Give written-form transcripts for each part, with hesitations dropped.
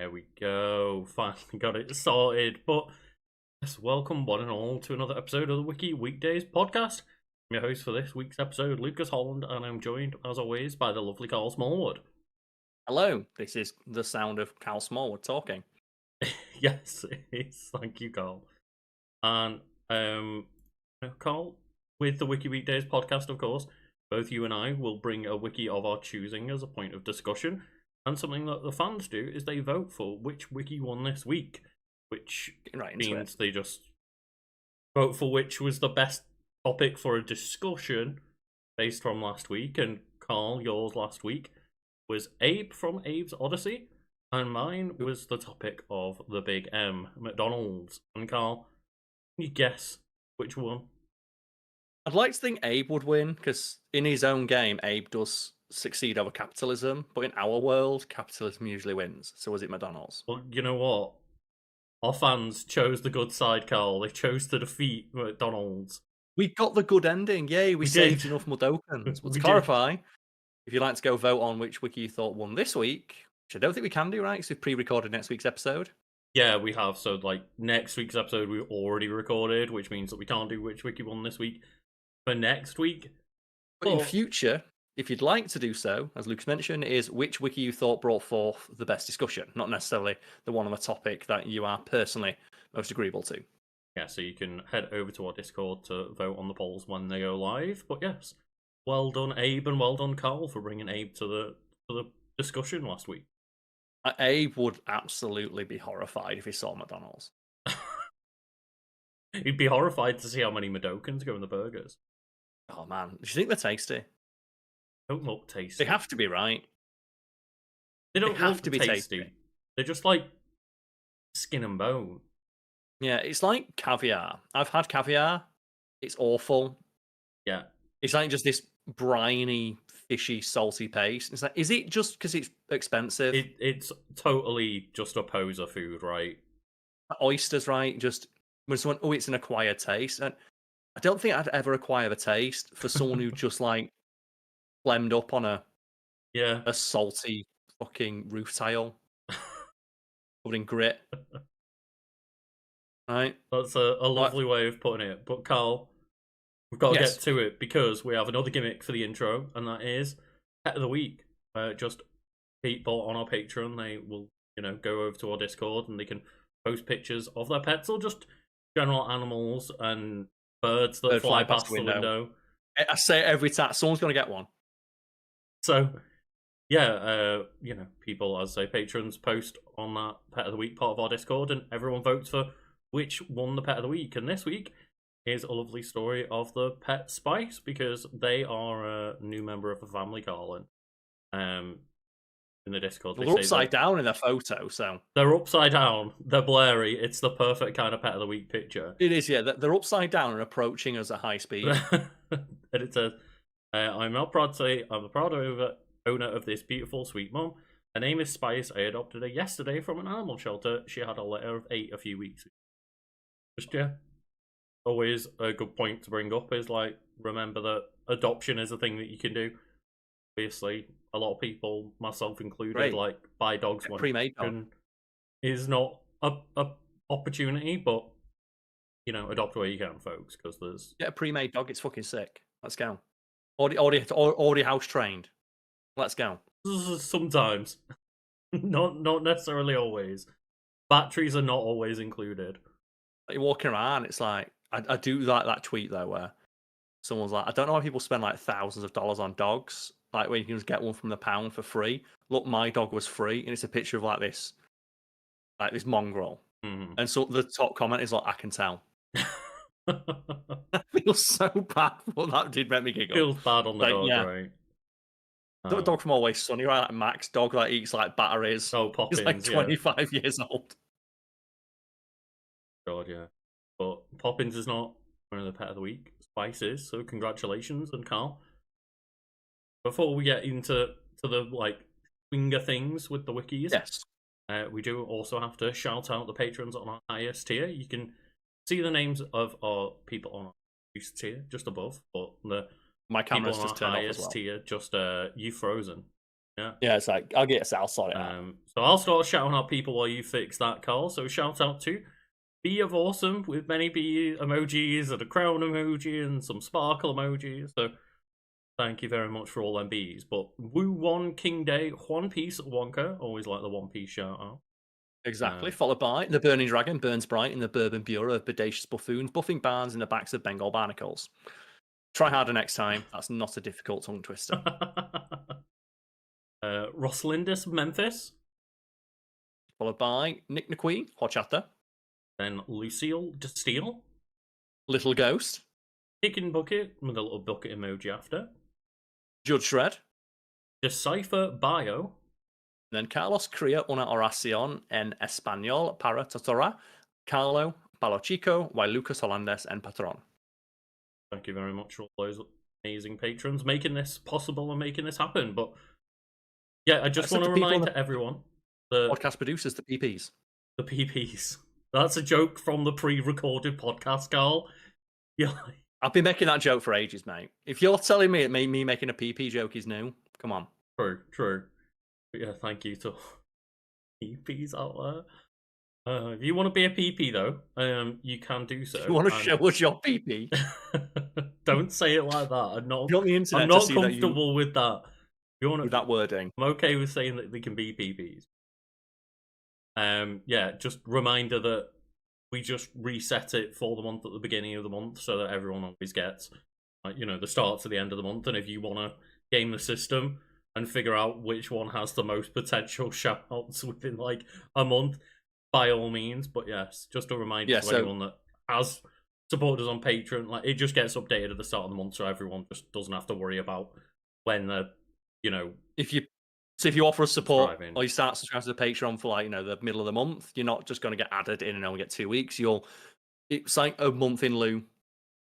There we go. Finally got it sorted. But yes, welcome one and all to another episode of the Wiki Weekdays podcast. I'm your host for this week's episode, Lucas Holland, and I'm joined, as always, by the lovely Karl Smallwood. Hello, this is the sound of Karl Smallwood talking. Yes, it is. Thank you, Karl. And Karl, with the Wiki Weekdays podcast, of course, both you and I will bring a wiki of our choosing as a point of discussion. And something that the fans do is they vote for which wiki won this week, which means they just vote for which was the best topic for a discussion based from last week. And Karl, yours last week was Abe from Abe's Odyssey, and mine was the topic of the Big M, McDonald's. And Karl, can you guess which one? I'd like to think Abe would win, because in his own game, Abe does succeed over capitalism, but in our world, capitalism usually wins. So was it McDonald's? Well, you know what? Our fans chose the good side, Karl. They chose to defeat McDonald's. We got the good ending. Yay, we saved enough Mudokons. But to clarify, if you'd like to go vote on which wiki you thought won this week, which I don't think we can do, right? Because we've pre-recorded next week's episode. Yeah, we have. So, next week's episode we already recorded, which means that we can't do which wiki won this week for next week. But in future, if you'd like to do so, as Lucas mentioned, is which wiki you thought brought forth the best discussion, not necessarily the one on the topic that you are personally most agreeable to. Yeah, so you can head over to our Discord to vote on the polls when they go live. But yes, well done, Abe, and well done, Karl, for bringing Abe to the discussion last week. Abe would absolutely be horrified if he saw McDonald's. He'd be horrified to see how many Mudokons go in the burgers. Oh man, do you think they're tasty? Don't look tasty. They have to be, right? They don't have to be tasty. They're just like skin and bone. Yeah, it's like caviar. I've had caviar. It's awful. Yeah. It's like just this briny, fishy, salty paste. It's like, is it just because it's expensive? It's totally just a poser food, right? Oysters, right? Just when someone, it's an acquired taste. And I don't think I'd ever acquire a taste for someone who just like phlegmed up on a salty fucking roof tile covered in grit. Right? That's a lovely way of putting it. But Karl, we've got to get to it because we have another gimmick for the intro, and that is Pet of the Week. Just people on our Patreon, they will, go over to our Discord and they can post pictures of their pets or just general animals and birds that fly past the window. I say it every time, someone's going to get one. So, yeah, people, as I say, patrons post on that Pet of the Week part of our Discord, and everyone votes for which won the Pet of the Week. And this week is a lovely story of the pet Spice, because they are a new member of the family, Karl. In the Discord, they're upside down in their photo, so they're upside down. They're blurry. It's the perfect kind of Pet of the Week picture. It is, yeah. They're upside down and approaching us at high speed. And it says, "I'm not proud to say I'm the proud owner of this beautiful, sweet mom. Her name is Spice. I adopted her yesterday from an animal shelter. She had a litter of 8 a few weeks ago." Just always a good point to bring up is remember that adoption is a thing that you can do. Obviously, a lot of people, myself included, buy dogs when pre-made dog is not a opportunity, but adopt where you can, folks, because there's a pre-made dog. It's fucking sick. Let's go. Already house trained. Let's go. Sometimes, not necessarily always. Batteries are not always included. You're walking around, it's like I do like that tweet though where someone's like, I don't know why people spend like thousands of dollars on dogs, like when you can just get one from the pound for free. Look, my dog was free, and it's a picture of like this mongrel. Mm-hmm. And so the top comment is like, I can tell. I feel so bad, but that did make me giggle. Feels bad on the dog, right? The dog from Always Sunny, right? Like Max, dog that eats like batteries. Oh, Poppins, he's like 25 years old. God, yeah. But Poppins is not one of the Pet of the Week. Spice is, so congratulations, and Karl. Before we get into the finger things with the wikis, we do also have to shout out the patrons on our highest tier. You can see the names of our people on our boost tier just above, but my camera's just turned off as well. Highest tier, just you frozen. Yeah. Yeah, it's like, I'll sort it out. So I'll start shouting out people while you fix that, Carl. So shout out to Bee of Awesome with many bee emojis and a crown emoji and some sparkle emojis. So thank you very much for all them bees. But Woo One King Day, One Piece Wonka, always like the One Piece shout out. Exactly. Followed by the Burning Dragon burns bright in the Bourbon Bureau of bodacious buffoons, buffing barns in the backs of Bengal barnacles. Try harder next time. That's not a difficult tongue twister. Roslindis Memphis. Followed by Nick McQueen, Horchata. Then Lucille Steele. Little Ghost. Chicken Bucket with a little bucket emoji after. Judge Shred. Decipher Bio. Then Carlos crea una oración en español para tutora Carlo Balochico y Lucas Holland en Patron. Thank you very much for all those amazing patrons making this possible and making this happen. But yeah, I just want to remind everyone the podcast producers, the PPs. The PPs. That's a joke from the pre-recorded podcast, Karl. Yeah. I've been making that joke for ages, mate. If you're telling me me making a PP joke is new, come on. True. But yeah, thank you to PPs out there. If you want to be a PP though, you can do so. If you want to show us your PP? Don't say it like that. I'm not I'm not comfortable with that. With that wording. I'm okay with saying that they can be PPs. Yeah, just reminder that we just reset it for the month at the beginning of the month so that everyone always gets, the start to the end of the month. And if you want to game the system and figure out which one has the most potential shoutouts within like a month, by all means. But yes, just a reminder to anyone that has supported us on Patreon. Like, it just gets updated at the start of the month, so everyone just doesn't have to worry about when the, if you offer us support or you start subscribing to the Patreon for the middle of the month, you're not just going to get added in and only get 2 weeks. It's like a month in lieu.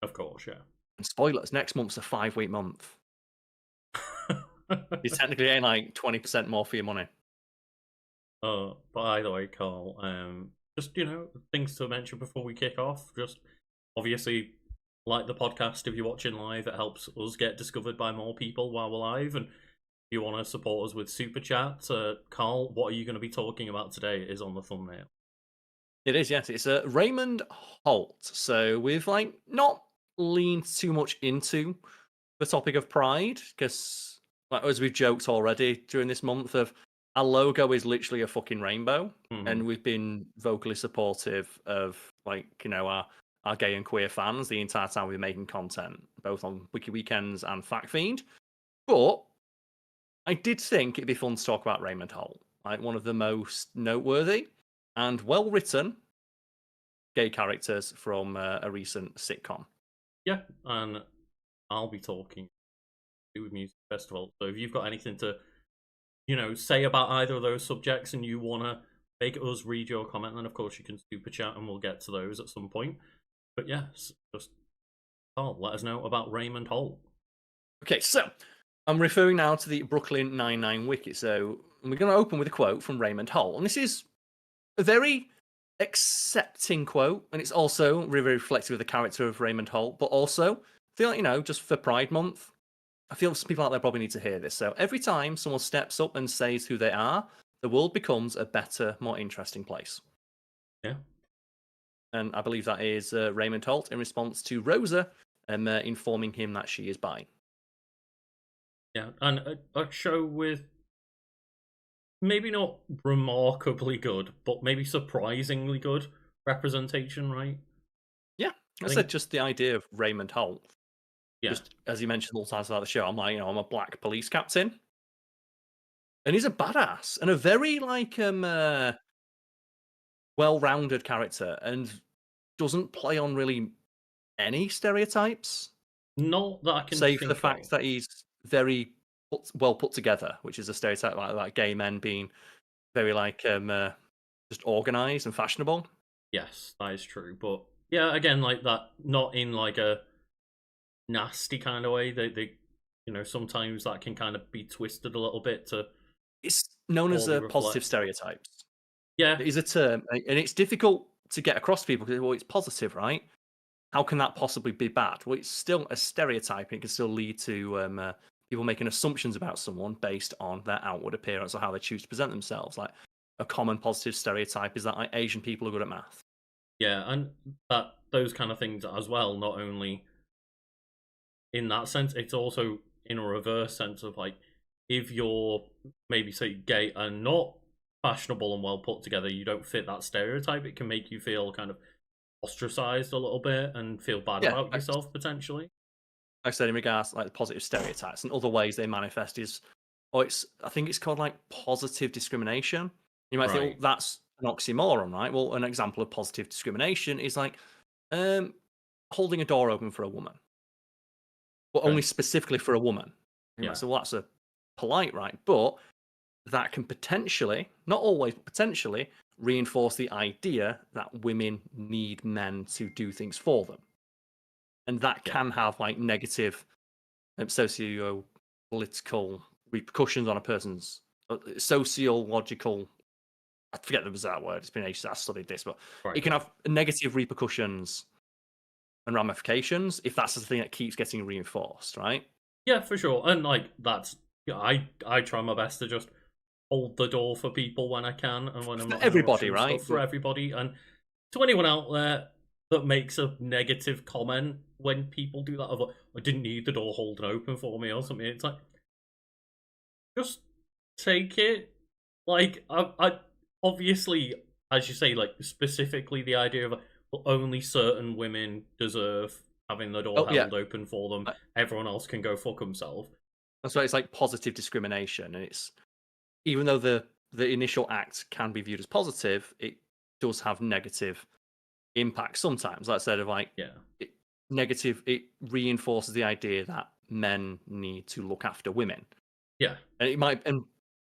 Of course, yeah. And spoilers, next month's a 5-week month. You're technically getting like 20% more for your money. By the way, Karl, just things to mention before we kick off. Just obviously like the podcast if you're watching live. It helps us get discovered by more people while we're live. And if you want to support us with super chats, Karl, what are you going to be talking about today? Is on the thumbnail. It is, yes. It's Raymond Holt. So we've not leaned too much into the topic of pride because, as we've joked already during this month, of our logo is literally a fucking rainbow, and we've been vocally supportive of our gay and queer fans the entire time we've been making content, both on Wiki Weekends and Fact Fiend. But I did think it'd be fun to talk about Raymond Holt, one of the most noteworthy and well-written gay characters from a recent sitcom. Yeah, and I'll be talking with Music Festival. So if you've got anything to, say about either of those subjects and you want to make us read your comment, then of course you can super chat and we'll get to those at some point. But yes, just let us know about Raymond Holt. Okay, so I'm referring now to the Brooklyn Nine-Nine wiki. So we're going to open with a quote from Raymond Holt. And this is a very accepting quote. And it's also very, very reflective of the character of Raymond Holt. But also, I feel like, just for Pride Month, I feel some people out there probably need to hear this. So every time someone steps up and says who they are, the world becomes a better, more interesting place. Yeah. And I believe that is Raymond Holt in response to Rosa informing him that she is bi. Yeah, and a show with maybe not remarkably good, but maybe surprisingly good representation, right? Yeah, I said just the idea of Raymond Holt. Yeah. Just as you mentioned all the times about the show, I'm like, I'm a black police captain. And he's a badass and a very well-rounded character and doesn't play on really any stereotypes. Not that I can save for the fact that he's very well put together, which is a stereotype like gay men being very just organized and fashionable. Yes, that is true. But yeah, again, like that, not in like a nasty kind of way. They sometimes that can kind of be twisted a little bit to. It's known as a positive stereotypes. Yeah, it is a term, and it's difficult to get across to people because it's positive, right? How can that possibly be bad? Well, it's still a stereotype, and it can still lead to people making assumptions about someone based on their outward appearance or how they choose to present themselves. Like a common positive stereotype is that like Asian people are good at math. Yeah, and those kind of things as well, not only in that sense, it's also in a reverse sense of like, if you're maybe say gay and not fashionable and well put together, you don't fit that stereotype, it can make you feel kind of ostracized a little bit and feel bad Yeah, about yourself potentially. like I said, in regards to like the positive stereotypes and other ways they manifest is, or I think it's called like positive discrimination. You might think, Right. well, that's an oxymoron, right? Well, an example of positive discrimination is like holding a door open for a woman, but only Okay. specifically for a woman. You might Yeah. say, well, that's a polite right, but that can potentially, not always, but potentially reinforce the idea that women need men to do things for them. And that Yeah. can have like negative socio-political repercussions on a person's sociological. I forget the exact word. It's been ages since I studied this, but Right. it can have negative repercussions and ramifications if that's the thing that keeps getting reinforced, right? Yeah, for sure. And like that's, yeah, I try my best to just hold the door for people when I can and when I'm For not in a rush everybody, and stuff, right? for But everybody. And to anyone out there that makes a negative comment when people do that, of like, I didn't need the door holding open for me or something, it's like, just take it. Like I obviously, as you say, like specifically the idea of well, only certain women deserve having the door oh yeah, held open for them. uh, Everyone else can go fuck himself. that's why it's like positive discrimination, and it's even though the initial act can be viewed as positive, it does have negative impact sometimes. Like I said, of like Yeah. it, negative, it reinforces the idea that men need to look after women, Yeah. and it might, and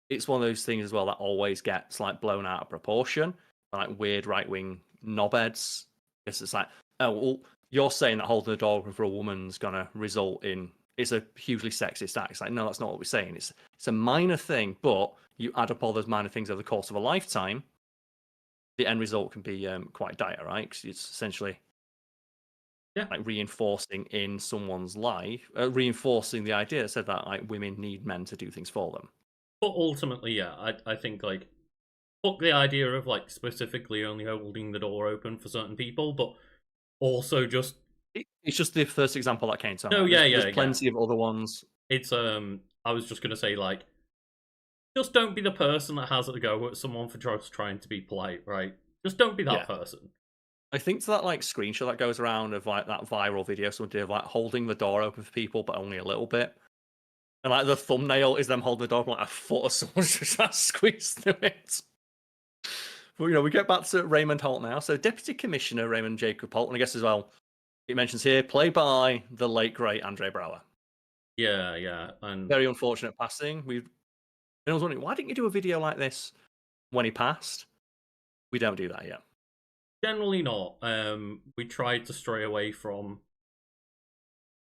it's one of those things as well that always gets like blown out of proportion by like weird right wing knobheads. Because it's like, oh, well, you're saying that holding the door open for a woman's gonna result in it's a hugely sexist act. It's like, no, that's not what we're saying. It's a minor thing, but you add up all those minor things over the course of a lifetime, the end result can be quite dire, right? Because it's essentially Yeah. like reinforcing in someone's life, reinforcing the idea that said that like women need men to do things for them. But ultimately, yeah, I think like fuck the idea of like specifically only holding the door open for certain people, but also just It's just the first example that came to no, mind. yeah, There's yeah, yeah. plenty of other ones. It's I was just gonna say like just don't be the person that has a go at someone for just trying to be polite, right? Just don't be that Yeah. person. I think to that like screenshot that goes around of like that viral video someone did of like holding the door open for people, but only a little bit. And like the thumbnail is them holding the door open like a foot or someone's just trying to squeeze through it. But we get back to Raymond Holt now. So Deputy Commissioner Raymond Jacob Holt, and I guess as well, it mentions here, played by the late great Andre Brower. Yeah, yeah. And Very unfortunate passing. I was wondering, why didn't you do a video like this when he passed? We don't do that yet. generally not. We tried to stray away from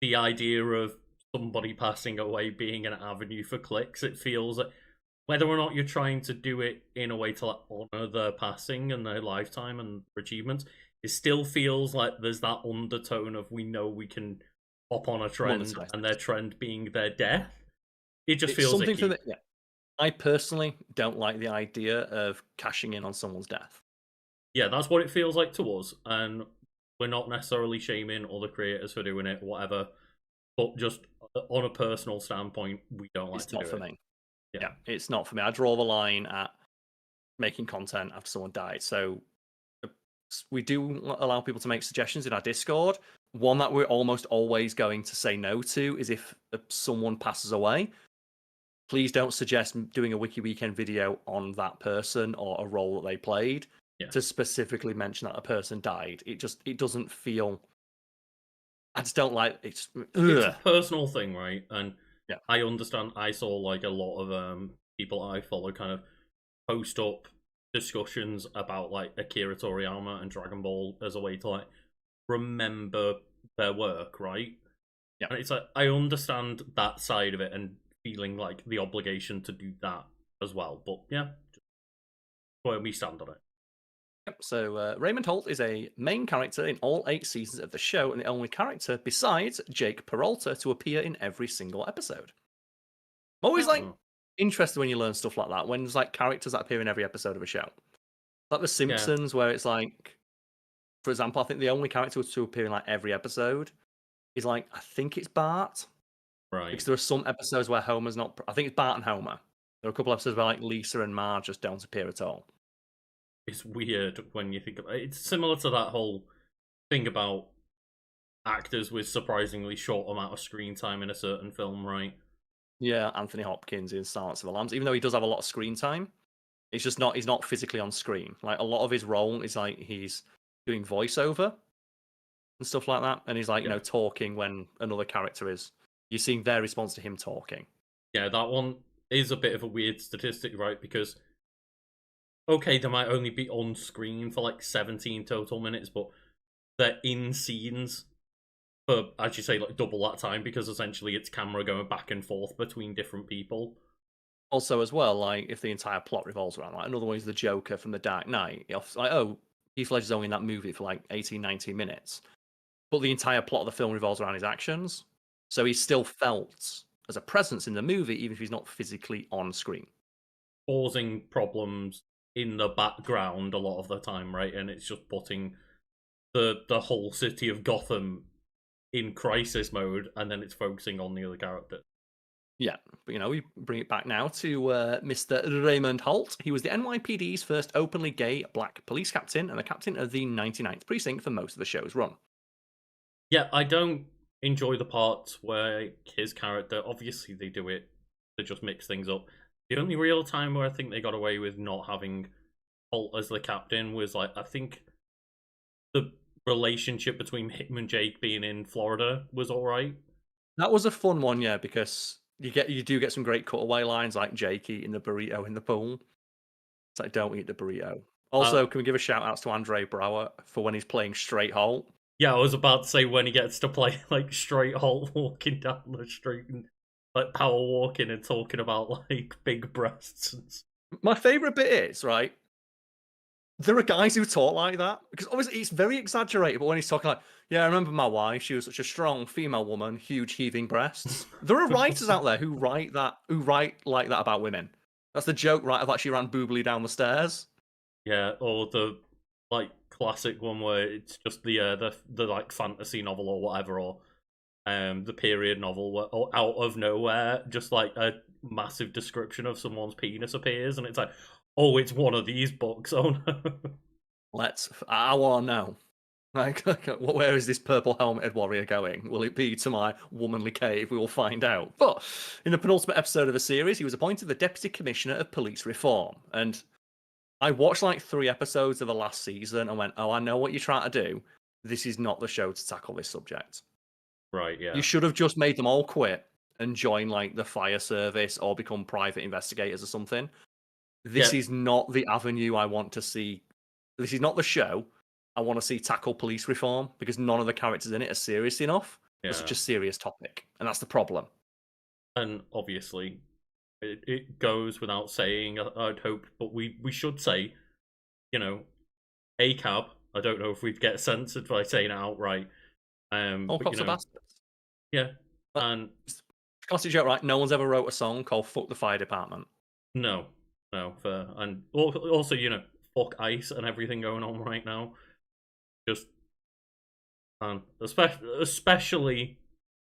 the idea of somebody passing away being an avenue for clicks. It feels like whether or not you're trying to do it in a way to like, honor their passing and their lifetime and their achievements, it still feels like there's that undertone of we know we can hop on a trend Monetize and this. their trend being their death. It just It's feels something icky. for yeah. I personally don't like the idea of cashing in on someone's death. Yeah, that's what it feels like to us, and we're not necessarily shaming other creators for doing it, or whatever. But just on a personal standpoint, we don't like It's to not do for it. me. Yeah. Yeah, it's not for me. I draw the line at making content after someone died. So we do allow people to make suggestions in our Discord. One that we're almost always going to say no to is if someone passes away. Please don't suggest doing a Wiki Weekend video on that person or a role that they played to specifically mention that a person died. It doesn't feel. I just don't like it's. It's a personal thing, right? And yeah, I understand. I saw like a lot of people I follow kind of post up discussions about like Akira Toriyama and Dragon Ball as a way to like remember their work, right? yeah. And it's like I understand that side of it and feeling like the obligation to do that as well. But yeah, just where we stand on it. So Raymond Holt is a main character in all 8 seasons of the show, and the only character besides Jake Peralta to appear in every single episode. I'm always like Oh, interested when you learn stuff like that. When there's like characters that appear in every episode of a show, like The yeah, Simpsons, where it's like, for example, I think the only character to appear in like every episode is like I think it's Bart, because right. there are some episodes where Homer's not. I think it's Bart and Homer. There are a couple episodes where like Lisa and Marge just don't appear at all. It's weird when you think about it. It's similar to that whole thing about actors with surprisingly short amount of screen time in a certain film, right? Yeah, Anthony Hopkins in Silence of the Lambs, even though he does have a lot of screen time, it's just not. He's not physically on screen. Like a lot of his role is like he's doing voiceover and stuff like that, and he's like Yeah. talking when another character is. You're seeing their response to him talking. Yeah, that one is a bit of a weird statistic, right? Because okay, they might only be on screen for like 17 total minutes, but they're in scenes for, as you say, like double that time because essentially it's camera going back and forth between different people. Also, as well, like if the entire plot revolves around like another one is the Joker from The Dark Knight. It's like, oh, Heath Ledger's only in that movie for like 18, 19 minutes, but the entire plot of the film revolves around his actions. So he's still felt as a presence in the movie, even if he's not physically on screen. Causing problems in the background a lot of the time, right? And it's just putting the whole city of Gotham in crisis mode, and then it's focusing on the other character. Yeah, but we bring it back now to Mr. Raymond Holt. He was the NYPD's first openly gay black police captain and the captain of the 99th precinct for most of the show's run. Yeah, I don't enjoy the parts where his character, obviously they do it to just mix things up. The only real time where I think they got away with not having Holt as the captain was like, I think the relationship between him and Jake being in Florida was alright. That was a fun one, yeah, because you do get some great cutaway lines like Jake eating the burrito in the pool. It's like don't eat the burrito. Uh, Also, can we give a shout out to Andre Brower for when he's playing straight Holt? yeah, I was about to say when he gets to play like straight Holt walking down the street and like power walking and talking about like big breasts and My favorite bit is right. There are guys who talk like that because obviously it's very exaggerated. But when he's talking like, "Yeah, I remember my wife. She was such a strong female woman, huge heaving breasts." There are writers out there who write that, who write like that about women. That's the joke, right? Of like she ran boobily down the stairs. yeah, or the like classic one where it's just the like fantasy novel or whatever, or the period novel where, or out of nowhere, just like a massive description of someone's penis appears, and it's like, oh, it's one of these books. Oh no. I want to know. Like, where is this purple helmeted warrior going? Will it be to my womanly cave? We will find out. But in the penultimate episode of the series, he was appointed the Deputy Commissioner of Police Reform. And I watched like 3 episodes of the last season and went, oh, I know what you're trying to do. This is not the show to tackle this subject. Right, You yeah. should have just made them all quit and join like the fire service or become private investigators or something. Yeah, This is not the avenue I want to see. This is not the show I want to see tackle police reform because none of the characters in it are serious enough for such yeah. a serious topic. And that's the problem. And obviously it goes without saying, I'd hope, but we should say, you know, ACAB. I don't know if we'd get censored by saying it outright. All But cops are bastards. yeah. But And classic joke, right? No one's ever wrote a song called Fuck the Fire Department. no, no, fair. And also, fuck ICE and everything going on right now. Just, especially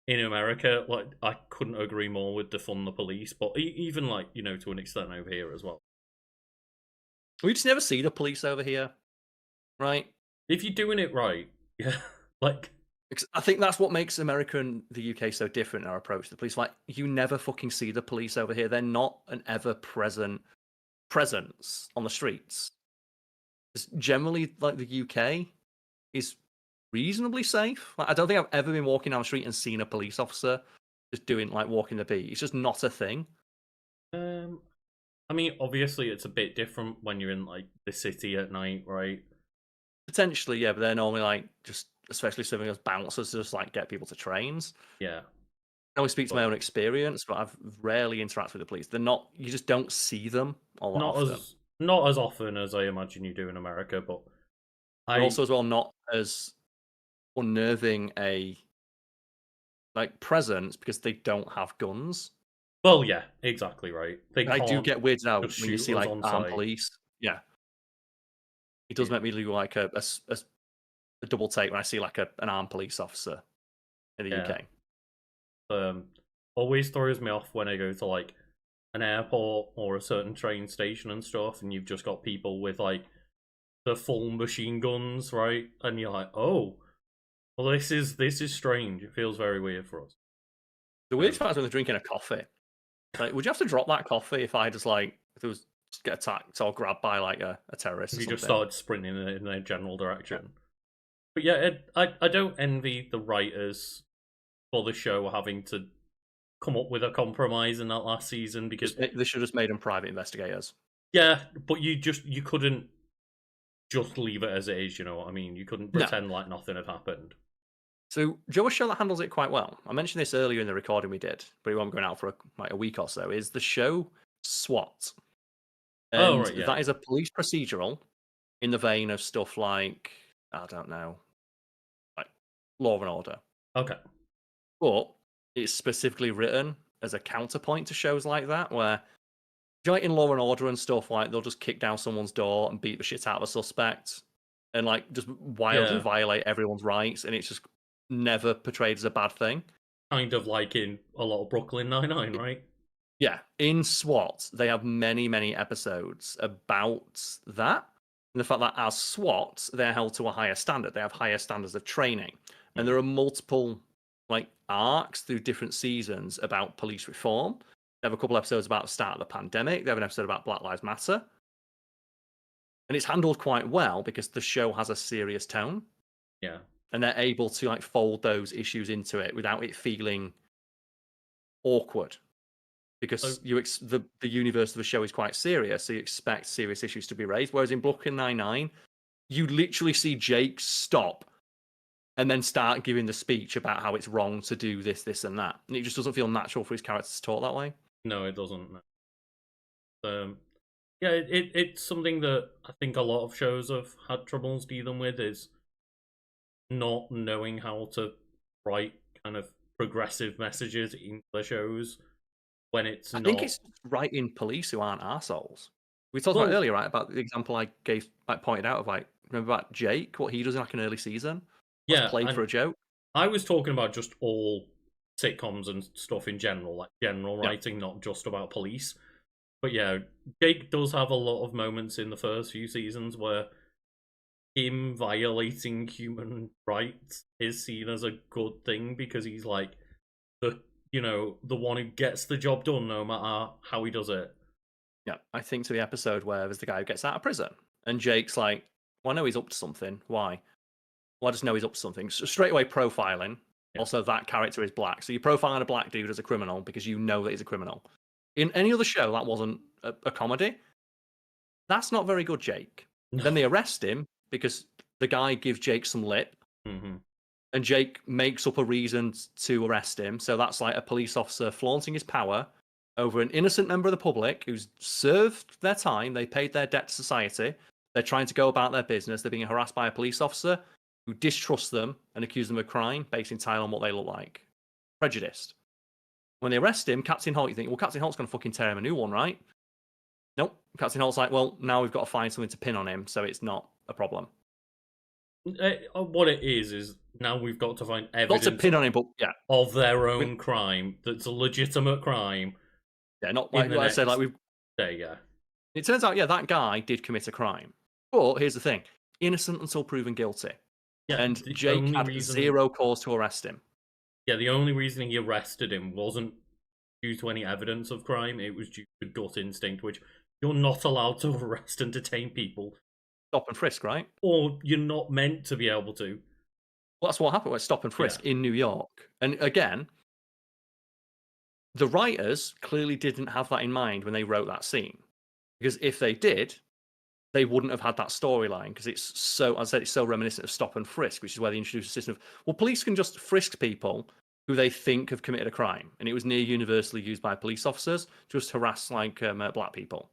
in America, like, I couldn't agree more with defund the police, but even, like, to an extent over here as well. We just never see the police over here, right? If you're doing it right, yeah, like, I think that's what makes America and the UK so different in our approach to the police. Like, you never fucking see the police over here. They're not an ever present presence on the streets. It's generally, like, the UK is reasonably safe. Like, I don't think I've ever been walking down the street and seen a police officer just doing, like, walking the beat. It's just not a thing. um, I mean, obviously it's a bit different when you're in, like, the city at night, right? Potentially, yeah, but they're normally, like, just, especially serving as bouncers to just, like, get people to trains. Yeah, I only speak to my but own experience, but I've rarely interacted with the police. They're not. You just don't see them all that not often. as not as often as I imagine you do in America, but They're I also as well not as unnerving a like presence because they don't have guns. Well, yeah, exactly right. They I do can't get weirded out just when you shoot see, us like, on armed site. police. Yeah. It does Yeah. make me do, like, a double take when I see, like, an armed police officer in the Yeah. UK. Always throws me off when I go to like an airport or a certain train station and stuff, and you've just got people with like the full machine guns, right? And you're like, oh, well, this is strange. It feels very weird for us. The weird Um, part is when they're drinking a coffee. Like, would you have to drop that coffee if I just, like, if it was just get attacked or grabbed by, like, a terrorist if or you just something? started sprinting in a general Yeah. direction. But yeah, I don't envy the writers for the show having to come up with a compromise in that last season because They should have just made them private investigators. yeah, but you couldn't just leave it as it is. You know what I mean? You couldn't No. pretend like nothing had happened. So, Joe, a show that handles it quite well. I mentioned this earlier in the recording we did, but it won't be going out for a week or so. Is the show SWAT, Oh and right, yeah, that is a police procedural in the vein of stuff like, I don't know, like Law and Order, yeah. Okay. but it's specifically written as a counterpoint to shows like that, where like in Law and Order and stuff, like they'll just kick down someone's door and beat the shit out of a suspect, and like just wildly Yeah, violate everyone's rights, and it's just never portrayed as a bad thing. kind of like in a lot of Brooklyn Nine-Nine, right? Yeah, in SWAT, they have many, many episodes about that. And the fact that as SWAT, they're held to a higher standard. They have higher standards of training. And there Mm. are multiple like arcs through different seasons about police reform. They have a couple episodes about the start of the pandemic. They have an episode about Black Lives Matter. And it's handled quite well because the show has a serious tone. Yeah. And they're able to like fold those issues into it without it feeling awkward. So Because the universe of the show is quite serious, so you expect serious issues to be raised. Whereas in Brooklyn Nine-Nine, you literally see Jake stop and then start giving the speech about how it's wrong to do this, this, and that, and it just doesn't feel natural for his character to talk that way. no, it doesn't. Yeah, it's something that I think a lot of shows have had troubles dealing with is not knowing how to write kind of progressive messages in the shows when it's I think not. it's writing police who aren't assholes. We talked about Well, earlier, right, about the example I gave, like pointed out of like remember about Jake, what he does in like an early season, what's yeah, played for and a joke. I was talking about just all sitcoms and stuff in general, like general Yeah, writing, not just about police. But yeah, Jake does have a lot of moments in the first few seasons where him violating human rights is seen as a good thing because he's like the the one who gets the job done no matter how he does it. yeah. I think to the episode where there's the guy who gets out of prison, and Jake's like, "Well, I know he's up to something. Why? Well, I just know he's up to something." So straight away profiling. Yeah. Also, that character is black, so you're profiling a black dude as a criminal because you know that he's a criminal. In any other show, that wasn't a comedy. That's not very good, Jake. Then they arrest him because the guy gives Jake some lip, hmm and Jake makes up a reason to arrest him. So that's like a police officer flaunting his power over an innocent member of the public who's served their time, they paid their debt to society, they're trying to go about their business, they're being harassed by a police officer who distrusts them and accuse them of crime based entirely on what they look like. Prejudiced. When they arrest him, Captain Holt, you think, well, Captain Holt's going to fucking tear him a new one, right? Nope. Captain Holt's like, well, now we've got to find something to pin on him, so it's not a problem. What it is now we've got to find Not to evidence pin on him, but yeah. of their own crime that's a legitimate crime. Yeah, not In like the what I said, like next we've day, yeah. it turns out, yeah, that guy did commit a crime. But here's the thing: innocent until proven guilty. Yeah, And the Jake only had reason zero cause to arrest him. yeah, the only reason he arrested him wasn't due to any evidence of crime, it was due to gut instinct, which you're not allowed to arrest and detain people. Stop and frisk, right? Or you're not meant to be able to. Well, that's what happened with stop and frisk Yeah. in New York. And again, the writers clearly didn't have that in mind when they wrote that scene. Because if they did, they wouldn't have had that storyline because it's so, as I said, it's so reminiscent of stop and frisk, which is where they introduced a system of, well, police can just frisk people who they think have committed a crime. And it was near universally used by police officers to just harass like black people.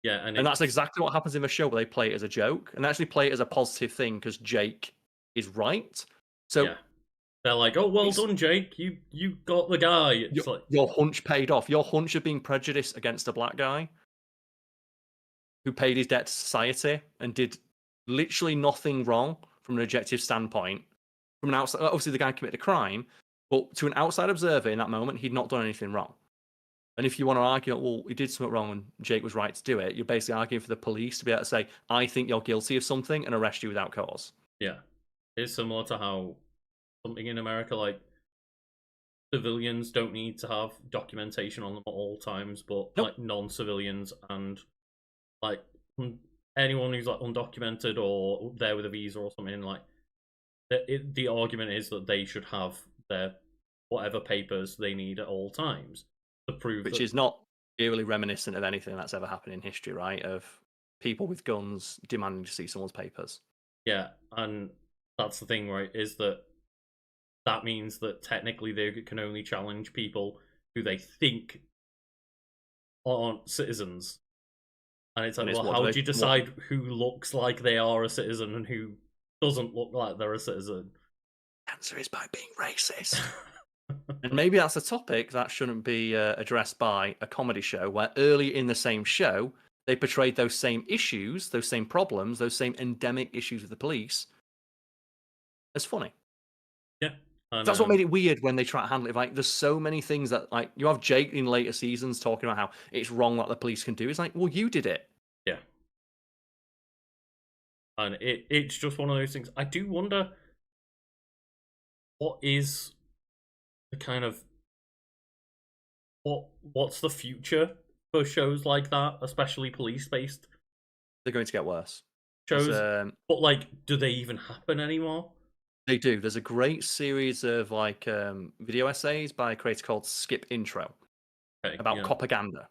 Yeah, And that's exactly what happens in the show where they play it as a joke and actually play it as a positive thing because Jake is right. So yeah. they're like, "Oh, well done, Jake. You got the guy." It's like your hunch paid off. Your hunch of being prejudiced against a black guy who paid his debt to society and did literally nothing wrong from an objective standpoint. From an outside, obviously the guy committed a crime, but to an outside observer in that moment, he'd not done anything wrong. And if you want to argue, well, he did something wrong and Jake was right to do it, you're basically arguing for the police to be able to say, I think you're guilty of something and arrest you without cause. yeah, it's similar to how something in America, like civilians don't need to have documentation on them at all times, but Nope. like non-civilians and like anyone who's like undocumented or there with a visa or something, like the argument is that they should have their whatever papers they need at all times to prove Which is not eerily reminiscent of anything that's ever happened in history, right? Of people with guns demanding to see someone's papers. Yeah, and that's the thing, right? Is that means that technically they can only challenge people who they think aren't citizens. And it's like, well, how do you decide who looks like they are a citizen and who doesn't look like they're a citizen? The answer is by being racist. And maybe that's a topic that shouldn't be addressed by a comedy show where early in the same show, they portrayed those same issues, those same problems, those same endemic issues with the police as funny. Yeah. That's what made it weird when they try to handle it. Like, there's so many things that, like, you have Jake in later seasons talking about how it's wrong what the police can do. It's like, well, you did it. Yeah. And it's just one of those things. I do wonder what is the kind of what's the future for shows like that, especially police-based. They're going to get worse. Shows, but like, do they even happen anymore? They do. There's a great series of like video essays by a creator called Skip Intro about propaganda.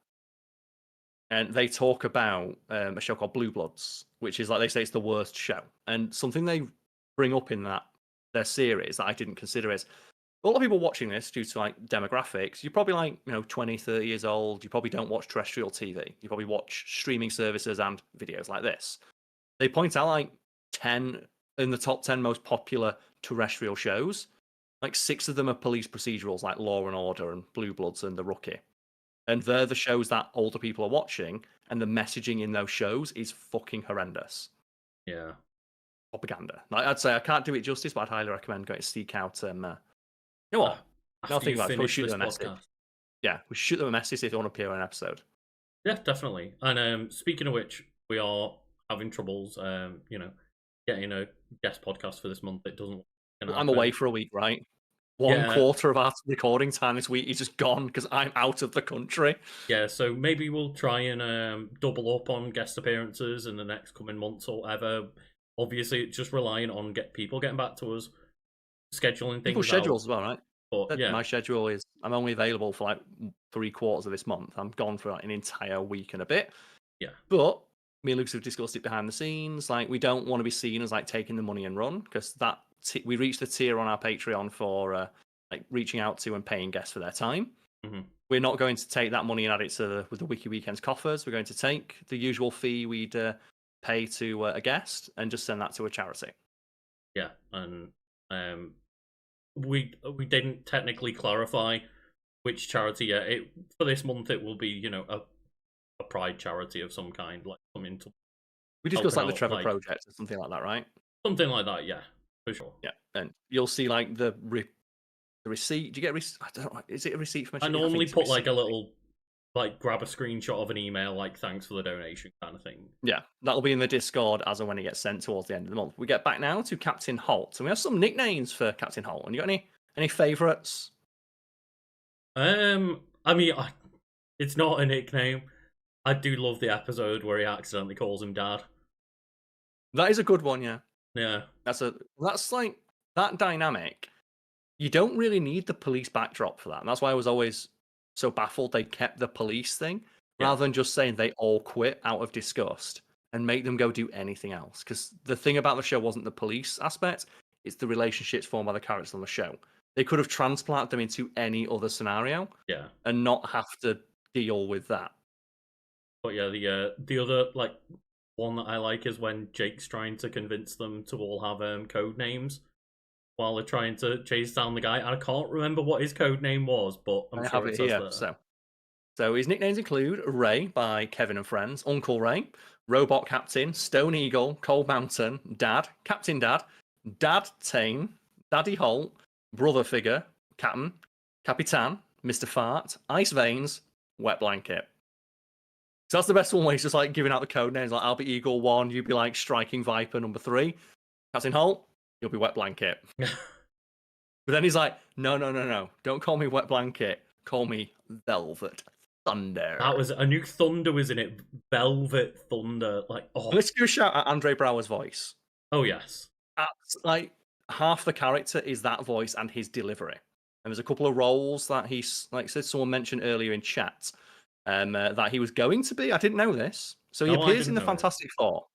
And they talk about a show called Blue Bloods, which is like they say it's the worst show. And something they bring up in their series that I didn't consider is a lot of people watching this due to like demographics, you're probably like, 20, 30 years old. You probably don't watch terrestrial TV. You probably watch streaming services and videos like this. They point out like 10 in the top 10 most popular terrestrial shows. Like 6 of them are police procedurals like Law and Order and Blue Bloods and The Rookie. And they're the shows that older people are watching, and the messaging in those shows is fucking horrendous. Yeah. Propaganda. Like, I'd say I can't do it justice, but I'd highly recommend going to seek out you know what? Nothing about it. We'll shoot them a message. Yeah, we shoot them a message if they want to appear on an episode. Yeah, definitely. And speaking of which, we are having troubles, getting a guest podcast for this month. It doesn't. I'm away for a week, right? One quarter of our recording time this week is just gone because I'm out of the country. Yeah, so maybe we'll try and double up on guest appearances in the next coming months or whatever. Obviously, it's just relying on people getting back to us, scheduling things. People's schedules as well, right? But yeah, my schedule is I'm only available for like 3/4 of this month. I'm gone for like an entire week and a bit. Yeah, but me and Lucas have discussed it behind the scenes. Like, we don't want to be seen as like taking the money and run, because that we reached the tier on our Patreon for like reaching out to and paying guests for their time. Mm-hmm. We're not going to take that money and add it to with the Wiki Weekends coffers. We're going to take the usual fee we'd pay to a guest and just send that to a charity. Yeah, and we didn't technically clarify which charity yet. For this month it will be a pride charity of some kind, like something to. We discussed like the Trevor Project or something like that, right? Something like that, yeah, for sure. Yeah, and you'll see like the receipt. Do you get I don't know. Is it a receipt from? I normally put like a little, like, grab a screenshot of an email, like thanks for the donation kind of thing. Yeah, that'll be in the Discord as and when it gets sent towards the end of the month. We get back now to Captain Holt, and we have some nicknames for Captain Holt. And you got any favourites? I mean, it's not a nickname. I do love the episode where he accidentally calls him Dad. That is a good one, yeah. Yeah. That's like that dynamic. You don't really need the police backdrop for that. And that's why I was always so baffled they kept the police thing rather than just saying they all quit out of disgust and make them go do anything else. Because the thing about the show wasn't the police aspect, it's the relationships formed by the characters on the show. They could have transplanted them into any other scenario and not have to deal with that. But yeah, the other like one that I like is when Jake's trying to convince them to all have code names. while they're trying to chase down the guy. And I can't remember what his code name was, but I'm sure it says here. there. So his nicknames include Ray by Kevin and Friends, Uncle Ray, Robot Captain, Stone Eagle, Cold Mountain, Dad, Captain Dad, Dad Tane, Daddy Holt, Brother Figure, Captain, Capitan, Mr. Fart, Ice Veins, Wet Blanket. So that's the best one where he's just like giving out the code names. Like I'll be Eagle 1, you'll be like Striking Viper number 3. Captain Holt, you'll be Wet Blanket. But then he's like, no. Don't call me Wet Blanket. Call me Velvet Thunder. That was I knew Thunder was in it. Velvet Thunder. Like, oh. Let's give a shout at Andre Braugher's voice. Oh yes. Like half the character is that voice and his delivery. And there's a couple of roles that he's like said someone mentioned earlier in chat that he was going to be. I didn't know this. So he appears in the Fantastic Four.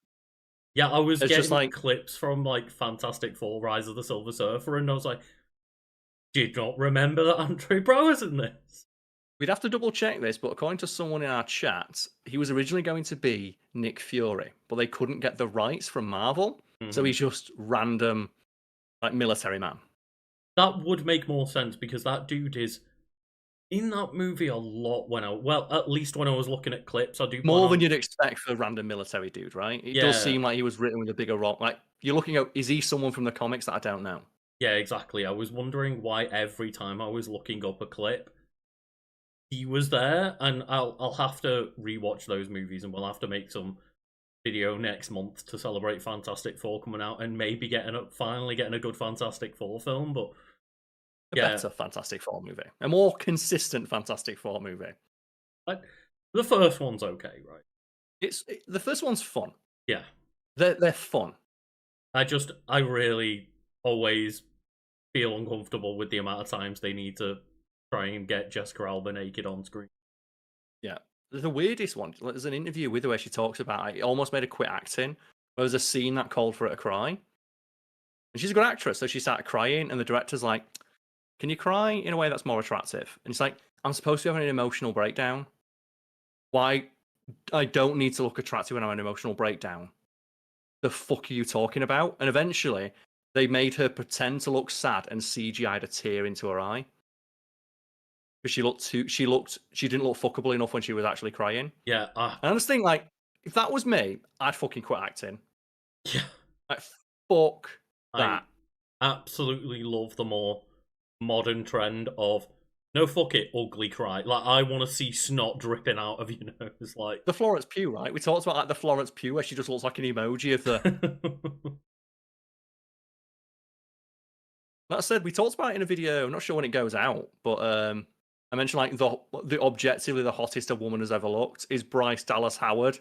Yeah, I was getting just like clips from like Fantastic Four, Rise of the Silver Surfer, and I was like, did not remember that Andre Braugher's in this. We'd have to double check this, but according to someone in our chat, he was originally going to be Nick Fury, but they couldn't get the rights from Marvel, so he's just random, like military man. That would make more sense because that dude is in that movie a lot. At least when I was looking at clips, I do more than you'd expect for a random military dude, right? It does seem like he was written with a bigger role. Like you're looking at, is he someone from the comics that I don't know? Yeah, exactly. I was wondering why every time I was looking up a clip, he was there, and I'll have to rewatch those movies, and we'll have to make some video next month to celebrate Fantastic Four coming out, and maybe finally getting a good Fantastic Four film. But a better Fantastic Four movie, a more consistent Fantastic Four movie. The first one's okay, right? The first one's fun. Yeah, they're fun. I really always feel uncomfortable with the amount of times they need to try and get Jessica Alba naked on screen. Yeah. The weirdest one, there's an interview with her where she talks about it almost made her quit acting. There was a scene that called for her to cry. And she's a good actress, so she started crying, and the director's like, can you cry in a way that's more attractive? And it's like, I'm supposed to have an emotional breakdown. Why? I don't need to look attractive when I'm an emotional breakdown. The fuck are you talking about? And eventually, they made her pretend to look sad and CGI'd a tear into her eye. Because she didn't look fuckable enough when she was actually crying. Yeah. And I just think, like, if that was me, I'd fucking quit acting. Yeah. Like, fuck that. I absolutely love the more modern trend of, no, fuck it, ugly cry. Like, I want to see snot dripping out of your nose. Like the Florence Pugh, right? We talked about like the Florence Pugh where she just looks like an emoji of the... That said, we talked about it in a video, I'm not sure when it goes out, but I mentioned like the objectively the hottest a woman has ever looked is Bryce Dallas Howard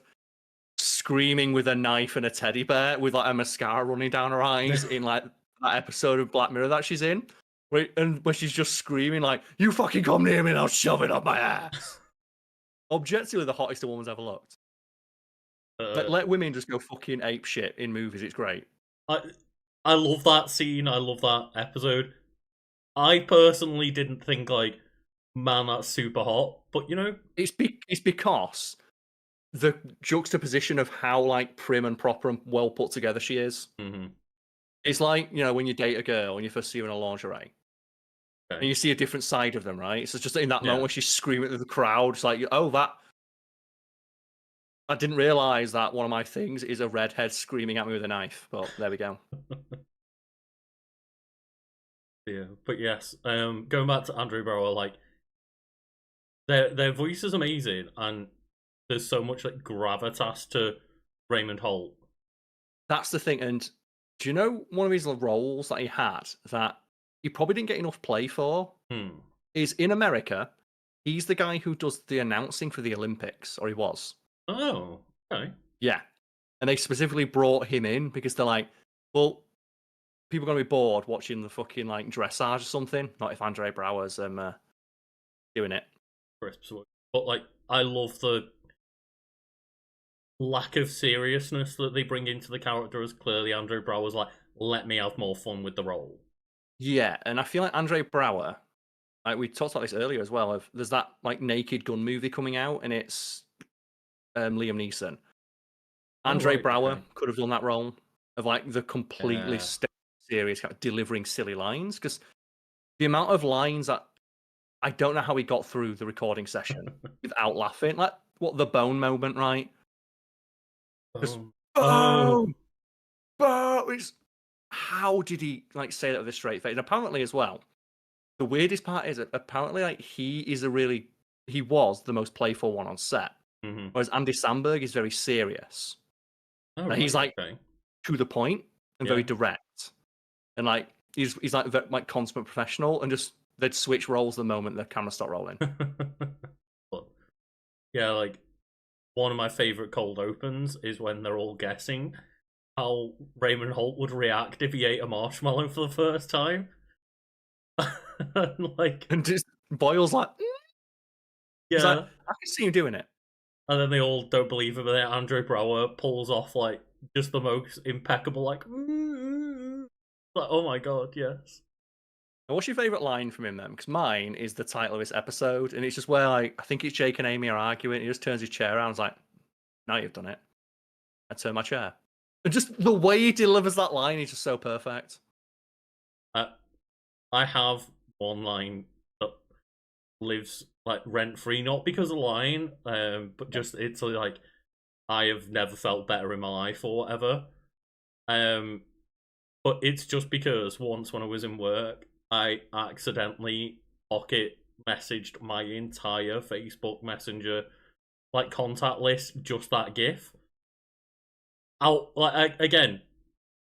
screaming with a knife and a teddy bear with like a mascara running down her eyes in like that episode of Black Mirror that she's in, where she's just screaming like, "You fucking come near me and I'll shove it up my ass." Objectively the hottest a woman's ever looked. Let women just go fucking ape shit in movies. It's great. I love that scene. I love that episode. I personally didn't think like, man, that's super hot. But you know, it's because the juxtaposition of how like prim and proper and well put together she is. Mm-hmm. It's like, you know, when you date a girl and you first see her in a lingerie, and you see a different side of them, right? So it's just in that moment where she's screaming to the crowd, it's like, oh, that. I didn't realize that one of my things is a redhead screaming at me with a knife, but there we go. Yeah, but yes, going back to Andre Braugher, like their voice is amazing, and there's so much like gravitas to Raymond Holt. That's the thing, and do you know one of his roles that he had that he probably didn't get enough play for? Is in America, he's the guy who does the announcing for the Olympics, or he was. Oh, okay. Yeah. And they specifically brought him in because they're like, well, people are going to be bored watching the fucking like dressage or something. Not if Andre Braugher's doing it. But like, I love the lack of seriousness that they bring into the character, as clearly Andre Braugher's like, let me have more fun with the role. Yeah, and I feel like Andre Braugher, like we talked about this earlier as well, there's that like Naked Gun movie coming out, and it's Liam Neeson. Andre Braugher could have done that role of like the completely serious, kind of delivering silly lines. Because the amount of lines that I don't know how he got through the recording session without laughing. Like, what, the bone moment, right? Just Oh. bone, bone. How did he like say that with a straight face? And apparently, as well, the weirdest part is that apparently, like, he was the most playful one on set, whereas Andy Samberg is very serious. Oh, And he's right, like okay. to the point and very Yeah. direct, and like he's like consummate professional, and just they'd switch roles the moment the camera stopped rolling. But yeah, like one of my favorite cold opens is when they're all guessing how Raymond Holt would react if he ate a marshmallow for the first time. Like, And just Boyle's like, he's like, yeah, I can see him doing it. and then they all don't believe him, and then Andre Braugher pulls off like just the most impeccable, like, like, oh my god, yes. What's your favourite line from him then? Because mine is the title of this episode, and it's just where like I think it's Jake and Amy are arguing. He just turns his chair around, and is like, "Now you've done it." I turn my chair. And just the way he delivers that line is just so perfect. I have one line that lives like rent free, not because of the line, but just it's like I have never felt better in my life or whatever. But it's just because once when I was in work, I accidentally pocket messaged my entire Facebook Messenger like contact list just that GIF. I'll like again,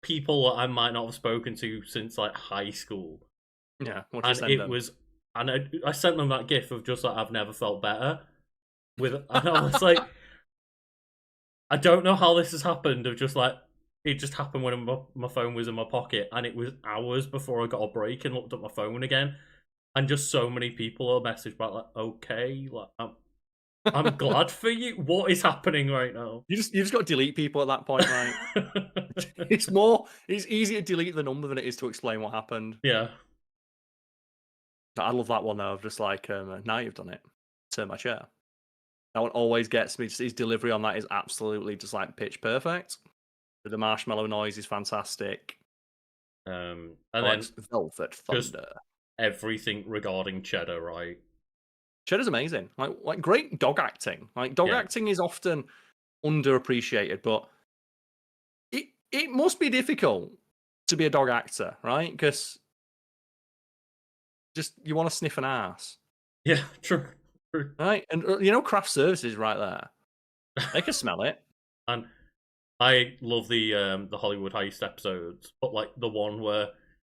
people that I might not have spoken to since like high school. Yeah, what do you And send it them? was, and I sent them that GIF of just like I've never felt better. And I was like, I don't know how this has happened. Of just like it just happened when my phone was in my pocket, and it was hours before I got a break and looked at my phone again. And just so many people are messaged back like, okay, like I'm glad for you. What is happening right now? You just got to delete people at that point, right? It's easier to delete the number than it is to explain what happened. Yeah. I love that one though, of just like, now you've done it. Turn my chair. That one always gets me. Just his delivery on that is absolutely just like pitch perfect. The marshmallow noise is fantastic. And Like then Velvet just Thunder. everything regarding Cheddar, right? Cheddar's amazing. Like great dog acting. Like dog Yeah. acting is often underappreciated, but it must be difficult to be a dog actor, right? Because just you want to sniff an ass, Yeah, true. right? And craft services right there. They can smell it. And I love the Hollywood Heist episodes, but like the one where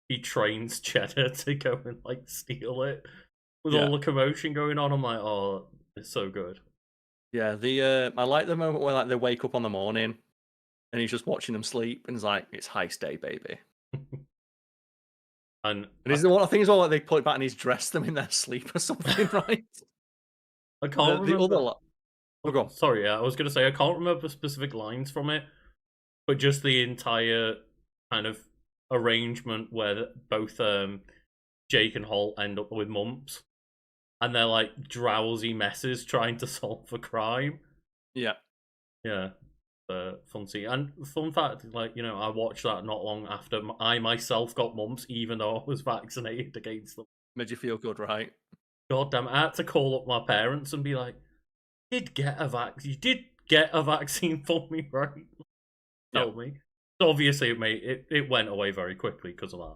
he trains Cheddar to go and like steal it with all the commotion going on. I'm like, oh, it's so good. Yeah, I like the moment where like they wake up on the morning and he's just watching them sleep and he's like, it's heist day, baby. And is the one I think as well like they put it back and he's dressed them in their sleep or something, right? I can't remember. The other oh, go on. Sorry, yeah, I was gonna say I can't remember specific lines from it, but just the entire kind of arrangement where both Jake and Holt end up with mumps, and they're like drowsy messes trying to solve a crime. Yeah. Fun scene. And fun fact, like, I watched that not long after I myself got mumps, even though I was vaccinated against them. Made you feel good, right? God damn it, I had to call up my parents and be like, you did get a vaccine for me, right? Tell me. So obviously it went away very quickly because of that.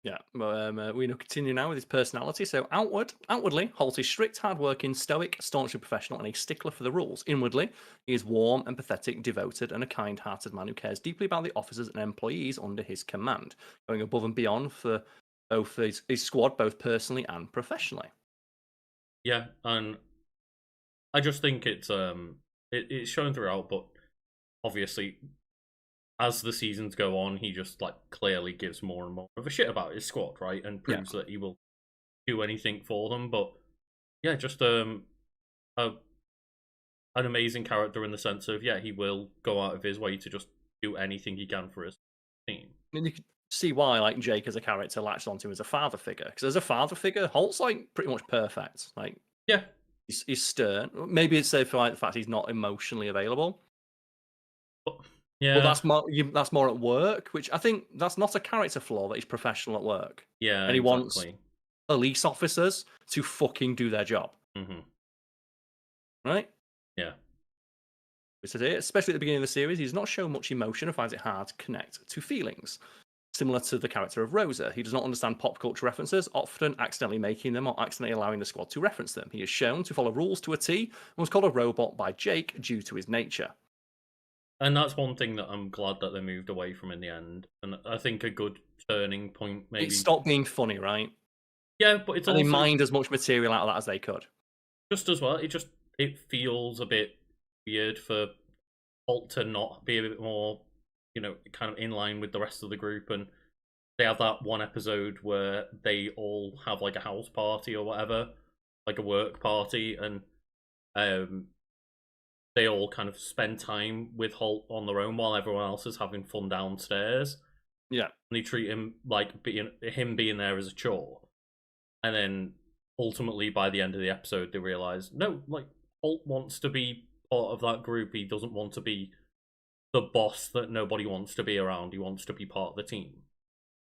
Yeah, but we continue now with his personality. So outwardly, Holt is strict, hardworking, stoic, staunchly professional, and a stickler for the rules. Inwardly, he is warm, empathetic, devoted, and a kind-hearted man who cares deeply about the officers and employees under his command, going above and beyond for both his squad, both personally and professionally. Yeah, and I just think it's shown throughout, but obviously as the seasons go on, he just like clearly gives more and more of a shit about his squad, right? And proves that he will do anything for them. But yeah, just an amazing character in the sense of he will go out of his way to just do anything he can for his team. And you can see why like Jake as a character latched onto him as a father figure. Because as a father figure, Holt's like pretty much perfect. Like he's stern. Maybe it's safe for like the fact he's not emotionally available. Yeah. That's more at work, which I think that's not a character flaw. That he's professional at work, Yeah, and he wants exactly. police officers to fucking do their job, Hmm. right? Yeah. This is it. Especially at the beginning of the series, he's not shown much emotion and finds it hard to connect to feelings. Similar to the character of Rosa, he does not understand pop culture references, often accidentally making them or accidentally allowing the squad to reference them. He is shown to follow rules to a T and was called a robot by Jake due to his nature. And that's one thing that I'm glad that they moved away from in the end. And I think a good turning point, maybe. It stopped being funny, right? Yeah, but it's And they also mined as much material out of that as they could. just as well. It feels a bit weird for Holt to not be a bit more, kind of in line with the rest of the group. And they have that one episode where they all have like a house party or whatever, like a work party, and they all kind of spend time with Holt on their own while everyone else is having fun downstairs. Yeah. And they treat him like being there as a chore. And then ultimately by the end of the episode they realize, no, like Holt wants to be part of that group. He doesn't want to be the boss that nobody wants to be around. He wants to be part of the team.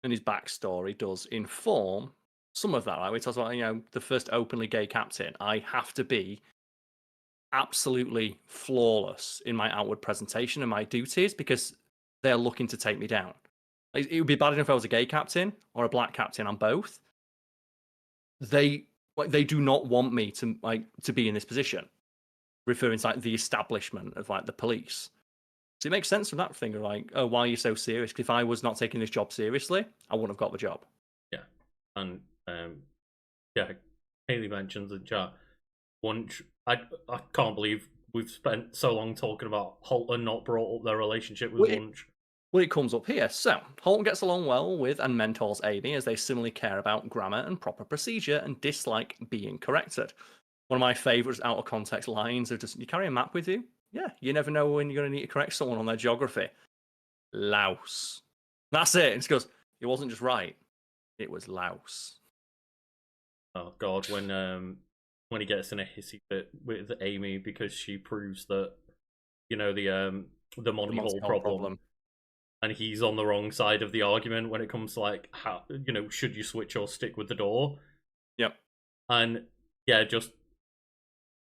And his backstory does inform some of that. Right? We talked about, the first openly gay captain. I have to be absolutely flawless in my outward presentation and my duties because they're looking to take me down. It would be bad enough if I was a gay captain or a black captain. I'm both. They do not want me to be in this position, referring to the establishment of the police. So it makes sense from that thing of oh, why are you so serious? Because if I was not taking this job seriously, I wouldn't have got the job. Yeah, and yeah, Haley mentions in chat. Wunsch, I can't believe we've spent so long talking about Holt and not brought up their relationship with Wunsch. Well, it comes up here. So, Holt gets along well with and mentors Amy as they similarly care about grammar and proper procedure and dislike being corrected. One of my favourites out of context lines are just, you carry a map with you? Yeah, you never know when you're going to need to correct someone on their geography. Louse. That's it. And she goes, it wasn't just right, it was louse. Oh, God, when he gets in a hissy fit with Amy because she proves that, the Monty Hall problem. And he's on the wrong side of the argument when it comes to how should you switch or stick with the door. Yep. And yeah, just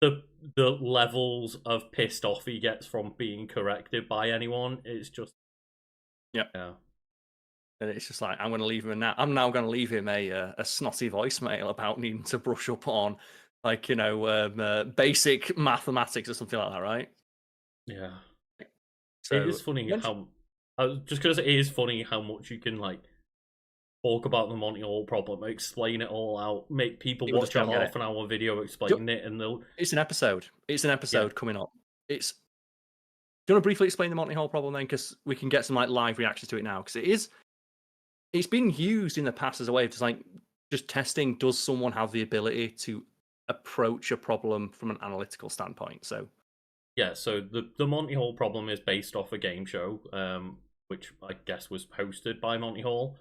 the levels of pissed off he gets from being corrected by anyone is just yeah. And it's just I'm going to leave him I'm now going to leave him a snotty voicemail about needing to brush up on basic mathematics or something like that, right? Yeah. So it is funny how just because it is funny how much you can talk about the Monty Hall problem, explain it all out, make people watch a half an hour video explaining it, and they'll. It's an episode. Coming up. Do you want to briefly explain the Monty Hall problem then, because we can get some live reactions to it now, because it's been used in the past as a way of just testing, does someone have the ability to approach a problem from an analytical standpoint? So yeah, so the Monty Hall problem is based off a game show, which I guess was hosted by Monty Hall.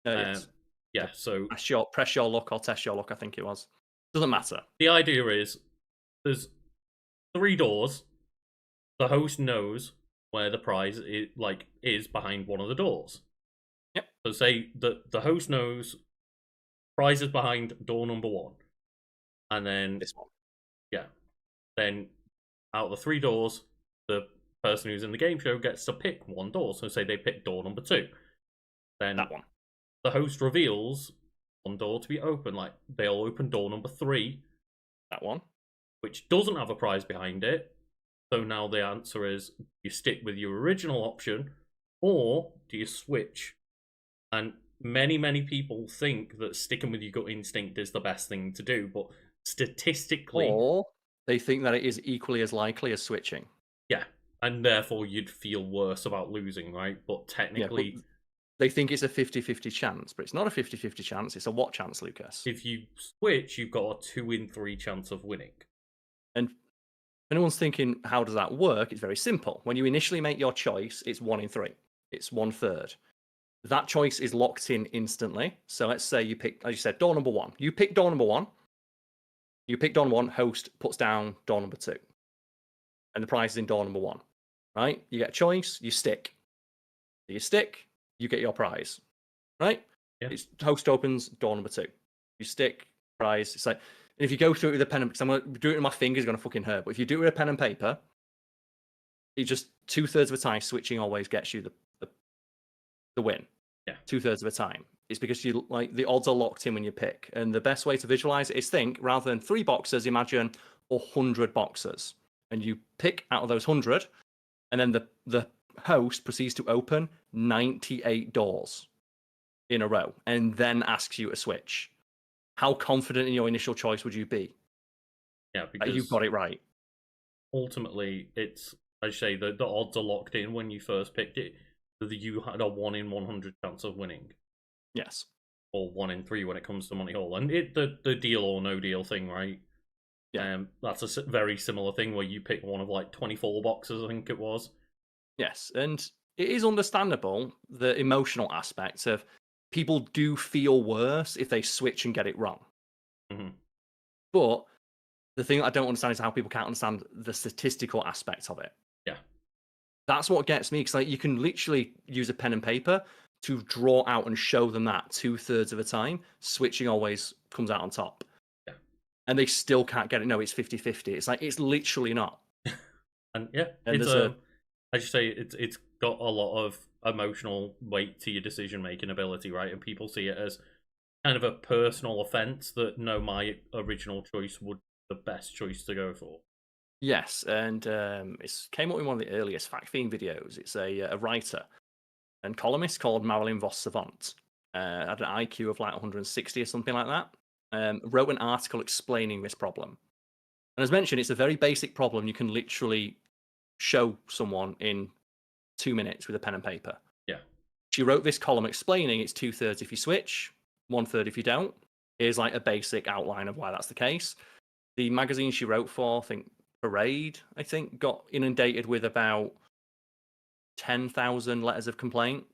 Yes. Yeah, so press your luck or test your luck, I think it was. Doesn't matter. The idea is there's 3 doors. The host knows where the prize is behind one of the doors. Yep. So say that the host knows prize is behind door number 1. And then this one. Yeah. Then out of the 3 doors, the person who's in the game show gets to pick one door. So say they pick door number 2. Then that one. The host reveals one door to be open. They'll open door number 3. That one. Which doesn't have a prize behind it. So now the answer is, do you stick with your original option, or do you switch? And many people think that sticking with your gut instinct is the best thing to do, but statistically... Or they think that it is equally as likely as switching. Yeah, and therefore you'd feel worse about losing, right? But technically... Yeah, they think it's a 50-50 chance, but it's not a 50-50 chance, it's a what chance, Lucas? If you switch, you've got a 2 in 3 chance of winning. And if anyone's thinking, how does that work? It's very simple. When you initially make your choice, it's 1 in 3. It's 1/3. That choice is locked in instantly. So let's say you pick, as you said, door number 1. You pick door number 1. You pick door number 1, host puts down door number 2. And the prize is in door number 1. right? You get a choice, you stick. You stick, you get your prize, right? Yeah. It's host opens, door number 2. You stick, prize. It's like, and if you go through it with a pen, because I'm going to do it with my fingers, it's going to fucking hurt. But if you do it with a pen and paper, it just 2/3 of the time, switching always gets you the win. Yeah. 2/3 of the time. It's because you like the odds are locked in when you pick. And the best way to visualize it is think rather than 3 boxes, imagine 100 boxes. And you pick out of those 100, and then the host proceeds to open 98 doors in a row and then asks you to switch. How confident in your initial choice would you be? Yeah, because you've got it right. Ultimately, it's, as you say, the odds are locked in when you first picked it. That you had a 1 in 100 chance of winning. Yes. Or 1 in 3 when it comes to Money Hall. And the deal or no deal thing, right? Yeah. That's a very similar thing where you pick one of like 24 boxes, I think it was. Yes, and it is understandable, the emotional aspect of people do feel worse if they switch and get it wrong. Mm-hmm. But the thing I don't understand is how people can't understand the statistical aspect of it. Yeah. That's what gets me, because like, you can literally use a pen and paper to draw out and show them that 2/3 of the time, switching always comes out on top. Yeah. And they still can't get it. No, it's 50-50. It's like, it's literally not. And yeah, And it's as you say, it's got a lot of emotional weight to your decision making ability, right? And people see it as kind of a personal offense that no, my original choice would be the best choice to go for. Yes, and it came up in one of the earliest Fact Fiend videos. It's a writer and columnist called Marilyn Vos Savant. Had an IQ of like 160 or something like that. Wrote an article explaining this problem. And as mentioned, it's a very basic problem you can literally show someone in 2 minutes with a pen and paper. Yeah. She wrote this column explaining it's 2/3 if you switch, 1/3 if you don't. Here's like a basic outline of why that's the case. The magazine she wrote for, I think Parade, got inundated with about 10,000 letters of complaint,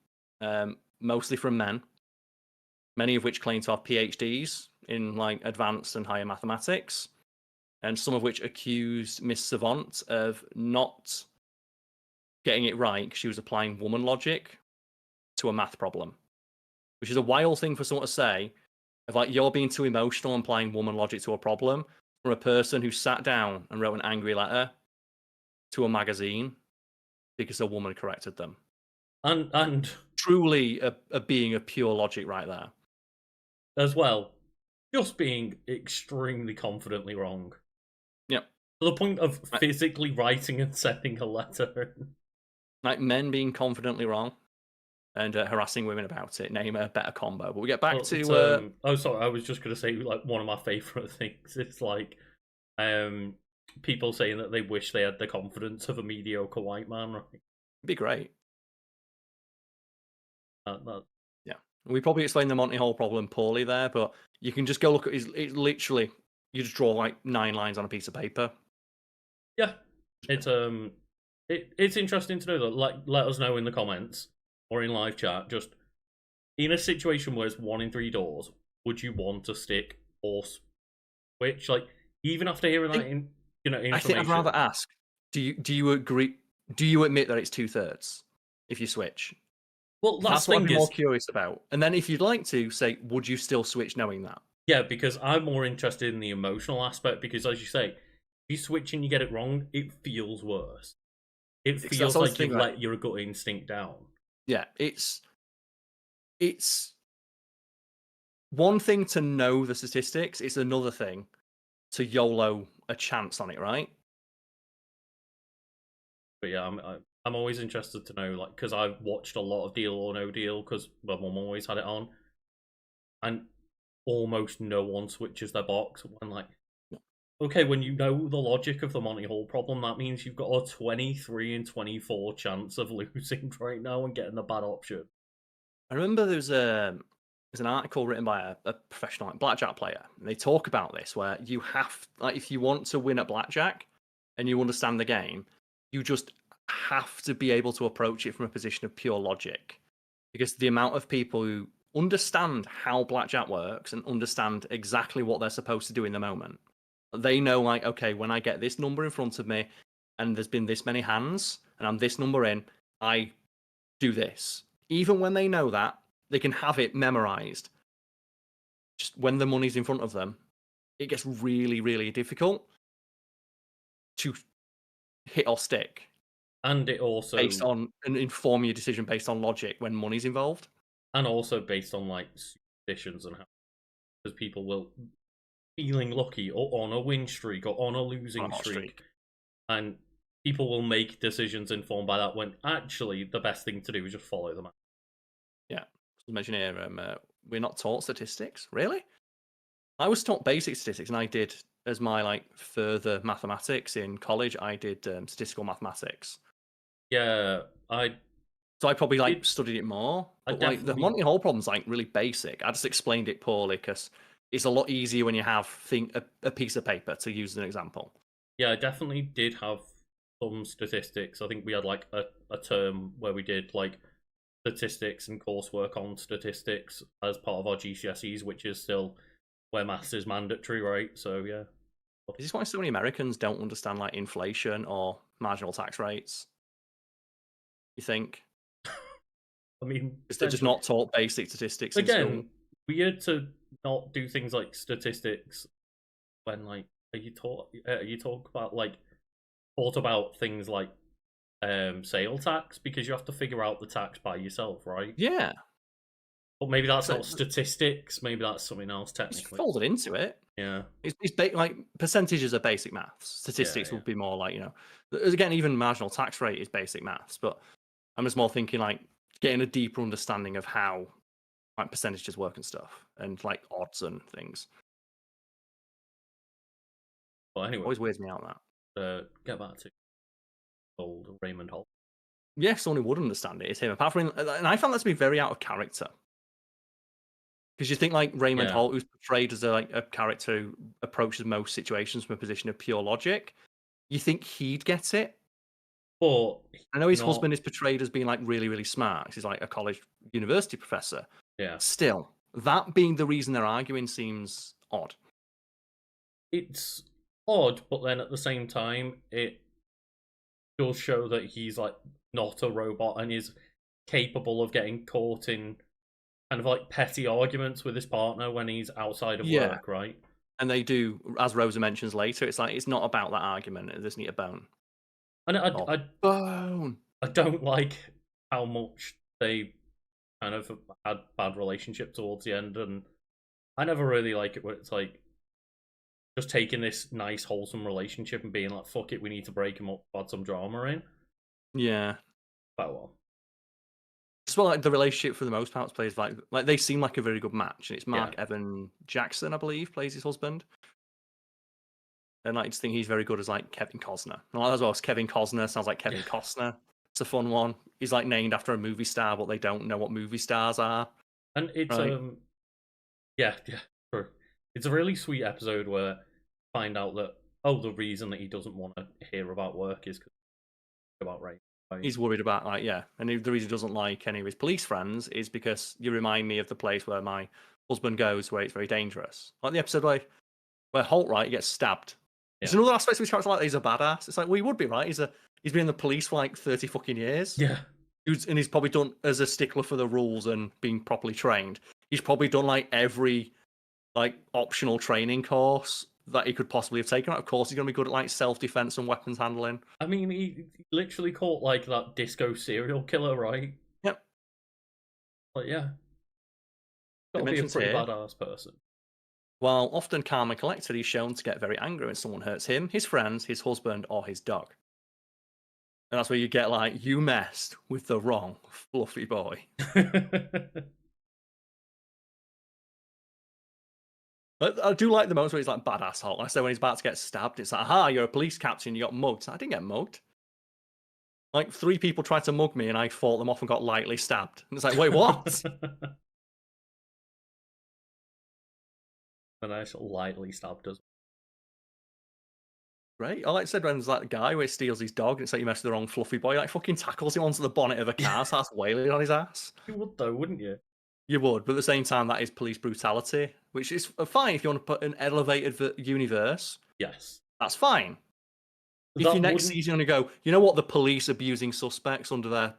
mostly from men, many of which claim to have PhDs in like advanced and higher mathematics, and some of which accused Miss Savant of not getting it right because she was applying woman logic to a math problem, which is a wild thing for someone to say, of like, you're being too emotional and applying woman logic to a problem, from a person who sat down and wrote an angry letter to a magazine because a woman corrected them. And truly a being of pure logic right there. As well, just being extremely confidently wrong. Yep. To the point of physically writing and sending a letter. Like men being confidently wrong and harassing women about it. Name a better combo. But we get back to... oh, sorry, I was just going to say, like, one of my favourite things is, like, people saying that they wish they had the confidence of a mediocre white man, right? It'd be great. Yeah. We probably explained the Monty Hall problem poorly there, but you can just go look at it. Literally, you just draw like 9 lines on a piece of paper. Yeah. It's interesting to know that. Like, let us know in the comments or in live chat, just in a situation where it's 1 in 3 doors, would you want to stick or switch? Like, even after hearing that information. I think I'd rather ask, do you agree? Do you admit that it's 2/3 if you switch? Well, that's what I'm more curious about. And then if you'd like to say, would you still switch knowing that? Yeah, because I'm more interested in the emotional aspect, because as you say, if you switch and you get it wrong, it feels worse. It feels like you let your gut instinct down. Yeah, it's one thing to know the statistics, it's another thing to YOLO a chance on it, right? But yeah, I'm always interested to know, like, because I've watched a lot of Deal or No Deal, because my mum always had it on, and almost no one switches their box. And like, okay, when you know the logic of the Monty Hall problem, that means you've got a 23 in 24 chance of losing right now and getting the bad option. I remember there's an article written by a professional blackjack player, and they talk about this, where you have, like, if you want to win at blackjack and you understand the game, you just have to be able to approach it from a position of pure logic, because the amount of people who understand how blackjack works and understand exactly what they're supposed to do in the moment, they know, like, okay, when I get this number in front of me, and there's been this many hands, and I'm this number in, I do this. Even when they know that, they can have it memorized. Just when the money's in front of them, it gets really, really difficult to hit or stick. And it also based on and inform your decision based on logic when money's involved. And also based on like superstitions and how, because people will feeling lucky or on a win streak or on a losing streak, and people will make decisions informed by that when actually the best thing to do is just follow them. Yeah, as mentioned here, we're not taught statistics. Really, I was taught basic statistics, and I did as my like further mathematics in college. I did statistical mathematics. Yeah, So I probably like studied it more. But like the Monty Hall problem's like really basic. I just explained it poorly because it's a lot easier when you have a piece of paper to use as an example. Yeah, I definitely did have some statistics. I think we had like a term where we did like statistics and coursework on statistics as part of our GCSEs, which is still where maths is mandatory, right? So yeah. Is this why so many Americans don't understand like inflation or marginal tax rates? You think? I mean, because they're just not taught basic statistics again, in school. Weird to not do things like statistics when like you talk about like thought about things like sale tax, because you have to figure out the tax by yourself, right? Yeah. But maybe that's not statistics. Maybe that's something else technically. It's folded into it. Yeah. It's like percentages are basic maths. Statistics would be more like, again, even marginal tax rate is basic maths. But I'm just more thinking like getting a deeper understanding of how like percentages work and stuff, and like odds and things. Well, anyway, always weirds me out that. Get back to old Raymond Holt. Yeah, someone who would understand it is him. Apart from, and I found that to be very out of character. Because you think like Raymond Holt, who's portrayed as a character who approaches most situations from a position of pure logic, you think he'd get it. But I know his husband is portrayed as being like really, really smart. He's like a college university professor. Yeah. Still, that being the reason they're arguing seems odd. It's odd, but then at the same time, it does show that he's like not a robot and is capable of getting caught in kind of like petty arguments with his partner when he's outside of work, right? And they do, as Rosa mentions later, it's like it's not about that argument. It doesn't need a bone. And I don't like how much they kind of had bad relationship towards the end, and I never really like it when it's like just taking this nice wholesome relationship and being like, fuck it, we need to break him up, add some drama in. Yeah. But well. As well, like the relationship for the most part plays like they seem like a very good match. And it's Mark Evan Jackson, I believe, plays his husband. And I just think he's very good as like Kevin Costner. And as well as Kevin Costner sounds like Kevin Costner. It's a fun one. He's like named after a movie star, but they don't know what movie stars are. And it's true. It's a really sweet episode where you find out that the reason that he doesn't want to hear about work is about rape. He's worried about and the reason he doesn't like any of his police friends is because you remind me of the place where my husband goes where it's very dangerous. Like the episode where Holt, right, he gets stabbed. It's another aspect of his character like he's a badass. It's like, well, he would be, right? He's been in the police for like 30 fucking years. Yeah. And he's probably done, as a stickler for the rules and being properly trained, he's probably done like every like optional training course that he could possibly have taken. Of course, he's going to be good at like self-defense and weapons handling. I mean, he literally caught like that disco serial killer, right? Yep. But yeah. Gotta be a pretty badass person. While often calm and collected, he's shown to get very angry when someone hurts him, his friends, his husband, or his dog. And that's where you get like, you messed with the wrong fluffy boy. I do like the moments where he's like badass Hulk. I say when he's about to get stabbed, it's like, aha, you're a police captain, you got mugged. I didn't get mugged. Like 3 people tried to mug me and I fought them off and got lightly stabbed. And it's like, wait, what? And I lightly stabbed us. Right? I like said when there's that guy where he steals his dog and it's like you messed with the wrong fluffy boy, like fucking tackles him onto the bonnet of a car, starts wailing on his ass. You would though, wouldn't you? You would, but at the same time, that is police brutality, which is fine if you want to put an elevated universe. Yes. That's fine. If you next season only go, you know what, the police abusing suspects under their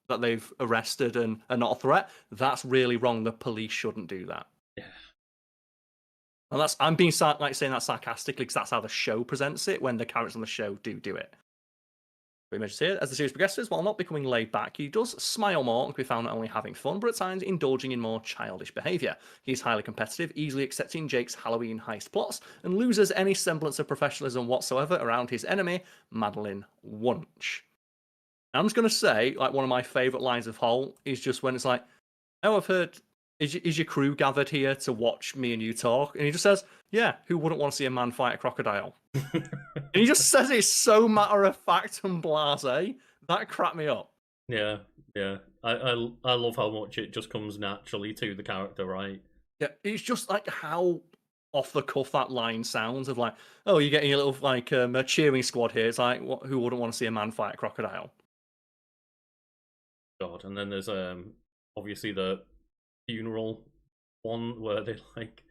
that they've arrested and are not a threat, that's really wrong. The police shouldn't do that. Yeah. And I'm being saying that sarcastically because that's how the show presents it when the characters on the show do it. We mentioned here, as the series progresses, while not becoming laid back, he does smile more and can be found not only having fun, but at times indulging in more childish behaviour. He's highly competitive, easily accepting Jake's Halloween heist plots, and loses any semblance of professionalism whatsoever around his enemy, Madeline Wunsch. And I'm just going to say, like, one of my favourite lines of Holt is just when it's like, oh, I've heard, is your crew gathered here to watch me and you talk? And he just says, yeah, who wouldn't want to see a man fight a crocodile? And he just says it so matter of fact and blasé. That cracked me up. Yeah. I love how much it just comes naturally to the character, right? Yeah, it's just like how off the cuff that line sounds of like, oh, you're getting a little like a cheering squad here. It's like, who wouldn't want to see a man fight a crocodile? God, and then there's obviously the funeral one where they like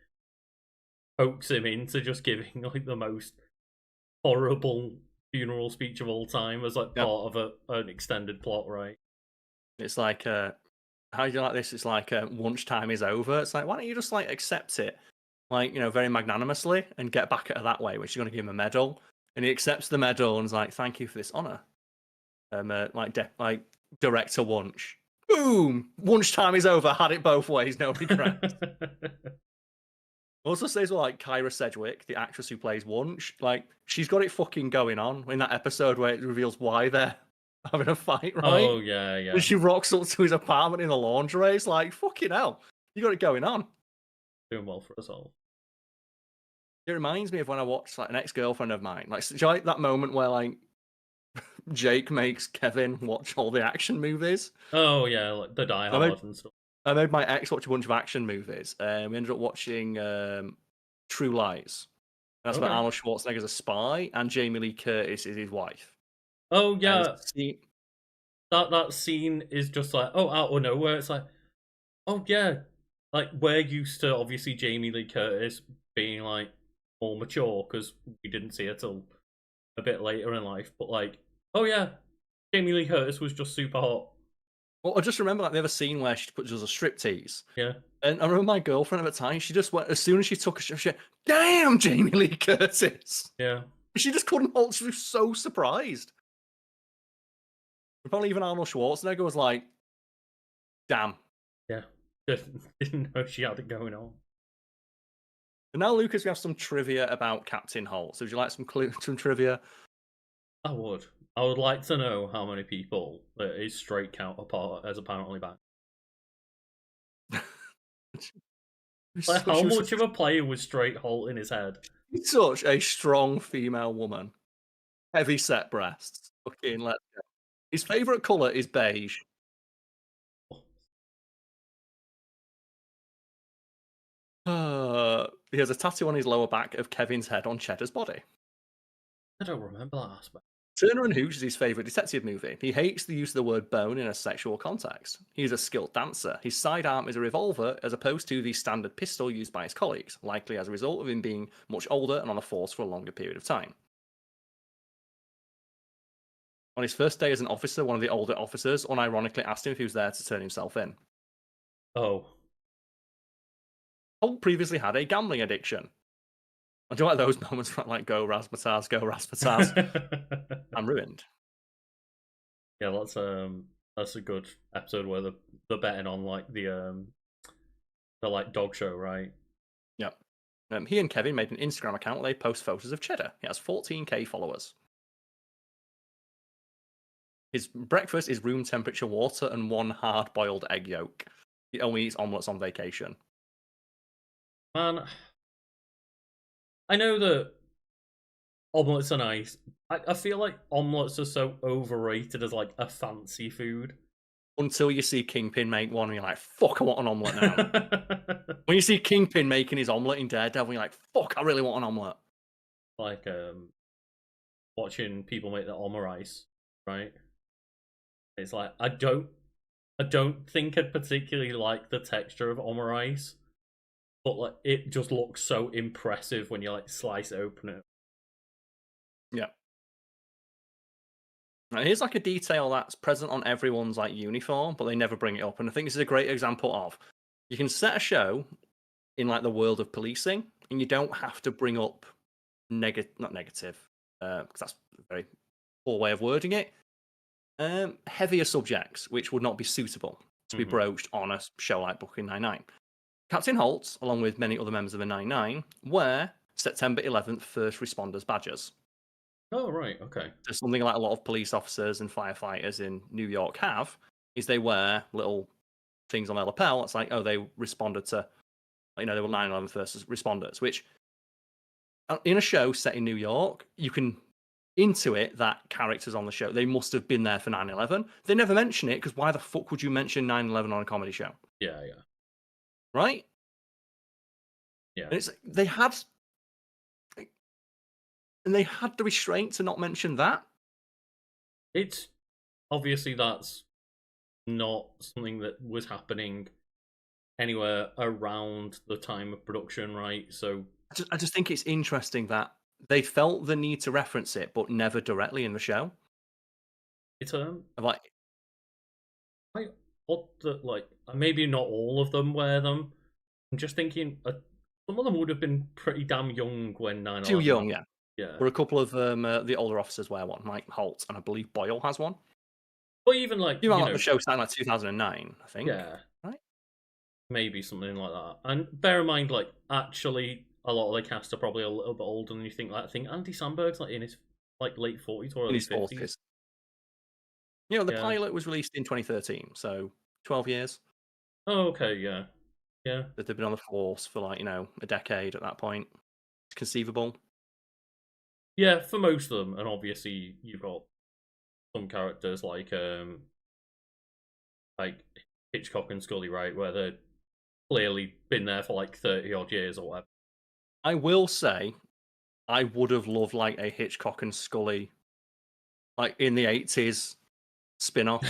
coax him into just giving like the most horrible funeral speech of all time as like part of an extended plot, right? It's like, how do you like this? It's like lunchtime is over. It's like, why don't you just like accept it, like, you know, very magnanimously and get back at her that way when she's going to give him a medal, and he accepts the medal and is like, thank you for this honor. Like director Wunsch. Boom! Lunchtime is over. Had it both ways. No regrets. Also says, well, like Kyra Sedgwick, the actress who plays Wunsch, like she's got it fucking going on in that episode where it reveals why they're having a fight, right? Oh yeah. And she rocks up to his apartment in the lingerie. It's like, fucking hell, you got it going on. Doing well for us all. It reminds me of when I watched like an ex-girlfriend of mine. Like, do you like that moment where like Jake makes Kevin watch all the action movies? Oh yeah, like the Die Hard and stuff. I made my ex watch a bunch of action movies. We ended up watching True Lies. That's about Arnold Schwarzenegger as a spy, and Jamie Lee Curtis is his wife. Oh yeah, that scene is just like, oh, out of nowhere. It's like, oh yeah, like we're used to obviously Jamie Lee Curtis being like more mature because we didn't see her till a bit later in life. But like, oh yeah, Jamie Lee Curtis was just super hot. Well, I just remember like the other scene where she does a striptease. Yeah. And I remember my girlfriend at the time, she just went, as soon as she took a shot, she went, damn, Jamie Lee Curtis. Yeah. She just couldn't hold, she was so surprised. And probably even Arnold Schwarzenegger was like, damn. Yeah. Didn't know she had it going on. And now, Lucas, we have some trivia about Captain Holt. So would you like some trivia? I would. I would like to know how many people that his straight counterpart has apparently banged. Like, how much of a player was straight Holt in his head? He's such a strong female woman. Heavy set breasts. Fucking let's go. His favourite colour is beige. He has a tattoo on his lower back of Kevin's head on Cheddar's body. I don't remember that aspect. Turner and Hooch is his favourite detective movie. He hates the use of the word bone in a sexual context. He is a skilled dancer. His sidearm is a revolver as opposed to the standard pistol used by his colleagues, likely as a result of him being much older and on the force for a longer period of time. On his first day as an officer, one of the older officers unironically asked him if he was there to turn himself in. Oh. Holt previously had a gambling addiction. I do like those moments where like, go Razzmatazz, go Razzmatazz. I'm ruined. Yeah, that's a good episode where they're betting on like the like dog show, right? Yep. He and Kevin made an Instagram account where they post photos of Cheddar. He has 14k followers. His breakfast is room temperature water and one hard-boiled egg yolk. He only eats omelets on vacation. Man, I know that omelets are nice. I feel like omelets are so overrated as like a fancy food. Until you see Kingpin make one and you're like, fuck, I want an omelette now. When you see Kingpin making his omelette in Daredevil, you're like, fuck, I really want an omelette. Like watching people make the omerice, right? It's like I don't think I'd particularly like the texture of omerice, but like it just looks so impressive when you like slice it open it. Yeah. Now, here's like a detail that's present on everyone's like uniform, but they never bring it up. And I think this is a great example of you can set a show in like the world of policing, and you don't have to bring up not negative, because that's a very poor way of wording it. Heavier subjects, which would not be suitable to be broached on a show like Brooklyn Nine-Nine. Captain Holt, along with many other members of the 9-9, wear September 11th first responders badges. Oh, right, okay. So something like a lot of police officers and firefighters in New York have, is they wear little things on their lapel. It's like, oh, they responded to, they were 9/11 first responders, which in a show set in New York, you can intuit that characters on the show, they must have been there for 9/11. They never mention it, because why the fuck would you mention 9/11 on a comedy show? Yeah. Right? Yeah. And they had the restraint to not mention that. It's obviously that's not something that was happening anywhere around the time of production, right? So I just think it's interesting that they felt the need to reference it, but never directly in the show. It's like quite odd that like maybe not all of them wear them. I'm just thinking some of them would have been pretty damn young when 9/11. Too young, yeah. Yeah. But a couple of the older officers wear one, like Holt, and I believe Boyle has one. But even like the show started like 2009, I think. Yeah. Right? Maybe something like that. And bear in mind, like, actually a lot of the cast are probably a little bit older than you think. Like, I think Andy Samberg's like in his like late 40s or early 50s. The pilot was released in 2013, so 12 years. Oh, okay, yeah. That they've been on the force for like, a decade at that point. It's conceivable. Yeah, for most of them, and obviously you've got some characters like Hitchcock and Scully, right, where they're clearly been there for like 30 odd years or whatever. I will say, I would have loved like a Hitchcock and Scully, like in the 80s spin-off.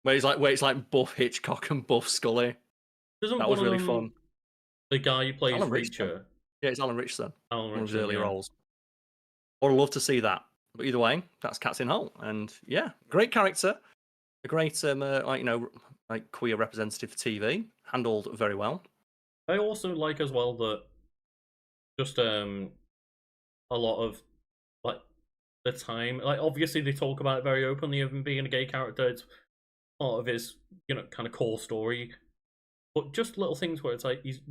where it's like buff Hitchcock and buff Scully. That was really fun. The guy who plays Reacher. Yeah, it's Alan Richardson. One of his early roles. I would love to see that. But either way, that's Captain Holt. And yeah, great character. A great like queer representative for TV. Handled very well. I also like as well that just a lot of like the time, like obviously they talk about it very openly of him being a gay character. It's part of his kind of core story, but just little things where it's like he's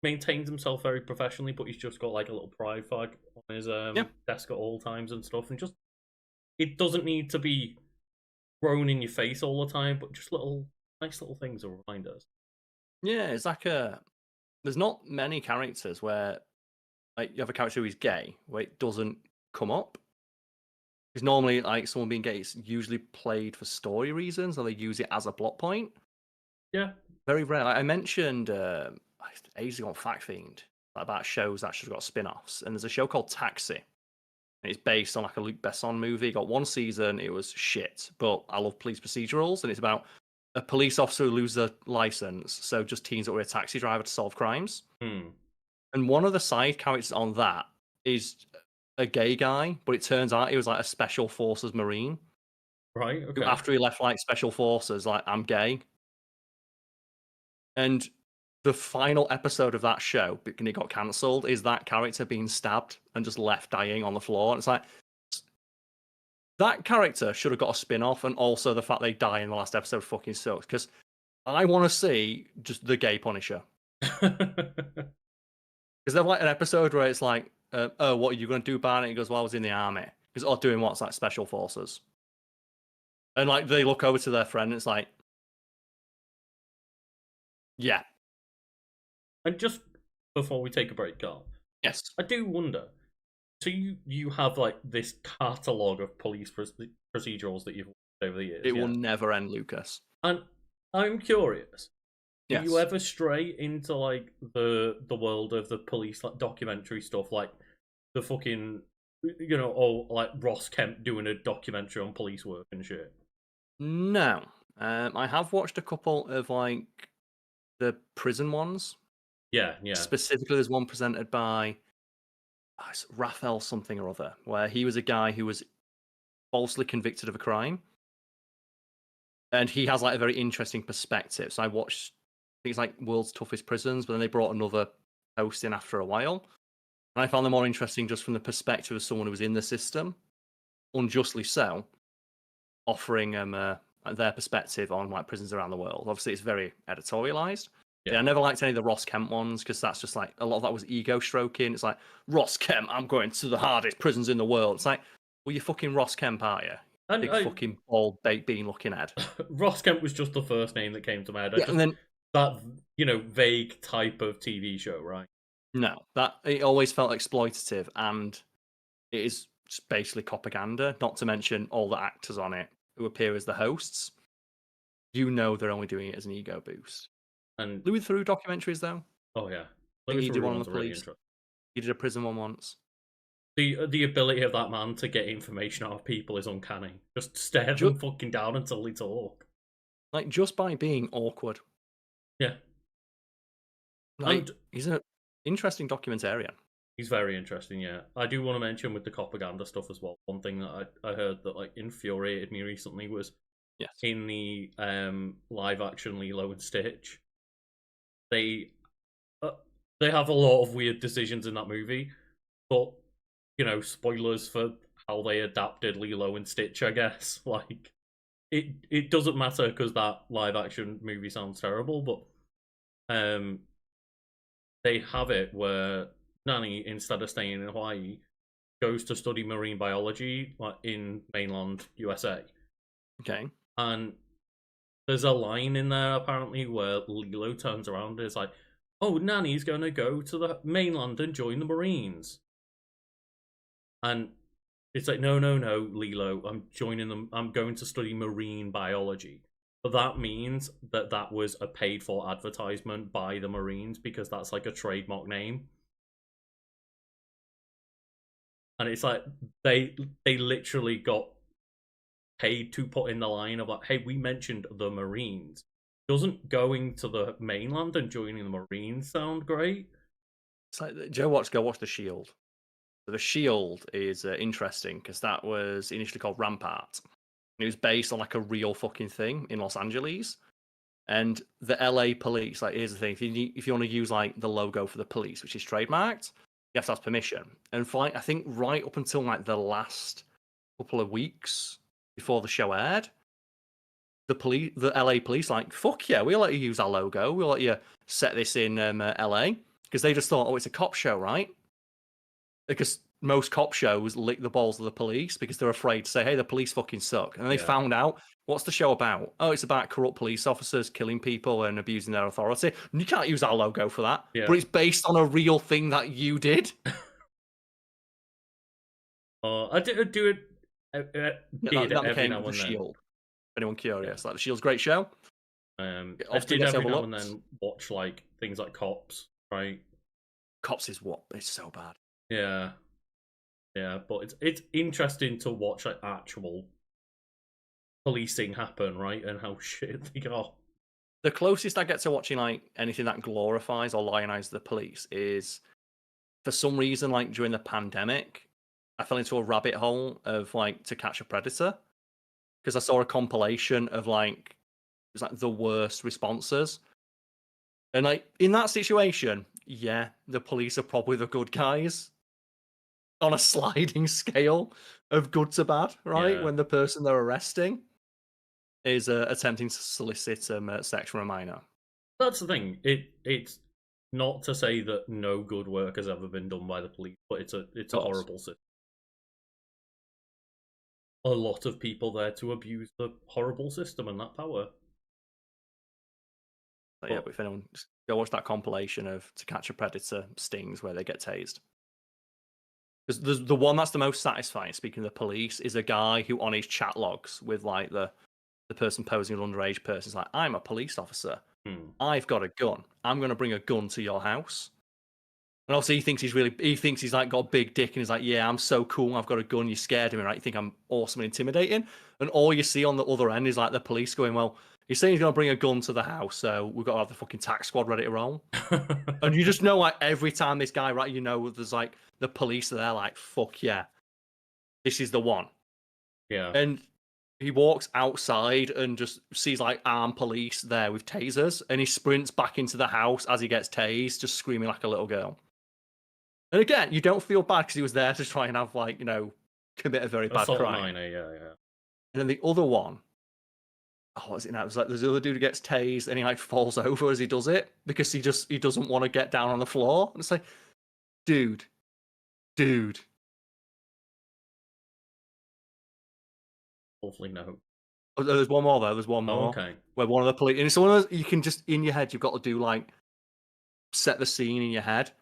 maintains himself very professionally, but he's just got like a little pride flag on his desk at all times and stuff, and just it doesn't need to be thrown in your face all the time, but just nice little things to remind us. Yeah, it's like there's not many characters where like you have a character who is gay where it doesn't come up. Because normally, like someone being gay is usually played for story reasons, or they use it as a plot point. Yeah, very rare. Like I mentioned ages ago on Fact Fiend about shows that actually got spin-offs, and there's a show called Taxi. And it's based on like a Luc Besson movie. It got one season, it was shit, but I love police procedurals, and it's about a police officer who loses their license, so just teams up with a taxi driver to solve crimes. And one of the side characters on that is a gay guy, but it turns out he was like a special forces marine. Right. Okay. After he left like special forces, like I'm gay. And the final episode of that show, because it got cancelled, is that character being stabbed and just left dying on the floor. And it's like that character should have got a spin-off, and also the fact they die in the last episode fucking sucks, because I want to see just the gay Punisher. Because they've like an episode where it's like, oh, what are you going to do about it? He goes, well, I was in the army. Because oh, doing what's like special forces. And like they look over to their friend and it's like, yeah. And just before we take a break, Karl. Yes. I do wonder. So you have like this catalogue of police procedurals that you've watched over the years. It will never end, Lucas. And I'm curious. Yes. Do you ever stray into like the world of the police like documentary stuff, like the fucking like Ross Kemp doing a documentary on police work and shit? No. I have watched a couple of like the prison ones. Yeah. Specifically, there's one presented by Raphael something or other, where he was a guy who was falsely convicted of a crime. And he has like a very interesting perspective. So I watched, I think it's like World's Toughest Prisons, but then they brought another host in after a while. And I found them more interesting just from the perspective of someone who was in the system, unjustly so, offering their perspective on like prisons around the world. Obviously, it's very editorialized. Yeah, I never liked any of the Ross Kemp ones because that's just like a lot of that was ego stroking. It's like, Ross Kemp, I'm going to the hardest prisons in the world. It's like, well, you're fucking Ross Kemp, are you? Big fucking bald baked bean looking head. Ross Kemp was just the first name that came to my head. And then that vague type of TV show, right? No, that it always felt exploitative, and it is just basically propaganda. Not to mention all the actors on it who appear as the hosts. You know they're only doing it as an ego boost. And Louis Theroux documentaries, though. Oh yeah, he did one on the police. He did a prison one once. The ability of that man to get information out of people is uncanny. Just stare them fucking down until they talk. Like just by being awkward. Yeah. And he's an interesting documentarian. He's very interesting, yeah. I do want to mention with the propaganda stuff as well. One thing that I heard that like infuriated me recently was in the live action Lilo and Stitch. They have a lot of weird decisions in that movie, but spoilers for how they adapted Lilo and Stitch, I guess. Like it doesn't matter because that live action movie sounds terrible, but they have it where Nanny, instead of staying in Hawaii, goes to study marine biology in mainland USA. Okay. And there's a line in there apparently where Lilo turns around and is like, "Oh, Nanny's gonna go to the mainland and join the Marines." And it's like, no, Lilo, I'm joining them. I'm going to study marine biology. But that means that was a paid-for advertisement by the Marines because that's like a trademark name. And it's like they literally got paid to put in the line of like, hey, we mentioned the Marines. Doesn't going to the mainland and joining the Marines sound great? It's like, go watch The Shield. So The Shield is interesting because that was initially called Rampart. And it was based on like a real fucking thing in Los Angeles. And the LA police, like, here's the thing: if you want to use like the logo for the police, which is trademarked, you have to ask permission. And for like, I think right up until like the last couple of weeks before the show aired, the LA police, like, fuck yeah, we'll let you use our logo. We'll let you set this in LA because they just thought, oh, it's a cop show, right? Because most cop shows lick the balls of the police because they're afraid to say, hey, the police fucking suck. And they found out, what's the show about? Oh, it's about corrupt police officers killing people and abusing their authority. And you can't use our logo for that. Yeah. But it's based on a real thing that you did. I did do it. That became The Shield. If anyone curious, like The Shield's a great show. I did every now and then watch like things like Cops, right? Cops is what? It's so bad. Yeah, but it's interesting to watch like actual policing happen, right, and how shit they got. The closest I get to watching like anything that glorifies or lionizes the police is, for some reason, like during the pandemic, I fell into a rabbit hole of like To Catch a Predator because I saw a compilation of like it was like the worst responses, and like in that situation, yeah, the police are probably the good guys on a sliding scale of good to bad, right? Yeah. When the person they're arresting is attempting to solicit sex from a minor. That's the thing. It's not to say that no good work has ever been done by the police, but it's a horrible system. A lot of people there to abuse the horrible system and that power. But if anyone go watch that compilation of To Catch a Predator stings where they get tased. Because the one that's the most satisfying, speaking of the police, is a guy who on his chat logs with like the person posing an underage person is like, I'm a police officer. I've got a gun. I'm going to bring a gun to your house. And obviously he thinks he's like got a big dick and he's like, yeah, I'm so cool. I've got a gun. You scared of me, right? You think I'm awesome and intimidating. And all you see on the other end is like the police going, well, he's saying he's going to bring a gun to the house. So we've got to have the fucking tax squad ready to roll. And you just know like every time this guy, right, there's like the police are there like, fuck yeah, this is the one. Yeah. And he walks outside and just sees like armed police there with tasers, and he sprints back into the house as he gets tased, just screaming like a little girl. And again, you don't feel bad because he was there to try and have like, commit a very bad Assault crime. minor, yeah. And then the other one, what was it now? It was like there's the other dude who gets tased and he like falls over as he does it because he doesn't want to get down on the floor. And it's like, dude. Hopefully no. Oh, there's one more though. There's one more. Okay. Where one of the police, and it's one of those you can just in your head. You've got to do like set the scene in your head.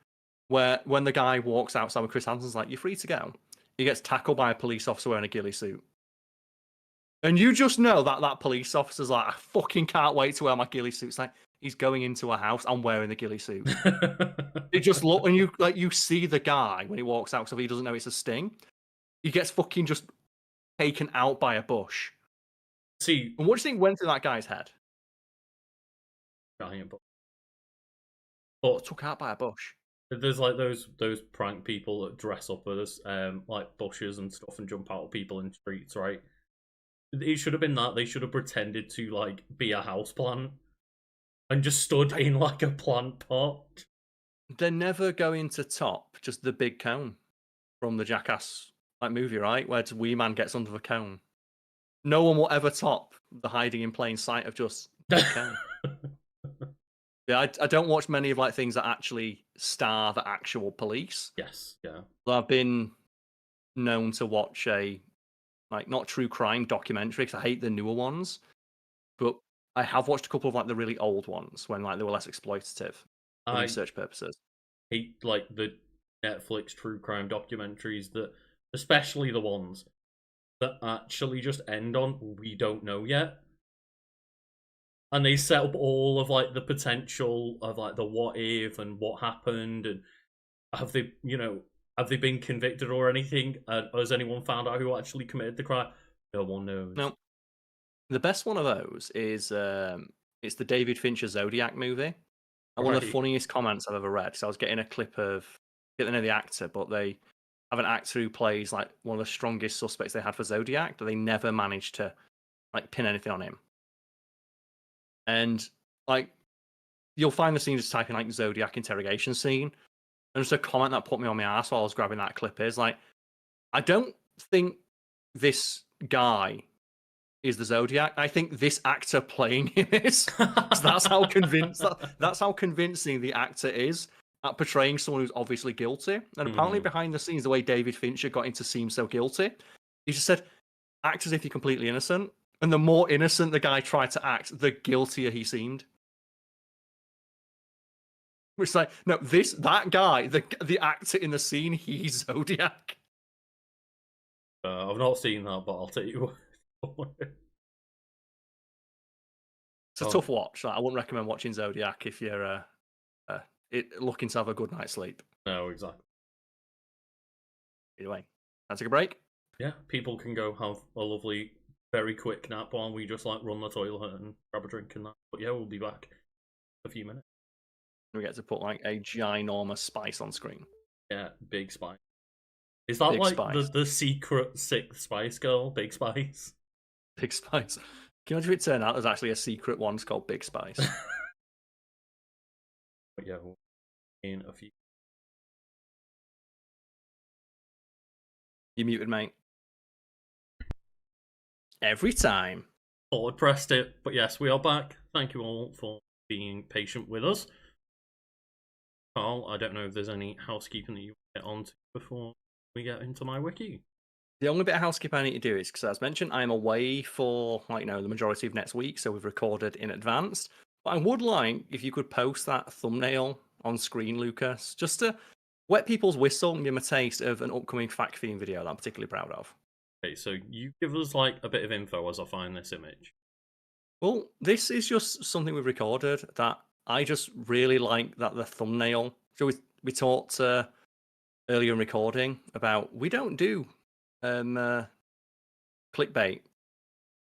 Where when the guy walks outside with Chris Hansen's like, "You're free to go," he gets tackled by a police officer wearing a ghillie suit, and you just know that that police officer's like, "I fucking can't wait to wear my ghillie suit." It's like he's going into a house. I'm wearing the ghillie suit. It just look and you see the guy when he walks out, so he doesn't know it's a sting. He gets fucking just taken out by a bush. See, and what do you think went through that guy's head? Giant bush. But took out by a bush. There's like those prank people that dress up as like bushes and stuff and jump out at people in streets, right? It should have been that. They should have pretended to like be a house plant and just stood in like a plant pot. They're never going to top just the big cone from the Jackass like movie, right? Where Wee Man gets under the cone. No one will ever top the hiding in plain sight of just the cone. Yeah, I don't watch many of like things that actually star the actual police. Yes, yeah. I've been known to watch a like not true crime documentary because I hate the newer ones, but I have watched a couple of like the really old ones when like they were less exploitative for research purposes. Hate like the Netflix true crime documentaries that, especially the ones that actually just end on "we don't know yet." And they set up all of like the potential of like the what if and what happened and have they been convicted or anything? Has anyone found out who actually committed the crime? No one knows. No. The best one of those is it's the David Fincher Zodiac movie. And one of the funniest comments I've ever read. So I was getting a clip of I don't know the actor, but they have an actor who plays like one of the strongest suspects they had for Zodiac, but they never managed to like pin anything on him. And like you'll find the scene just typing like Zodiac interrogation scene. And just a comment that put me on my ass while I was grabbing that clip is like, I don't think this guy is the Zodiac. I think this actor playing him is. That's how that's how convincing the actor is at portraying someone who's obviously guilty. And apparently behind the scenes, the way David Fincher got him to seem so guilty, he just said, act as if you're completely innocent. And the more innocent the guy tried to act, the guiltier he seemed. Which is like, no, that guy, the actor in the scene, he's Zodiac. I've not seen that, but I'll tell you what. It's a tough watch. Like, I wouldn't recommend watching Zodiac if you're looking to have a good night's sleep. No, exactly. Either way, can I take a break? Yeah, people can go have a lovely, very quick nap while we just like run the toilet and grab a drink and that. But yeah, we'll be back in a few minutes. We get to put like a ginormous spice on screen. Yeah, Big Spice. Is that big like spice. The secret sixth Spice Girl, Big Spice? Big Spice. Can you imagine if it turned out there's actually a secret one called Big Spice? But yeah, in a few. You muted, mate. Every time. Thought I pressed it, but yes, we are back. Thank you all for being patient with us. Karl, I don't know if there's any housekeeping that you want to get onto before we get into my wiki. The only bit of housekeeping I need to do is, because as mentioned, I'm away for the majority of next week, so we've recorded in advance. But I would like if you could post that thumbnail on screen, Lucas, just to wet people's whistle and give them a taste of an upcoming fact theme video that I'm particularly proud of. Okay, so you give us like a bit of info as I find this image. Well, this is just something we've recorded that I just really like that the thumbnail. So we talked earlier in recording about we don't do clickbait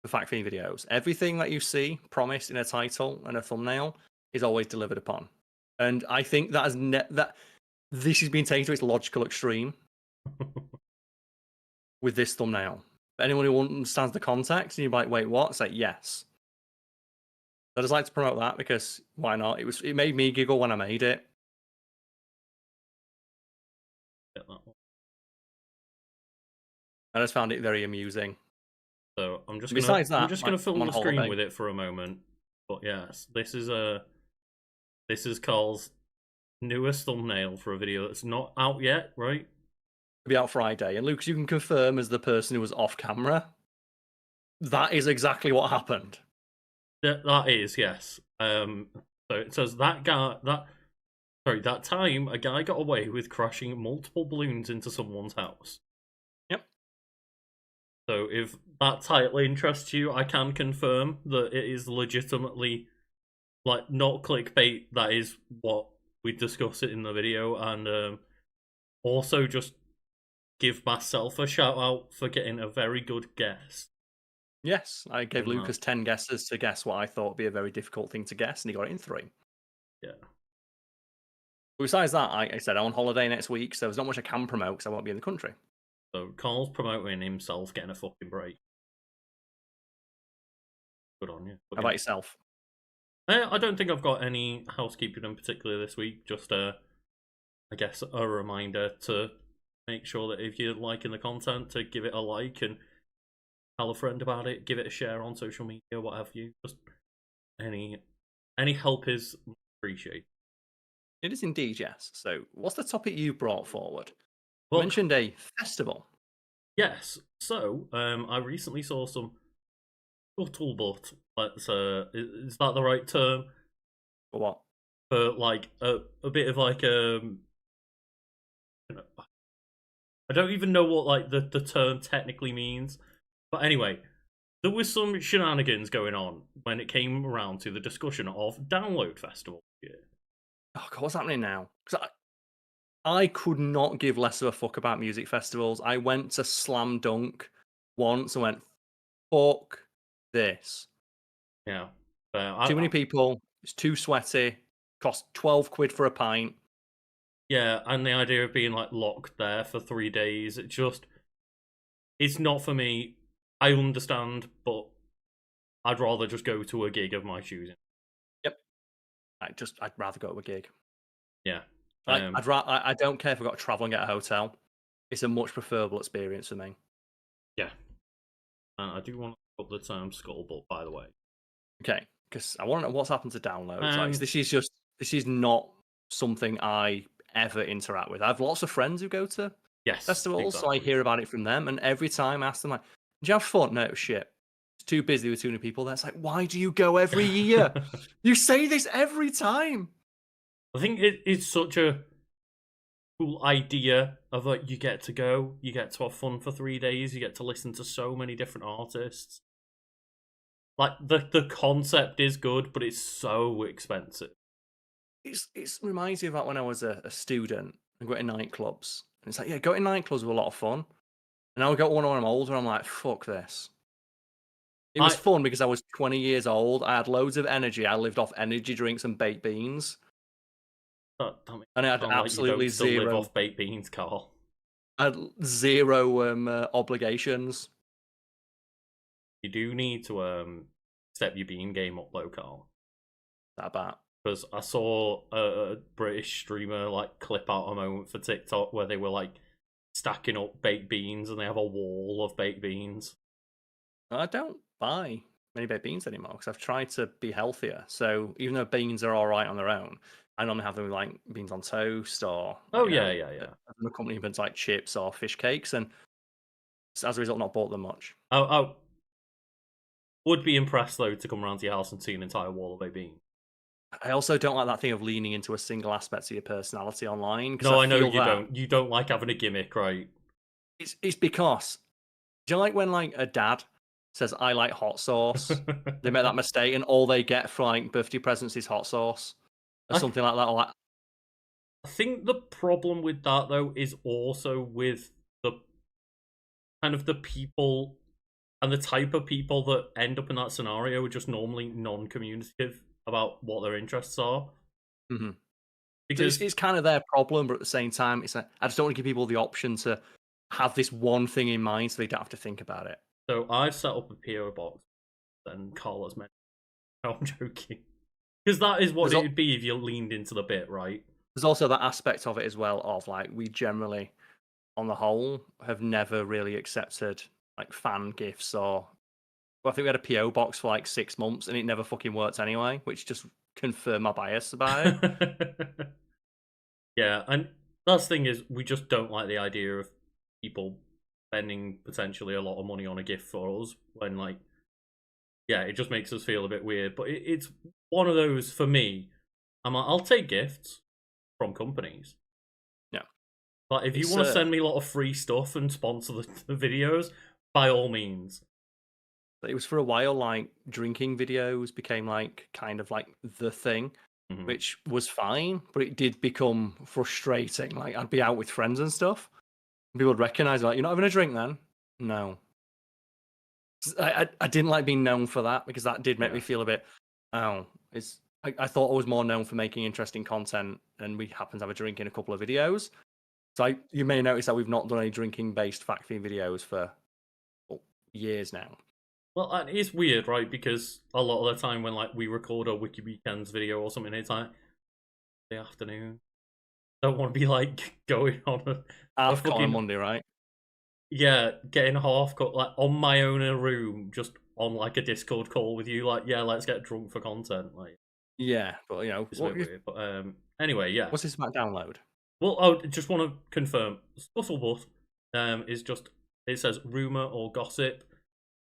for fact theme videos. Everything that you see promised in a title and a thumbnail is always delivered upon. And I think that this has been taken to its logical extreme with this thumbnail. anyone who understands the context, and you're like, wait, what? It's like, yes. I just like to promote that because why not? It made me giggle when I made it. Get that one. I just found it very amusing. So I'm just Besides gonna fill the screen holiday. with it for a moment. But yes, this is Carl's newest thumbnail for a video that's not out yet, right? It'll be out Friday. And Lucas, you can confirm as the person who was off camera, that is exactly what happened. That is, yes. So it says that time a guy got away with crashing multiple balloons into someone's house. Yep. So if that title interests you, I can confirm that it is legitimately, like, not clickbait. That is what we discuss it in the video, and also just give myself a shout out for getting a very good guess. Yes, I gave Lucas 10 guesses to guess what I thought would be a very difficult thing to guess, and he got it in 3. Yeah. But besides that, I said I'm on holiday next week, so there's not much I can promote because I won't be in the country. So Carl's promoting himself getting a fucking break. Good on you. How about yourself? I don't think I've got any housekeeping in particular this week. Just I guess a reminder to make sure that if you're liking the content, to give it a like and tell a friend about it, give it a share on social media, what have you. Just any help is appreciated. It is indeed, yes. So, what's the topic you brought forward? Well, you mentioned a festival. Yes. So, I recently saw some scuttlebutt. Let's is that the right term? For what? For like a bit of like I don't even know what like the term technically means. But anyway, there was some shenanigans going on when it came around to the discussion of Download Festival. Yeah. Oh God, what's happening now? Because I could not give less of a fuck about music festivals. I went to Slam Dunk once and went, fuck this. Yeah. Too many people. It's too sweaty. Cost 12 quid for a pint. Yeah, and the idea of being like locked there for 3 days, it's not for me. I understand, but I'd rather just go to a gig of my choosing. Yep. I'd rather go to a gig. Yeah. I don't care if I've got to travel and get a hotel. It's a much preferable experience for me. Yeah. And I do want to put the term scuttlebutt, by the way. Okay, because I want to know what's happened to downloads. This is not something I ever interact with. I have lots of friends who go to festivals, exactly. so I hear about it from them. And every time I ask them, like, "Do you have fun?" No, shit. It's too busy with too many people. That's like, why do you go every year? You say this every time. I think it's such a cool idea of like you get to go, you get to have fun for 3 days, you get to listen to so many different artists. Like the concept is good, but it's so expensive. It reminds me of like when I was a student and going to nightclubs. And it's like, yeah, going to nightclubs were a lot of fun. And now I got one when I'm older, I'm like, fuck this. It was fun because I was 20 years old. I had loads of energy. I lived off energy drinks and baked beans. And I had absolutely you don't still zero. Live off baked beans, Karl. I had zero obligations. You do need to step your bean game up, though, Karl. That bad. Because I saw a British streamer like clip out a moment for TikTok where they were like stacking up baked beans and they have a wall of baked beans. I don't buy many baked beans anymore because I've tried to be healthier. So even though beans are all right on their own, I normally have them with like beans on toast or yeah. accompaniments like chips or fish cakes, and as a result, not bought them much. I would be impressed though to come around to your house and see an entire wall of baked beans. I also don't like that thing of leaning into a single aspect of your personality online. No, I know you don't. You don't like having a gimmick, right? It's because, do you like when like a dad says I like hot sauce? They make that mistake, and all they get for like birthday presents is hot sauce or something like that. Or like, I think the problem with that though is also with the kind of the people and the type of people that end up in that scenario are just normally non-communicative about what their interests are. Mm-hmm. Because it's kind of their problem, but at the same time, it's I just don't want to give people the option to have this one thing in mind so they don't have to think about it. So I've set up a PO box, and Karl has mentioned. No, I'm joking. Because that is what it would be if you leaned into the bit, right? There's also that aspect of it as well of like we generally, on the whole, have never really accepted like fan gifts or. Well, I think we had a PO box for like 6 months and it never fucking worked anyway, which just confirmed my bias about it. Yeah, and that's the thing is we just don't like the idea of people spending potentially a lot of money on a gift for us when like yeah, it just makes us feel a bit weird. But it's one of those for me. I'll take gifts from companies. Yeah. But if you want to send me a lot of free stuff and sponsor the videos, by all means. It was for a while like drinking videos became like kind of like the thing, which was fine, but it did become frustrating. Like I'd be out with friends and stuff. And people would recognize like, you're not having a drink then? No. I didn't like being known for that because that did make me feel a bit, I thought I was more known for making interesting content, and we happen to have a drink in a couple of videos. So you may notice that we've not done any drinking-based fact-themed videos for years now. Well, it's weird, right? Because a lot of the time when like we record a Wiki Weekends video or something, it's like the afternoon. Don't want to be like going on a fucking Monday, right? Yeah, getting half cut like on my own in a room, just on like a Discord call with you. Like, yeah, let's get drunk for content. Like, yeah, but you know, it's a bit weird. But anyway, yeah. What's this about download? Well, I just want to confirm. Scuttlebutt is just it says rumor or gossip.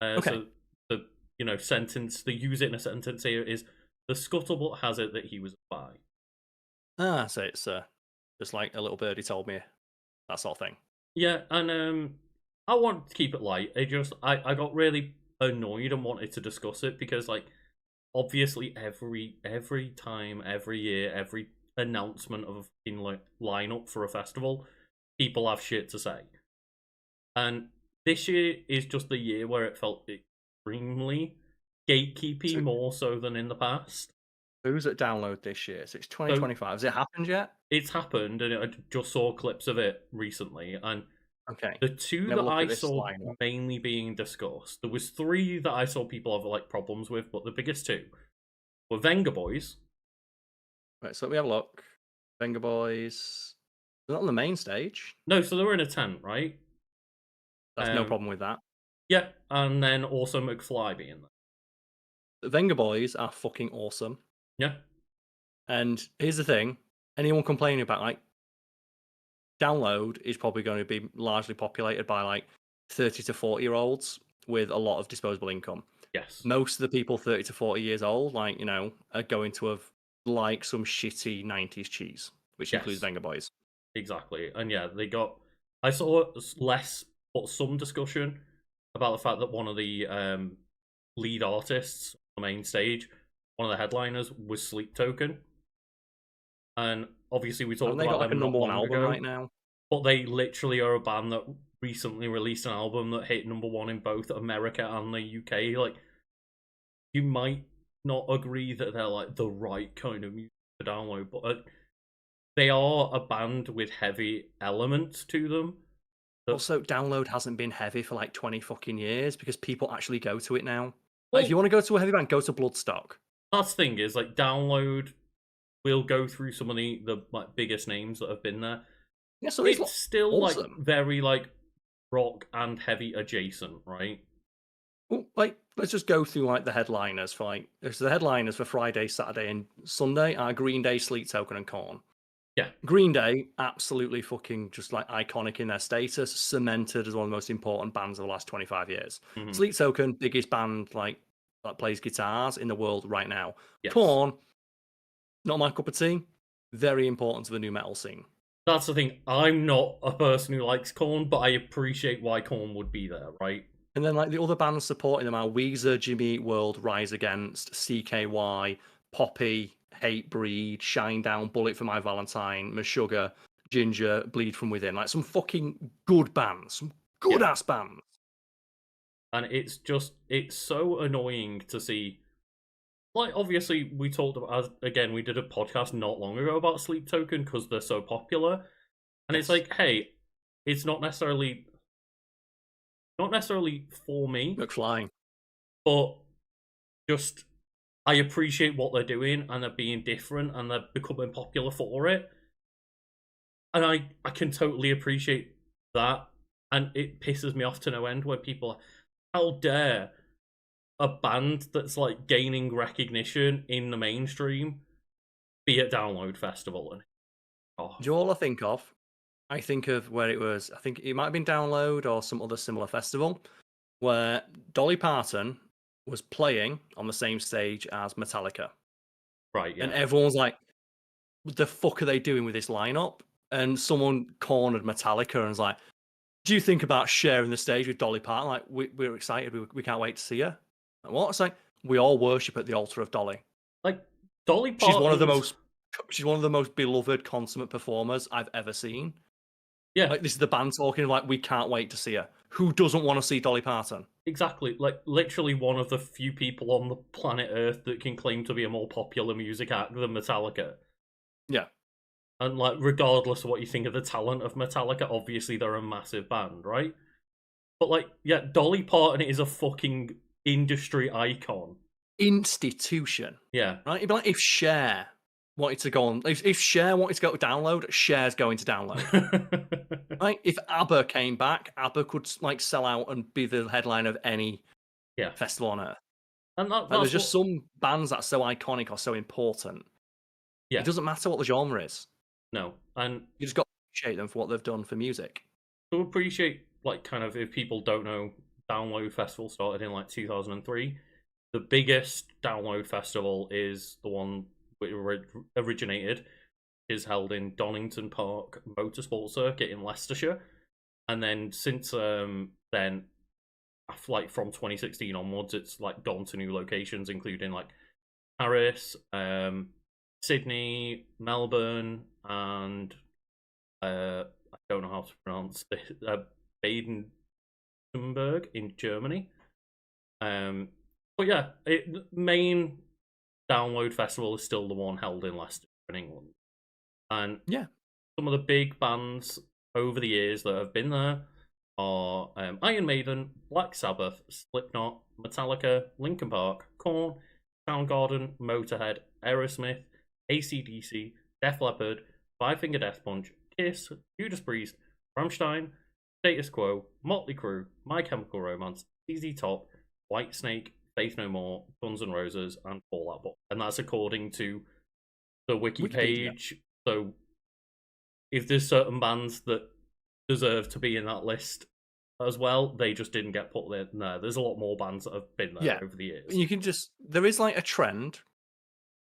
Okay. So the sentence they use it in a sentence here is the scuttlebutt has it that he was a spy. So it's just like a little birdie told me that sort of thing. Yeah, and I want to keep it light. I got really annoyed and wanted to discuss it because like obviously every time, every year, every announcement of a fucking like lineup for a festival, people have shit to say. And this year is just the year where it felt extremely gatekeepy more so than in the past. Who's at download this year? So it's 2025. Has it happened yet? It's happened, and I just saw clips of it recently. And okay, the two that I saw mainly being discussed, there was 3 that I saw people have like problems with, but the biggest 2 were Vengaboys. Right, so let me have a look. Vengaboys, they're not on the main stage. No, so they were in a tent, right? That's no problem with that. Yeah, and then also McFly being there. The Vengaboys are fucking awesome. Yeah. And here's the thing, anyone complaining about like download is probably going to be largely populated by like 30 to 40-year-olds with a lot of disposable income. Yes. Most of the people 30 to 40 years old, like, you know, are going to have like some shitty 90s cheese, which includes Vengaboys. Exactly. And yeah, I saw less but some discussion about the fact that one of the lead artists on the main stage, one of the headliners, was Sleep Token. And obviously we talked about them number 1 album right now. But they literally are a band that recently released an album that hit number 1 in both America and the UK. Like, you might not agree that they're like the right kind of music to download, but they are a band with heavy elements to them. Also, download hasn't been heavy for like 20 fucking years because people actually go to it now. Like, if you want to go to a heavy band, go to Bloodstock. That's the thing is, like, download will go through some of the like biggest names that have been there. Yeah, so it's still awesome. Like very like rock and heavy adjacent, right? Well, like let's just go through like the headliners for like the headliners for Friday, Saturday, and Sunday are Green Day, Sleep Token, and Korn. Yeah, Green Day absolutely fucking just like iconic in their status, cemented as one of the most important bands of the last 25 years. Sleep Token, biggest band like that plays guitars in the world right now. Yes. Korn, not my cup of tea. Very important to the new metal scene. That's the thing. I'm not a person who likes Korn, but I appreciate why Korn would be there, right? And then like the other bands supporting them are Weezer, Jimmy Eat World, Rise Against, CKY, Poppy, Hatebreed, Shinedown, Bullet for My Valentine, Meshuggah, Ginger, Bleed From Within. Like some fucking good bands, some good ass bands. And it's so annoying to see. Like, obviously, we talked about, again, we did a podcast not long ago about Sleep Token because they're so popular. And it's like, hey, it's not necessarily not necessarily for me, McFly. but just I appreciate what they're doing and they're being different and they're becoming popular for it. And I can totally appreciate that. And it pisses me off to no end when people are, how dare a band that's like gaining recognition in the mainstream be at Download Festival. And Do you know all I think of? I think of where it was, I think it might have been Download or some other similar festival, where Dolly Parton was playing on the same stage as Metallica. Right, yeah. And everyone was like, what the fuck are they doing with this lineup? And someone cornered Metallica and was like, do you think about sharing the stage with Dolly Parton? Like, we're excited. We can't wait to see her. Like, what? It's like, we all worship at the altar of Dolly. Like, Dolly She's one of the Parton's... most beloved consummate performers I've ever seen. Yeah. Like, this is the band talking, like, we can't wait to see her. Who doesn't want to see Dolly Parton? Exactly. Like, literally one of the few people on the planet Earth that can claim to be a more popular music act than Metallica. Yeah. And, like, regardless of what you think of the talent of Metallica, obviously they're a massive band, right? But, like, yeah, Dolly Parton is a fucking industry icon. Institution. Yeah. Right? It'd be like if Cher wanted to go on... If Cher wanted to go to Download, Cher's going to Download. Right? If ABBA came back, ABBA could, like, sell out and be the headline of any festival on Earth. And like, there's just some bands that are so iconic or so important. Yeah. It doesn't matter what the genre is. No. And you just got to appreciate them for what they've done for music. To appreciate, like, kind of, if people don't know, Download Festival started in, like, 2003. The biggest Download Festival is the one which originated, is held in Donington Park Motorsport Circuit in Leicestershire. And then since then, like, from 2016 onwards, it's, like, gone to new locations, including, like, Paris, Sydney, Melbourne, and I don't know how to pronounce this, Baden-Württemberg in Germany. But yeah, main Download Festival is still the one held in Leicester in England. And yeah, some of the big bands over the years that have been there are Iron Maiden, Black Sabbath, Slipknot, Metallica, Linkin Park, Korn, Soundgarden, Motorhead, Aerosmith, AC/DC, Def Leppard, Five Finger Death Punch, Kiss, Judas Priest, Rammstein, Status Quo, Motley Crue, My Chemical Romance, ZZ Top, Whitesnake, Faith No More, Guns N' Roses, and Fall Out Boy. And that's according to the wiki page. So if there's certain bands that deserve to be in that list as well, they just didn't get put in there. There's a lot more bands that have been there over the years. You can just... There is, like, a trend.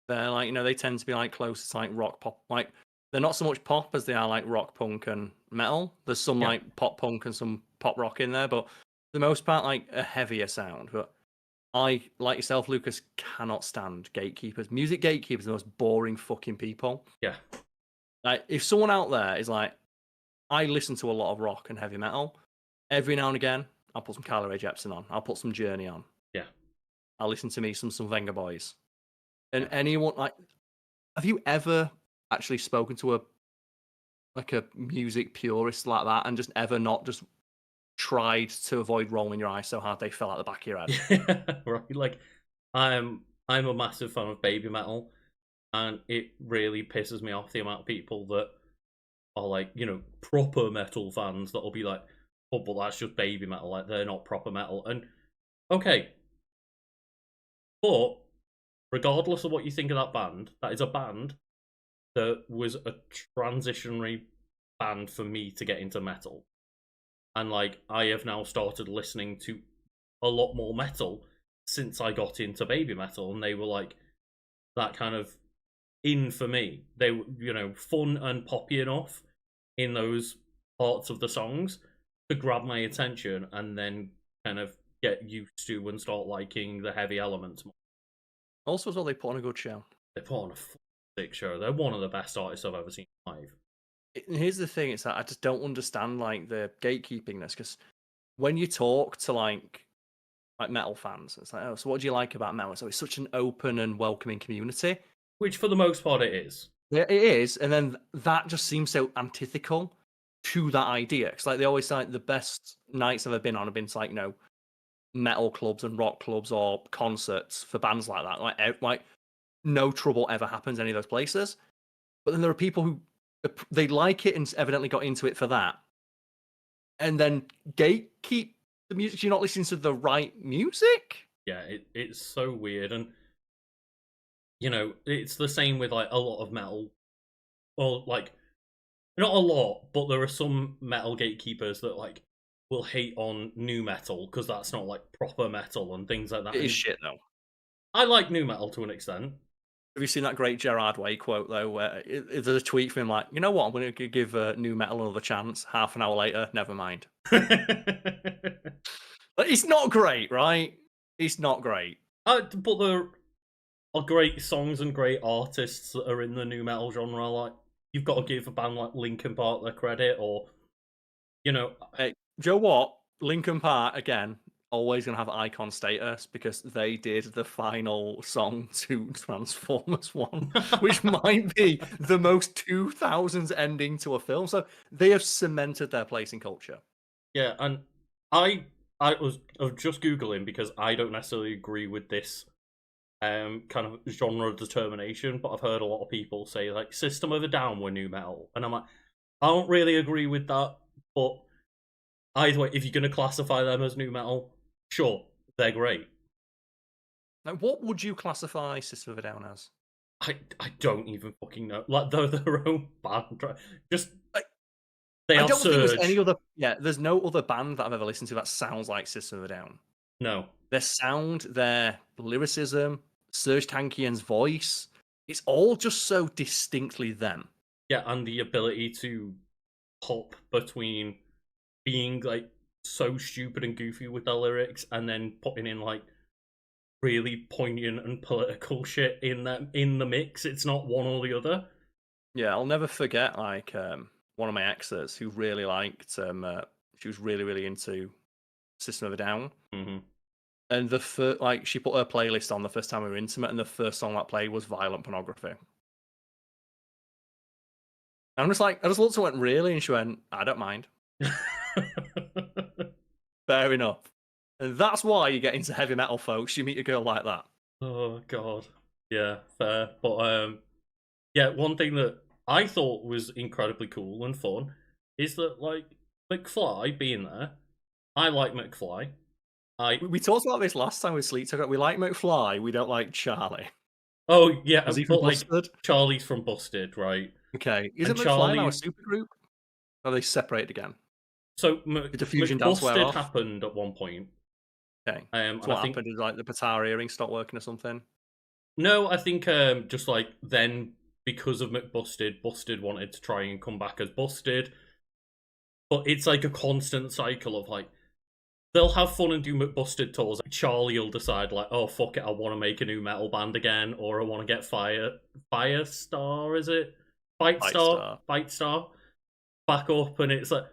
They're, like, you know, they tend to be, like, close to, like, rock, pop. Like, they're not so much pop as they are, like, rock, punk, and metal. There's some, like, pop punk and some pop rock in there, but for the most part, like, a heavier sound. But I, like yourself, Lucas, cannot stand gatekeepers. Music gatekeepers are the most boring fucking people. Yeah. Like, if someone out there is like, I listen to a lot of rock and heavy metal, every now and again, I'll put some Carl Rae Jepsen on. I'll put some Journey on. Yeah. I'll listen to me some Venga Boys. And anyone, like, have you ever actually spoken to a music purist like that and just ever not just tried to avoid rolling your eyes so hard they fell out the back of your head? Right. Like, I'm a massive fan of baby metal, and it really pisses me off the amount of people that are, like, you know, proper metal fans that will be like, oh, but that's just baby metal, like, they're not proper metal. And okay, but regardless of what you think of that band, that is a band that was a transitionary band for me to get into metal. And, like, I have now started listening to a lot more metal since I got into baby metal, and they were, like, that kind of in for me. They were, you know, fun and poppy enough in those parts of the songs to grab my attention and then kind of get used to and start liking the heavy elements more. Also, as well, they put on a good show. They put on a sick show. They're one of the best artists I've ever seen live. Here's the thing: it's that I just don't understand, like, the gatekeepingness, because when you talk to like metal fans, it's like, oh, so what do you like about metal? So it's such an open and welcoming community, which for the most part it is. Yeah, it is, and then that just seems so antithetical to that idea. Because like they always say, the best nights I've ever been on have been to, like, metal clubs and rock clubs or concerts for bands like that. Like no trouble ever happens in any of those places. But then there are people who they like it and evidently got into it for that, and then gatekeep the music. You're not listening to the right music. Yeah, it's so weird, and it's the same with like a lot of metal. Well, like not a lot, but there are some metal gatekeepers that like will hate on new metal because that's not like proper metal and things like that. It is shit though. I like new metal to an extent. Have you seen that great Gerard Way quote though, where there's a tweet from him like, you know what, I'm going to give new metal another chance. Half an hour later, never mind. It's not great, right? It's not great. But there are great songs and great artists that are in the new metal genre. Like you've got to give a band like Linkin Park their credit, or Hey, Joe, what? Linkin Park again. Always gonna have icon status because they did the final song to Transformers 1, which might be the most 2000s ending to a film. So they have cemented their place in culture. Yeah, and I was just googling because I don't necessarily agree with this kind of genre determination, but I've heard a lot of people say like System of a Down were new metal, and I'm like, I don't really agree with that, but either way, if you're going to classify them as new metal, sure, they're great. Now, what would you classify System of a Down as? I don't even fucking know. Like they're their own band, just they I are don't Surge. think there's any other. Yeah, there's no other band that I've ever listened to that sounds like System of a Down. No, Their sound, their lyricism, Serge Tankian's voice, it's all just so distinctly them. yeah, and the ability to hop between being like so stupid and goofy with their lyrics and then putting in like really poignant and political shit in the mix. It's not one or the other. Yeah, I'll never forget like one of my exes who really liked she was really into System of a Down. Mm-hmm. And she put her playlist on the first time we were intimate, and the first song that played was Violent Pornography. And I'm just like, I just looked and went, really? And she went, I don't mind. Fair enough. And that's why you get into heavy metal, folks. You meet a girl like that. Oh god. Yeah, fair. But yeah, one thing that I thought was incredibly cool and fun is that like McFly being there. I like McFly. We talked about this last time with Sleep Talk. We like McFly, we don't like Charlie. Oh yeah, Was he from like Busted? Charlie's from Busted, right? Okay. Isn't McFly now a supergroup? Or are they separated again? So McBusted happened at one point. Okay. So what happened? Did like the Patar earring stop working or something? No, I think just like then because of McBusted, Busted wanted to try and come back as Busted. But it's like a constant cycle of like they'll have fun and do McBusted tours. Like Charlie will decide like, oh fuck it, I want to make a new metal band again, or I want to get Firestar, is it? Fightstar back up, and it's like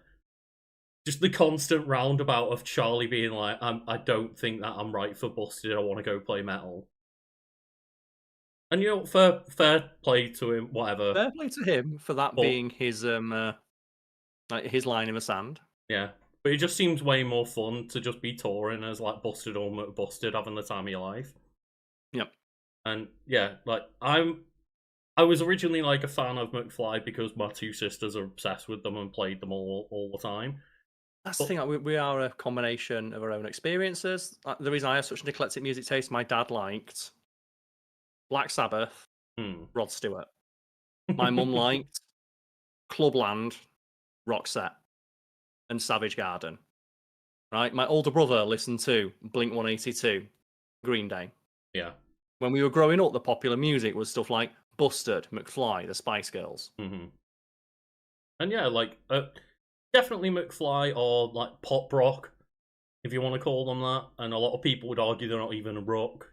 just the constant roundabout of Charlie being like, I don't think that I'm right for Busted. I want to go play metal. And fair play to him. Whatever. Fair play to him for that being his like his line in the sand. Yeah. But it just seems way more fun to just be touring as like Busted or McBusted, having the time of your life. Yep. And yeah, like I was originally like a fan of McFly because my two sisters are obsessed with them and played them all the time. That's the thing. Like, we are a combination of our own experiences. Like, the reason I have such an eclectic music taste, my dad liked Black Sabbath, Rod Stewart. My mum liked Clubland, Roxette, and Savage Garden. Right? My older brother listened to Blink-182, Green Day. Yeah. When we were growing up, the popular music was stuff like Busted, McFly, the Spice Girls. Mm-hmm. And yeah, like definitely McFly or like pop rock, if you want to call them that. And a lot of people would argue they're not even rock.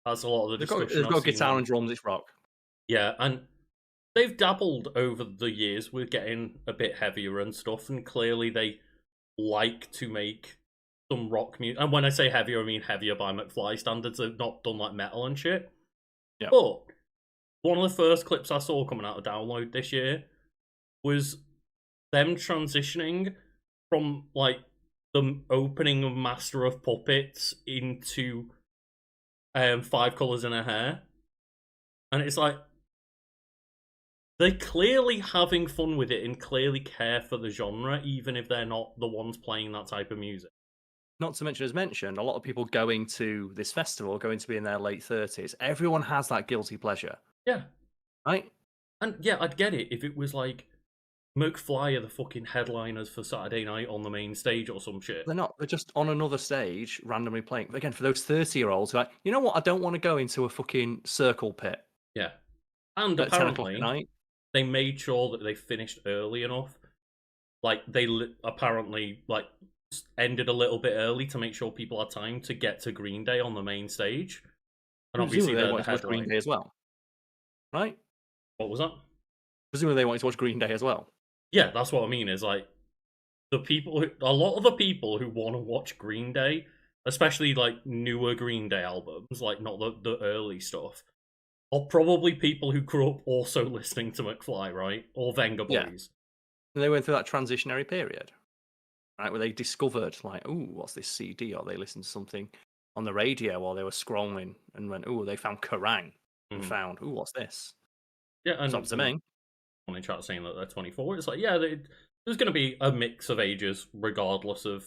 That's a lot of the discussion. They've got guitar and drums. It's rock. Yeah, and they've dabbled over the years with getting a bit heavier and stuff, and clearly they like to make some rock music. And when I say heavier, I mean heavier by McFly standards. They've not done like metal and shit. Yeah. But one of the first clips I saw coming out of Download this year was them transitioning from like the opening of Master of Puppets into 5 Colors in Her Hair, and it's like they're clearly having fun with it and clearly care for the genre, even if they're not the ones playing that type of music. Not to mention, as mentioned, a lot of people going to this festival, going to be in their late 30s. Everyone has that guilty pleasure. Yeah. Right? And yeah, I'd get it if it was like McFly are the fucking headliners for Saturday night on the main stage or some shit. They're not. They're just on another stage, randomly playing. Again, for those 30-year-olds who are like, you know what? I don't want to go into a fucking circle pit Yeah. And at 10 o'clock at apparently, night. they made sure that they finished early enough. Like, they apparently, like, ended a little bit early to make sure people had time to get to Green Day on the main stage. And obviously, Presumably they they're the wanted to watch Green headline. Day as well. Right? What was that? Presumably they wanted to watch Green Day as well. Yeah, that's what I mean, is like, a lot of the people who want to watch Green Day, especially like newer Green Day albums, like not the early stuff, are probably people who grew up also listening to McFly, right? Or Venga Yeah. Boys. And they went through that transitionary period, right, where they discovered, like, ooh, what's this CD? Or they listened to something on the radio while they were scrolling and went, ooh, they found Kerrang! And found, ooh, what's this? Yeah, and It's up to me. On in chat saying that they're 24, it's like, yeah, there's going to be a mix of ages regardless of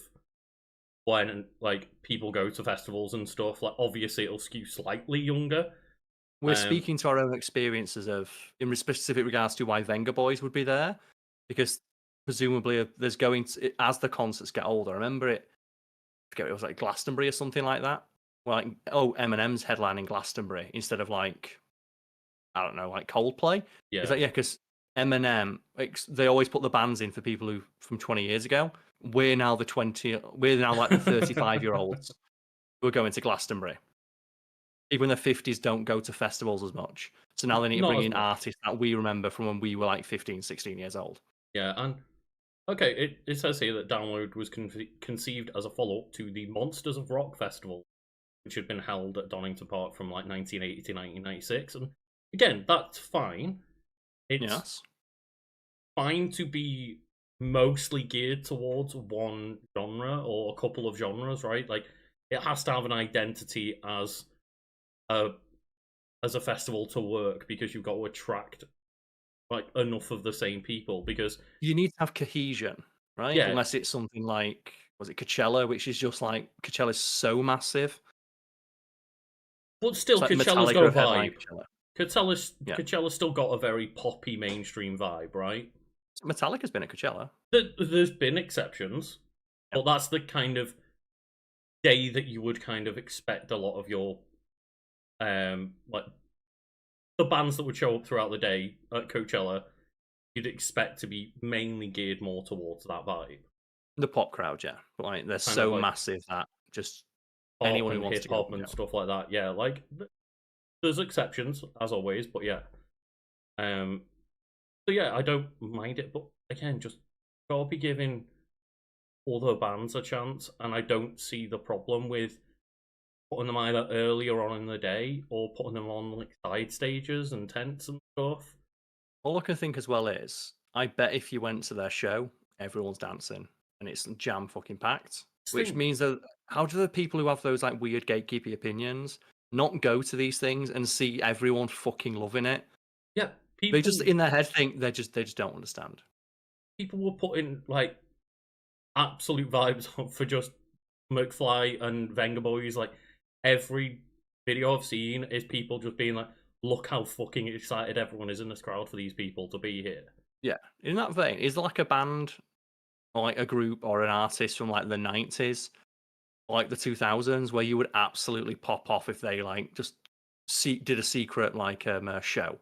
when like people go to festivals and stuff. Like, obviously it'll skew slightly younger. We're speaking to our own experiences of, in specific regards to why Venga Boys would be there, because presumably there's going to, as the concerts get older. I remember it. I forget, it was like Glastonbury or something like that. Well, like, oh, Eminem's headlining Glastonbury instead of like, I don't know, like Coldplay. Yeah, it's like, yeah, because Eminem, they always put the bands in for people who from 20 years ago. We're now like the 35-year-olds who are going to Glastonbury. People in their 50s don't go to festivals as much. So now they need to bring in artists that we remember from when we were like 15, 16 years old. Yeah, and okay, it says here that Download was conceived as a follow-up to the Monsters of Rock Festival, which had been held at Donington Park from like 1980 to 1996. And again, that's fine. It's fine to be mostly geared towards one genre or a couple of genres, right? Like, it has to have an identity as a festival to work, because you've got to attract like enough of the same people, because you need to have cohesion, right? Yeah. Unless it's something like, was it Coachella, which is just like, Coachella's so massive. But still, like Coachella's got a vibe. Yeah. Coachella's still got a very poppy mainstream vibe, right? Metallica's been at Coachella. There's been exceptions, but that's the kind of day that you would kind of expect a lot of your like the bands that would show up throughout the day at Coachella, you'd expect to be mainly geared more towards that vibe. The pop crowd, yeah. But like, they're kind so like massive that just anyone who wants to go and stuff like that. Yeah, like there's exceptions as always, but yeah. So yeah, I don't mind it, but again, just gotta be giving other bands a chance, and I don't see the problem with putting them either earlier on in the day or putting them on like side stages and tents and stuff. All I can think as well is, I bet if you went to their show, everyone's dancing and it's jam fucking packed. Which means that, how do the people who have those like weird gatekeepy opinions not go to these things and see everyone fucking loving it? Yeah, they just in their head think they just don't understand. People were putting like absolute vibes on for just McFly and Venga Boys. Like, every video I've seen is people just being like, look how fucking excited everyone is in this crowd for these people to be here. Yeah, in that vein, is there like a band or like a group or an artist from like the 90s or like the 2000s where you would absolutely pop off if they like just did a secret like show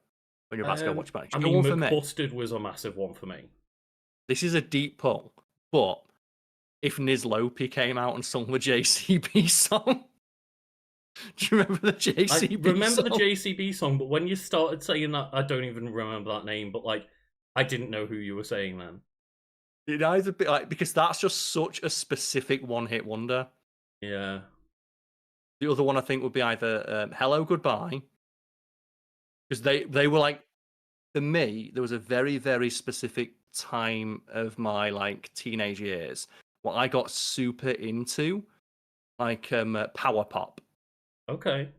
when you're about to go watch back? I mean, McBusted was a massive one for me. This is a deep pull, but if Niz Lopi came out and sung the JCB song, do you remember the JCB I remember song? the JCB song, but when you started saying that, I don't even remember that name, but like, I didn't know who you were saying then. It either be like, because that's just such a specific one-hit wonder. Yeah. The other one I think would be either Hello Goodbye, because they were like, for me, there was a very, very specific time of my like teenage years, what I got super into, like power pop. Okay.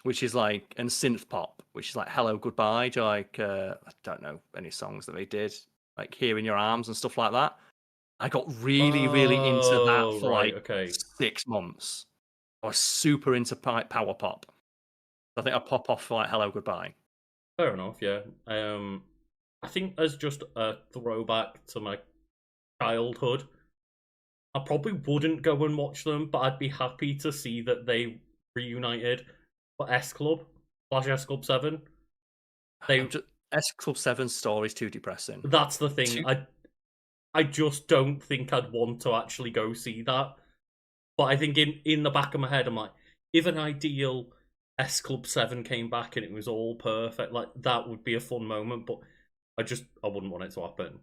Which is like, and synth pop, which is like Hello Goodbye, like I don't know any songs that they did, like Here in Your Arms and stuff like that. I got really, really into that for right, like okay. 6 months. I was super into power pop. I think I pop off for like Hello Goodbye. Fair enough, yeah. I think as just a throwback to my childhood, I probably wouldn't go and watch them, but I'd be happy to see that they reunited for S Club / S Club 7. S Club 7 story's too depressing. That's the thing. I just don't think I'd want to actually go see that. But I think in the back of my head, I'm like, if an ideal S Club 7 came back and it was all perfect, like that would be a fun moment, but I wouldn't want it to happen.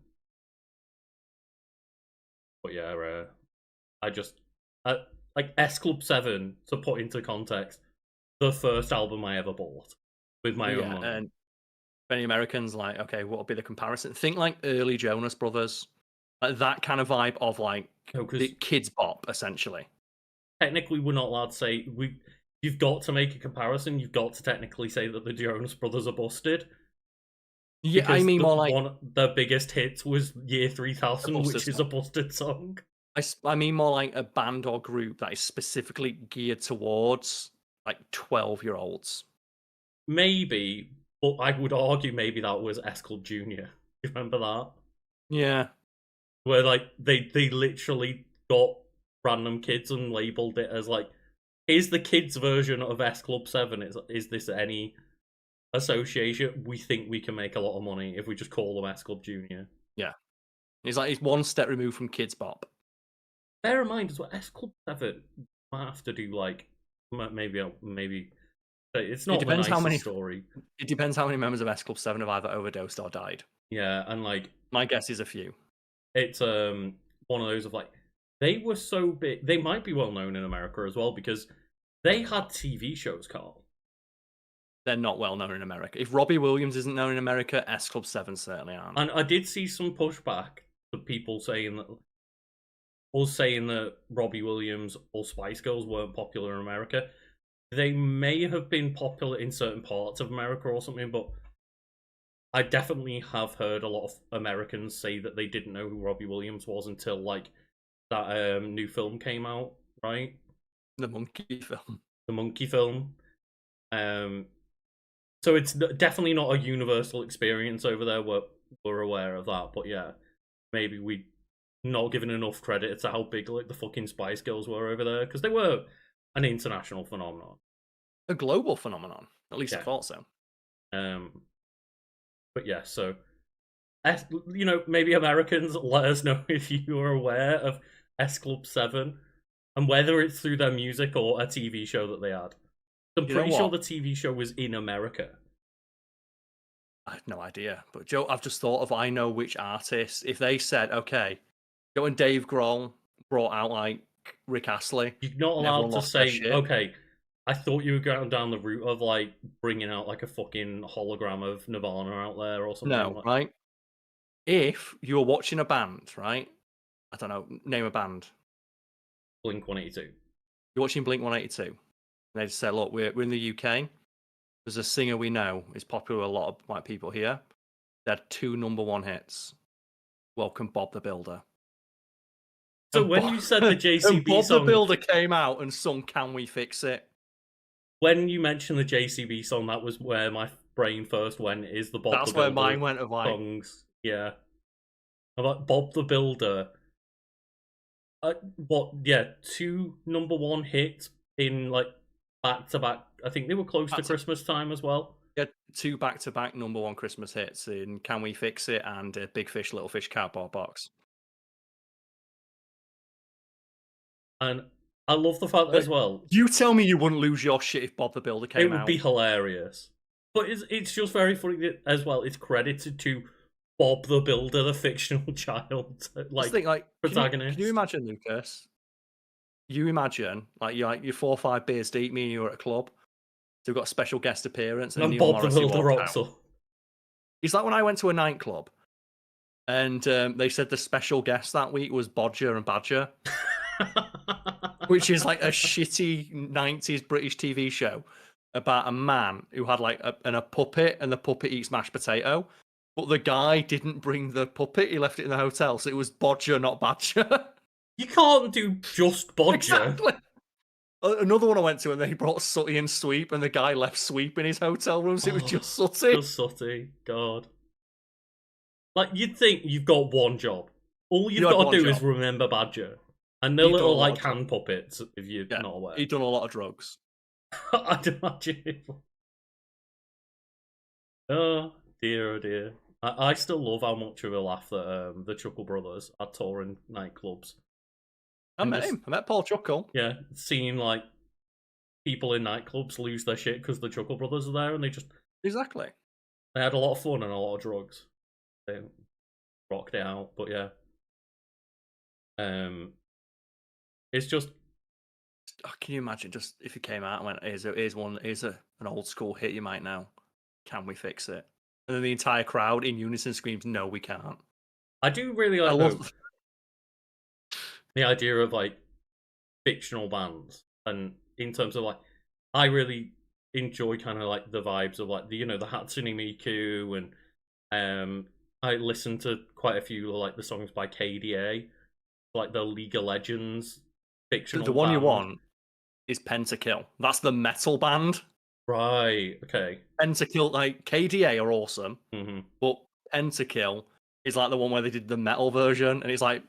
But yeah, like S Club 7, to put into context, the first album I ever bought with my own money. And many Americans like, okay, what would be the comparison? Think like early Jonas Brothers, like that kind of vibe of like the kids bop, essentially. Technically, we're not allowed to say you've got to make a comparison. You've got to technically say that the Jonas Brothers are busted. Yeah, because I mean more like one their biggest hit was Year 3000, which is a busted song. I mean more like a band or group that is specifically geared towards like 12-year-olds. Maybe, but I would argue maybe that was S Club Junior. You remember that? Yeah. Where like they literally got random kids and labeled it as like, is the kids version of S Club 7? Is this any association? We think we can make a lot of money if we just call them S Club Junior. Yeah. He's one step removed from kids bop. Bear in mind as well, S Club 7 might have to do like maybe it's not it depends the nicest how many story. It depends how many members of S Club 7 have either overdosed or died. Yeah, and like my guess is a few. It's one of those of like, they were so big. They might be well known in America as well because they had TV shows, Karl. They're not well known in America. If Robbie Williams isn't known in America, S Club 7 certainly aren't. And I did see some pushback to people saying that Robbie Williams or Spice Girls weren't popular in America. They may have been popular in certain parts of America or something, but I definitely have heard a lot of Americans say that they didn't know who Robbie Williams was until like that new film came out, right? The monkey film. The monkey film. So it's definitely not a universal experience over there. We're aware of that, but yeah, maybe we not given enough credit to how big like the fucking Spice Girls were over there, because they were an international phenomenon, a global phenomenon. At least I thought so. But yeah, so maybe Americans, let us know if you are aware of S Club 7 and whether it's through their music or a TV show that they had. I'm pretty sure the TV show was in America. I have no idea. But Joe, I've just thought of, I know which artists, if they said, okay, Joe and Dave Grohl brought out like Rick Astley. You're not allowed to say, okay, I thought you were going down the route of like bringing out like a fucking hologram of Nirvana out there or something. No, right? If you're watching a band, right? I don't know, name a band. Blink 182. You're watching Blink 182. And they just say, look, we're in the UK. There's a singer we know is popular with a lot of white people here. They had 2 #1 hits. Welcome Bob the Builder. So when you said the JCB Bob song, the Builder came out and sung "Can We Fix It." When you mentioned the JCB song, that was where my brain first went. Is the Bob That's the Builder where mine went of like songs? Yeah, about Bob the Builder. What? Yeah, 2 #1 hits in like back to back. I think they were close to Christmas time as well. Yeah, 2 back-to-back #1 Christmas hits in "Can We Fix It" and "Big Fish, Little Fish" cardboard box. And I love the fact that as well. You tell me you wouldn't lose your shit if Bob the Builder came out. It would be hilarious. But it's just very funny as well. It's credited to Bob the Builder, the fictional child, protagonist. Can you imagine, Lucas? You imagine you're 4 or 5 beers deep, me and you are at a club. So we've got a special guest appearance, and Bob the Builder rocks up. It's like when I went to a nightclub, and they said the special guest that week was Bodger and Badger, which is like a shitty 90s British TV show about a man who had like a puppet, and the puppet eats mashed potato. But the guy didn't bring the puppet; he left it in the hotel, so it was Bodger, not Badger. You can't do just Bodger. Exactly. Another one I went to, and they brought Sooty and Sweep, and the guy left Sweep in his hotel room, so it was just Sooty. Just Sooty, God. Like, you'd think you've got one job. All you've got to do is remember Badger. And they're little, like, hand puppets, if you're not aware. He'd done a lot of drugs. I'd imagine. Oh, dear, oh, dear. I still love how much of a laugh that the Chuckle Brothers are touring nightclubs. I met him. I met Paul Chuckle. Yeah, seeing, like, people in nightclubs lose their shit because the Chuckle Brothers are there, and they just... Exactly. They had a lot of fun and a lot of drugs. They rocked it out, but yeah. It's just... Oh, can you imagine just if he came out and went, here's an old school hit you might know. Can we fix it? And then the entire crowd in unison screams, no, we can't. I do really like the idea of, like, fictional bands. And in terms of, like, I really enjoy kind of, like, the vibes of, like, the Hatsune Miku, and I listen to quite a few, like, the songs by KDA, like the League of Legends fictional The one band. you want is Pentakill. That's the metal band. Right, okay. Pentakill, like, KDA are awesome, mm-hmm. but Pentakill is like the one where they did the metal version, and it's like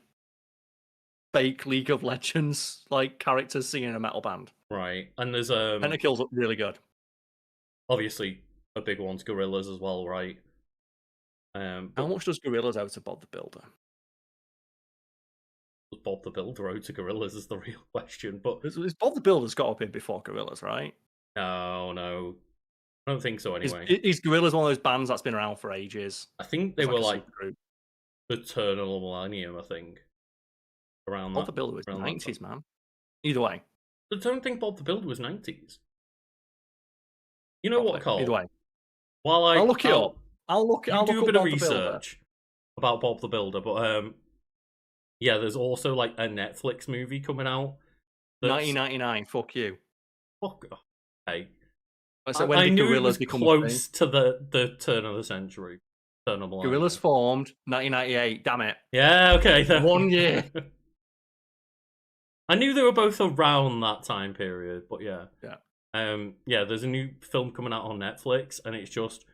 fake League of Legends like characters singing in a metal band. Right, and there's Pentakill's really good. Obviously, a big one's Gorillaz as well, right? How much does Gorillaz owe to Bob the Builder? Bob the Builder owe to Gorillaz is the real question, but Bob the Builder's got up in before Gorillaz, right? No, I don't think so. Anyway, is Gorillaz one of those bands that's been around for ages? I think they were like the turn of the millennium. I think around Bob the Builder was 90s, man. Either way, I don't think Bob the Builder was 90s. You know what, Karl? Either way, I'll look it up. I'll do a bit of research about Bob the Builder, but yeah, there's also like a Netflix movie coming out. 1999. Fuck you. Fuck. Hey. So when I did knew Gorillaz it was become close to the turn of the century. Gorillaz formed 1998. Damn it. Yeah. Okay. 1 year. I knew they were both around that time period, but yeah. Yeah. Yeah. There's a new film coming out on Netflix, and it's just,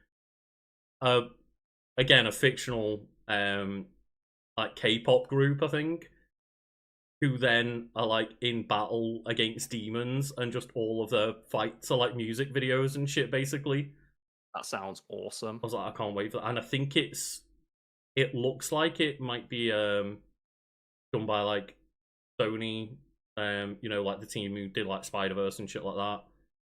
again, a fictional, like K-pop group, I think, who then are like in battle against demons, and just all of their fights are like music videos and shit, basically. That sounds awesome. I was like, I can't wait for that. And I think it looks like it might be done by like Sony, like the team who did like Spider-Verse and shit like that.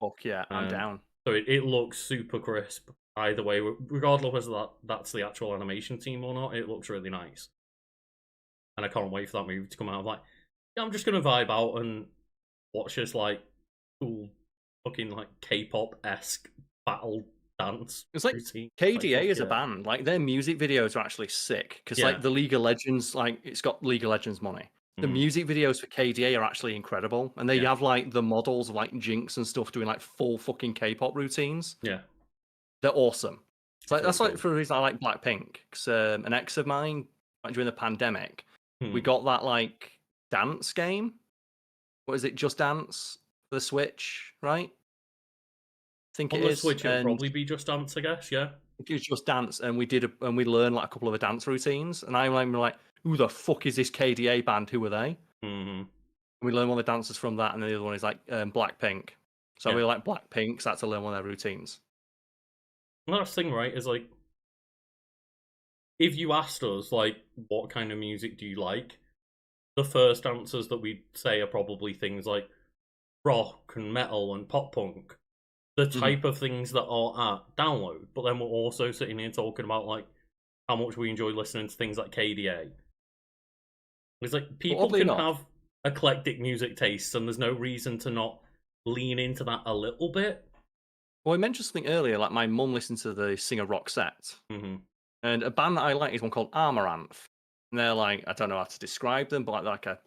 Fuck yeah, I'm down. So it looks super crisp either way, regardless of that's the actual animation team or not. It looks really nice. And I can't wait for that movie to come out. I'm like, yeah, I'm just gonna vibe out and watch this like cool fucking like K-pop-esque battle dance. It's like routine. KDA is a band. Like their music videos are actually sick because like the League of Legends, like it's got League of Legends money. The music videos for KDA are actually incredible, and they have like the models of like Jinx and stuff doing like full fucking K-pop routines. Yeah, they're awesome. So that's like for a reason I like Blackpink. Because an ex of mine, like, during the pandemic, we got that like dance game. What is it? Just Dance for the Switch, right? I think it is. Switch, it'll probably be Just Dance, I guess. Yeah, it was Just Dance, and we learned like a couple of the dance routines, and I'm like, who the fuck is this KDA band? Who are they? Mm-hmm. We learn one of the dancers from that, and the other one is like Blackpink. So we like Blackpink, so I had to learn one of their routines. And that's the thing, right? Is like, if you asked us like, what kind of music do you like? The first answers that we'd say are probably things like rock and metal and pop punk. The type of things that are at download. But then we're also sitting here talking about like how much we enjoy listening to things like KDA. It's like people can have eclectic music tastes, and there's no reason to not lean into that a little bit. Well, I mentioned something earlier, like my mum listened to the singer Roxette. Mm-hmm. And a band that I like is one called Amaranth. And they're like, I don't know how to describe them, but like a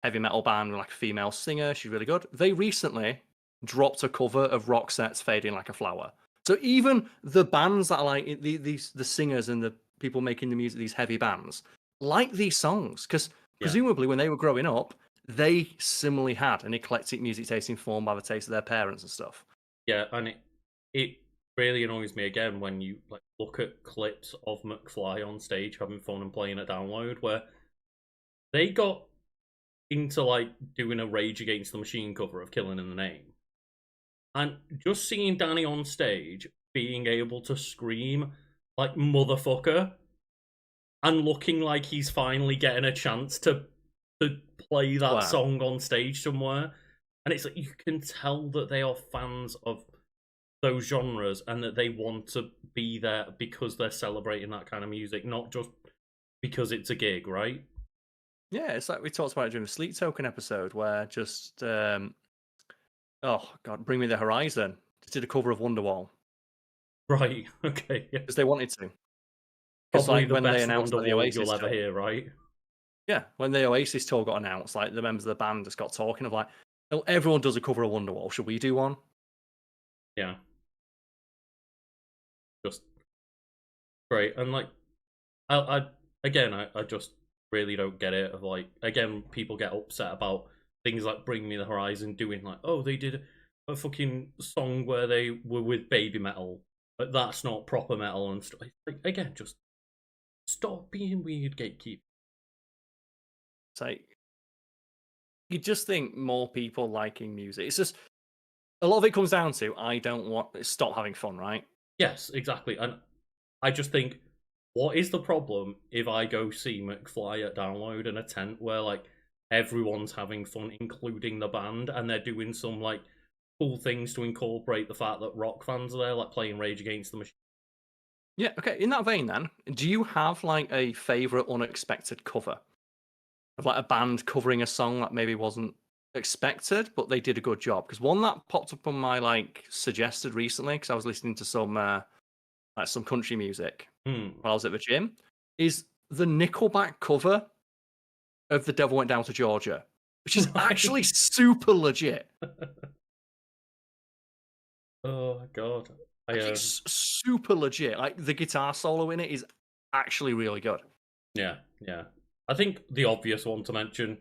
heavy metal band with like a female singer. She's really good. They recently dropped a cover of Roxette's "Fading Like a Flower." So even the bands that are like the singers and the people making the music, these heavy bands, like these songs because presumably when they were growing up, they similarly had an eclectic music taste informed by the taste of their parents and stuff. Yeah, and it really annoys me again when you like look at clips of McFly on stage having fun and playing a download where they got into like doing a Rage Against the Machine cover of Killing in the Name. And just seeing Danny on stage being able to scream like motherfucker and looking like he's finally getting a chance to play that song on stage somewhere. And it's like you can tell that they are fans of those genres and that they want to be there because they're celebrating that kind of music, not just because it's a gig, right? Yeah, it's like we talked about it during the Sleep Token episode where just oh god, Bring Me the Horizon just did a cover of Wonderwall. Right, okay. Because they wanted to. Because like when they announced the Oasis you'll ever hear, right? Yeah, when the Oasis tour got announced, like the members of the band just got talking of like, oh, everyone does a cover of Wonderwall. Should we do one? Yeah. Just great. And like I just really don't get it. Of like again, people get upset about things like Bring Me the Horizon doing like, oh, they did a fucking song where they were with baby metal, but that's not proper metal and stuff. Like, again, just stop being weird, gatekeeper. It's like you just think more people liking music. It's just a lot of it comes down to I don't want stop having fun, right? Yes, exactly. And I just think, what is the problem if I go see McFly at Download in a tent where like everyone's having fun, including the band, and they're doing some like cool things to incorporate the fact that rock fans are there, like playing Rage Against the Machine. Yeah, okay. In that vein, then, do you have like a favorite unexpected cover of like a band covering a song that maybe wasn't expected, but they did a good job? Because one that popped up on my like suggested recently, because I was listening to some like some country music while I was at the gym, is the Nickelback cover of "The Devil Went Down to Georgia," which is actually super legit. Oh god. It's super legit. Like the guitar solo in it is actually really good. Yeah. I think the obvious one to mention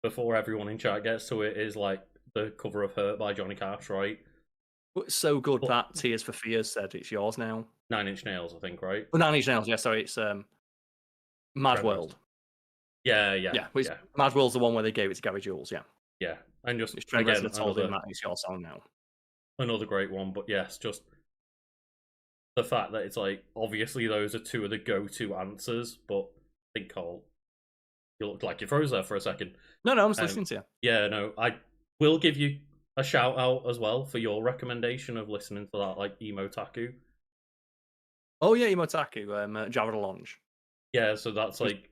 before everyone in chat gets to it is like the cover of Hurt by Johnny Cash, right? It's so good that Tears for Fears said it's yours now. 9 Inch Nails, I think, right? Oh, 9 Inch Nails, yeah, sorry, it's Mad World. Yeah. Mad World's the one where they gave it to Gary Jules, yeah. Yeah, and just again, told him that it's your song now. Another great one, but yes, just the fact that it's like obviously those are two of the go-to answers, but I think Karl, you looked like you froze there for a second. No, I'm just listening to you. Yeah, no, I will give you a shout out as well for your recommendation of listening to that like Emotaku. Oh yeah, Emotaku, Jared Lounge. Yeah, so that's like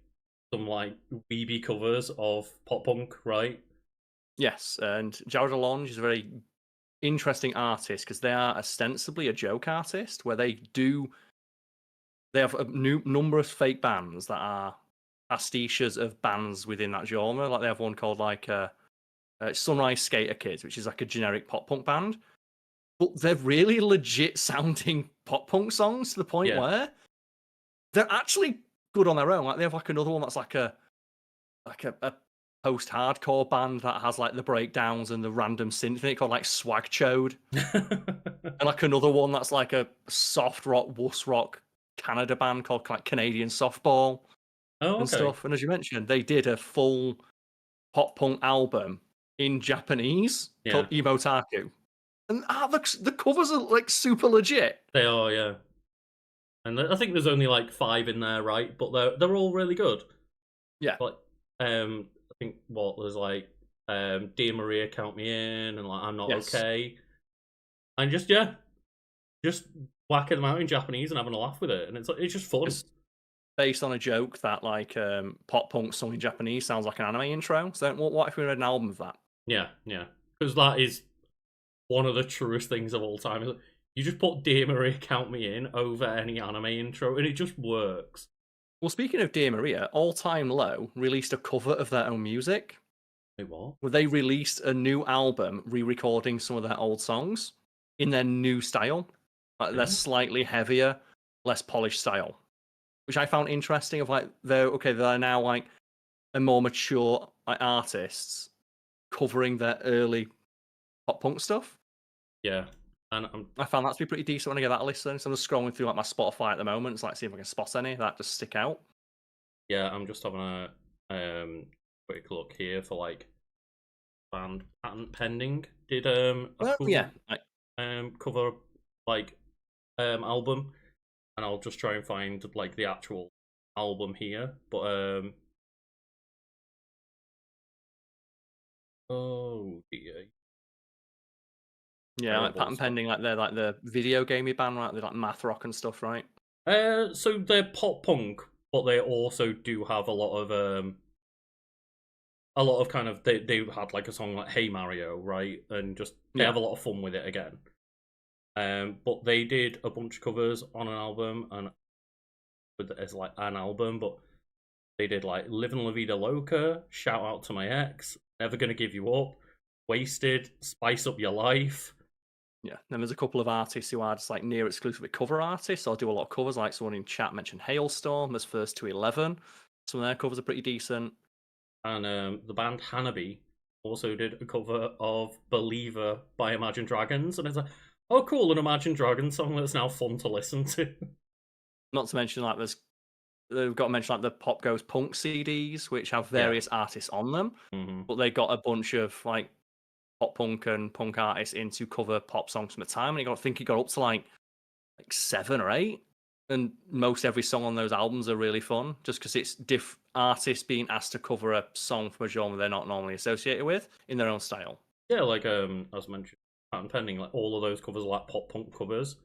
some like weeby covers of pop punk, right? Yes, and Jared Lounge is a very interesting artist because they are ostensibly a joke artist where they have a number of fake bands that are pastiches of bands within that genre. Like they have one called like Sunrise Skater Kids, which is like a generic pop punk band, but they're really legit sounding pop punk songs to the point where they're actually good on their own. Like they have like another one that's like a post-hardcore band that has like the breakdowns and the random synth in it called like Swag Chode. And like another one that's like a soft rock, wuss rock Canada band called like Canadian Softball and stuff. And as you mentioned, they did a full pop punk album in Japanese called Emotaku. And the covers are like super legit. They are, yeah. And I think there's only like 5 in there, right? But they're all really good. Yeah. Like I think there's like Dear Maria, Count Me In, and like I'm Not Okay. And just whacking them out in Japanese and having a laugh with it, and it's just fun. It's based on a joke that like pop punk sung in Japanese sounds like an anime intro. So what if we made an album of that? Yeah, because that is one of the truest things of all time. You just put Dear Maria Count Me In over any anime intro, and it just works. Well, speaking of Dear Maria, All Time Low released a cover of their own music. Wait, what? Where they released a new album re-recording some of their old songs in their new style. Like their slightly heavier, less polished style. Which I found interesting of like they're now like a more mature artists covering their early pop punk stuff. Yeah. And I found that to be pretty decent when I give that a listen. So I'm just scrolling through like my Spotify at the moment, it's like see if I can spot any that just stick out. Yeah, I'm just having a quick look here for like band Patent Pending did a cover, cover like album, and I'll just try and find like the actual album here. But oh dear. Yeah, like Patent Pending, like they're like the video gamey band, right? They're like math rock and stuff, right? So they're pop punk, but they also do have a lot of kind of they had like a song like Hey Mario, right? And just they have a lot of fun with it again. But they did a bunch of covers on an album, and as like an album, but they did like Livin' La Vida Loca, Shout Out to My Ex, Never Gonna Give You Up, Wasted, Spice Up Your Life. Yeah, then there's a couple of artists who are just like near exclusively cover artists, or do a lot of covers. Like someone in chat mentioned Hailstorm, there's First to 11. Some of their covers are pretty decent. And the band Hanabi also did a cover of Believer by Imagine Dragons, and it's like, oh cool, an Imagine Dragons song that's now fun to listen to. Not to mention like they've got to mention like the Pop Goes Punk CDs, which have various artists on them, but they got a bunch of like pop punk and punk artists in to cover pop songs from the time, and I think he got up to like 7 or 8, and most every song on those albums are really fun, just because it's artists being asked to cover a song from a genre they're not normally associated with in their own style. Yeah, like as mentioned, Patent Pending, like all of those covers are like pop punk covers,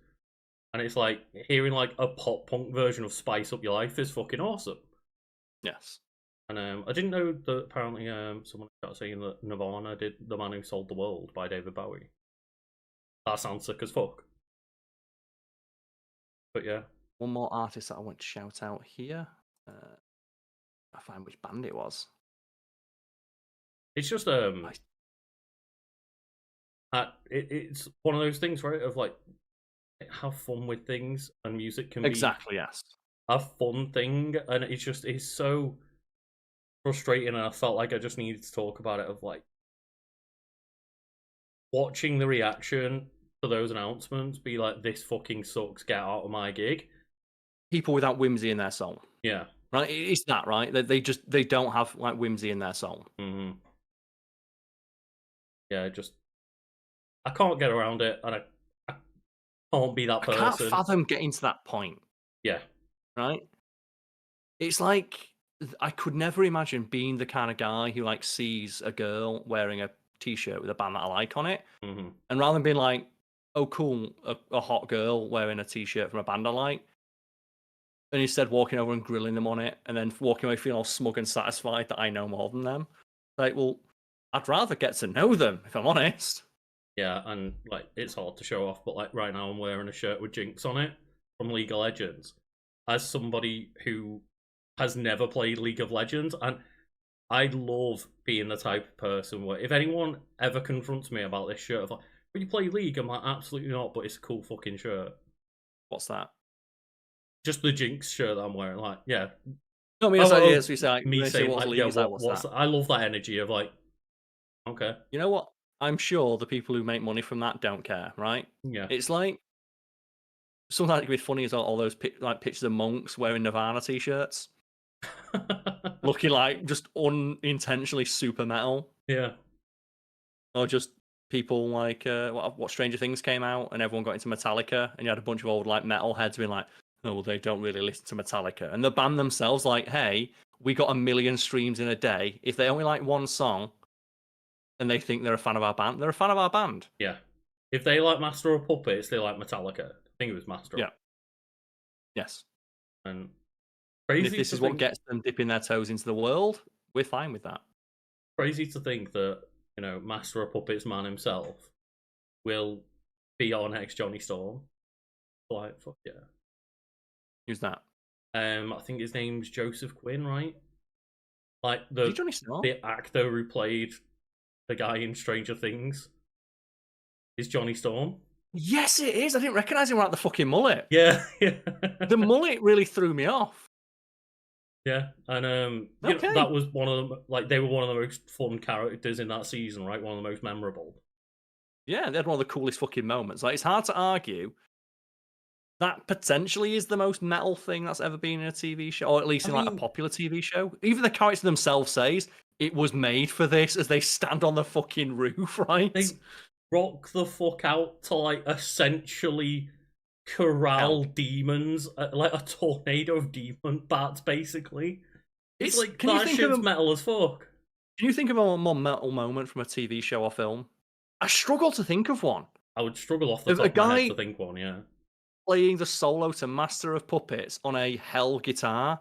and it's like hearing like a pop punk version of Spice Up Your Life is fucking awesome. Yes. And I didn't know that apparently someone got saying that Nirvana did The Man Who Sold the World by David Bowie. That sounds sick as fuck. But yeah. One more artist that I want to shout out here. I find which band it was. It's just it's one of those things, right? Of like have fun with things, and music can exactly yes, a fun thing, and it's so frustrating, and I felt like I just needed to talk about it, of like watching the reaction to those announcements be like, this fucking sucks, get out of my gig. People without whimsy in their song. Yeah. Right? It's that, right? They don't have like whimsy in their song. Mm-hmm. Yeah, I can't get around it, and I can't be that person. I can't fathom getting to that point. Yeah. Right? It's like I could never imagine being the kind of guy who like sees a girl wearing a t-shirt with a band that I like on it, and rather than being like, oh cool, a hot girl wearing a t-shirt from a band I like, and instead walking over and grilling them on it, and then walking away feeling all smug and satisfied that I know more than them. Like, well, I'd rather get to know them, if I'm honest. Yeah, and like it's hard to show off, but like right now I'm wearing a shirt with Jinx on it from League of Legends. As somebody who has never played League of Legends, and I love being the type of person where if anyone ever confronts me about this shirt, of like, "Will you play League?" I'm like, absolutely not, but it's a cool fucking shirt. What's that? Just the Jinx shirt that I'm wearing. Like, yeah. No, I mean, yes, we say like, me saying what's like, League, yeah, is like, what's that? I love that energy of like, okay. You know what? I'm sure the people who make money from that don't care, right? Yeah. It's like something that could be funny is all those like pictures of monks wearing Nirvana t-shirts, looking like just unintentionally super metal. Yeah. Or just people like what Stranger Things came out and everyone got into Metallica, and you had a bunch of old like metalheads being like, oh, well, they don't really listen to Metallica, and the band themselves like, hey, we got 1 million streams in a day. If they only like one song and they think they're a fan of our band, they're a fan of our band. Yeah. If they like Master of Puppets, they like Metallica. I think it was Master. Yeah. Yes. And if this is what gets them dipping their toes into the world, we're fine with that. Crazy to think that, you know, Master of Puppets man himself will be our next Johnny Storm. Like, fuck yeah. Who's that? I think his name's Joseph Quinn, right? Like Is he Johnny Storm? the actor who played the guy in Stranger Things is Johnny Storm. Yes, it is. I didn't recognize him without the fucking mullet. Yeah, yeah. The mullet really threw me off. Yeah, and you know, that was one of them. Like, they were one of the most fun characters in that season, right? One of the most memorable. Yeah, they had one of the coolest fucking moments. Like, it's hard to argue that potentially is the most metal thing that's ever been in a TV show, or at least like a popular TV show. Even the character themselves says it was made for this, as they stand on the fucking roof, right? They rock the fuck out to like essentially corral demons, like a tornado of demon bats, basically. It's like, that shit's metal as fuck. Can you think of a more metal moment from a TV show or film? I struggle to think of one. I would struggle off the top of my head to think one, yeah. Playing the solo to Master of Puppets on a hell guitar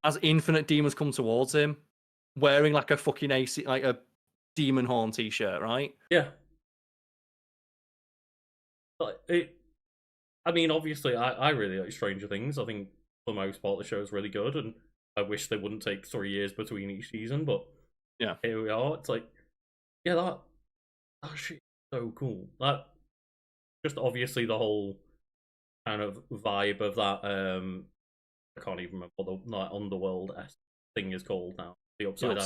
as infinite demons come towards him, wearing like a fucking AC, like a demon horn t-shirt, right? Yeah. But I mean, obviously, I really like Stranger Things. I think for the most part the show's really good, and I wish they wouldn't take 3 years between each season, but yeah, here we are. It's like, yeah, that shit's so cool. That just obviously the whole kind of vibe of that. I can't even remember what the underworld thing is called now. The Upside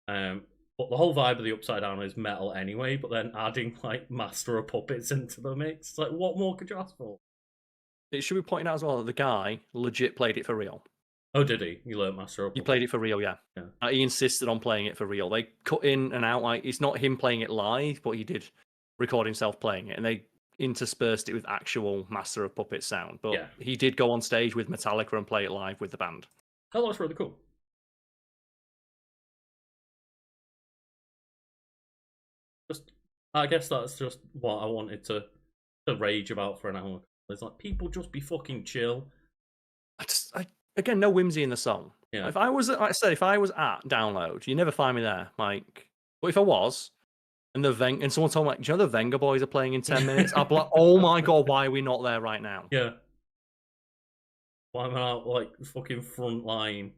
Down. But the whole vibe of the Upside Down is metal anyway. But then adding like Master of Puppets into the mix, it's like, what more could you ask for? It should be pointed out as well that the guy legit played it for real. Oh, did he? He learned Master of Puppets. He played it for real, yeah. He insisted on playing it for real. They cut in and out, like, it's not him playing it live, but he did record himself playing it, and they interspersed it with actual Master of Puppets sound. But he did go on stage with Metallica and play it live with the band. That looks really cool. I guess that's just what I wanted to rage about for an hour. It's like, people just be fucking chill. Again, no whimsy in the song. Yeah. If I was, like I said, if I was at Download, you never find me there. Like, but if I was, and someone told me, like, do you know the Venga Boys are playing in 10 minutes? I'd be like, oh my god, why are we not there right now? Yeah. Why am I not like fucking front line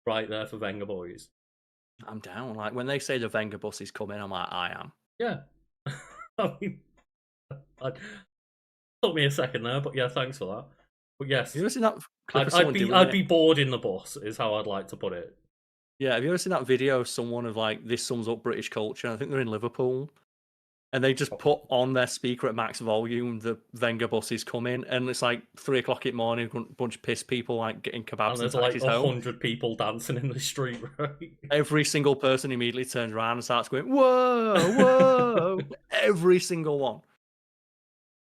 right there for Venga Boys? I'm down. Like, when they say the Venga bus is coming, I'm like, I am. Yeah. I mean, took me a second there, but yeah, thanks for that. But yes, have you ever seen that clip I'd be bored in the bus, is how I'd like to put it. Yeah, have you ever seen that video of someone of like, this sums up British culture? I think they're in Liverpool, and they just put on their speaker at max volume the Venga bus is coming, and it's like 3 o'clock in the morning, a bunch of pissed people like getting kebabs and there's like 100 people dancing in the street, right? Every single person immediately turns around and starts going, whoa, whoa. Every single one.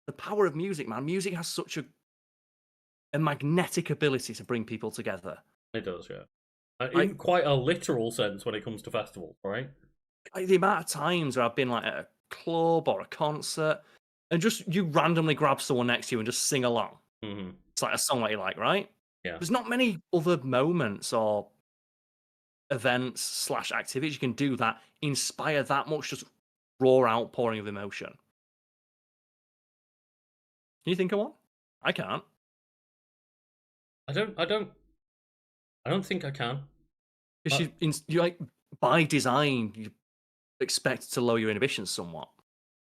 The power of music, man. Music has such a magnetic ability to bring people together. It does, yeah. In quite a literal sense when it comes to festivals, right? Like, the amount of times where I've been like at a club or a concert, and just you randomly grab someone next to you and just sing along. Mm-hmm. It's like a song that you like, right? Yeah. There's not many other moments or events / activities you can do that inspire that much just raw outpouring of emotion. Can you think of one? I can't. I don't think I can. Because you like, by design, you expect to lower your inhibitions somewhat.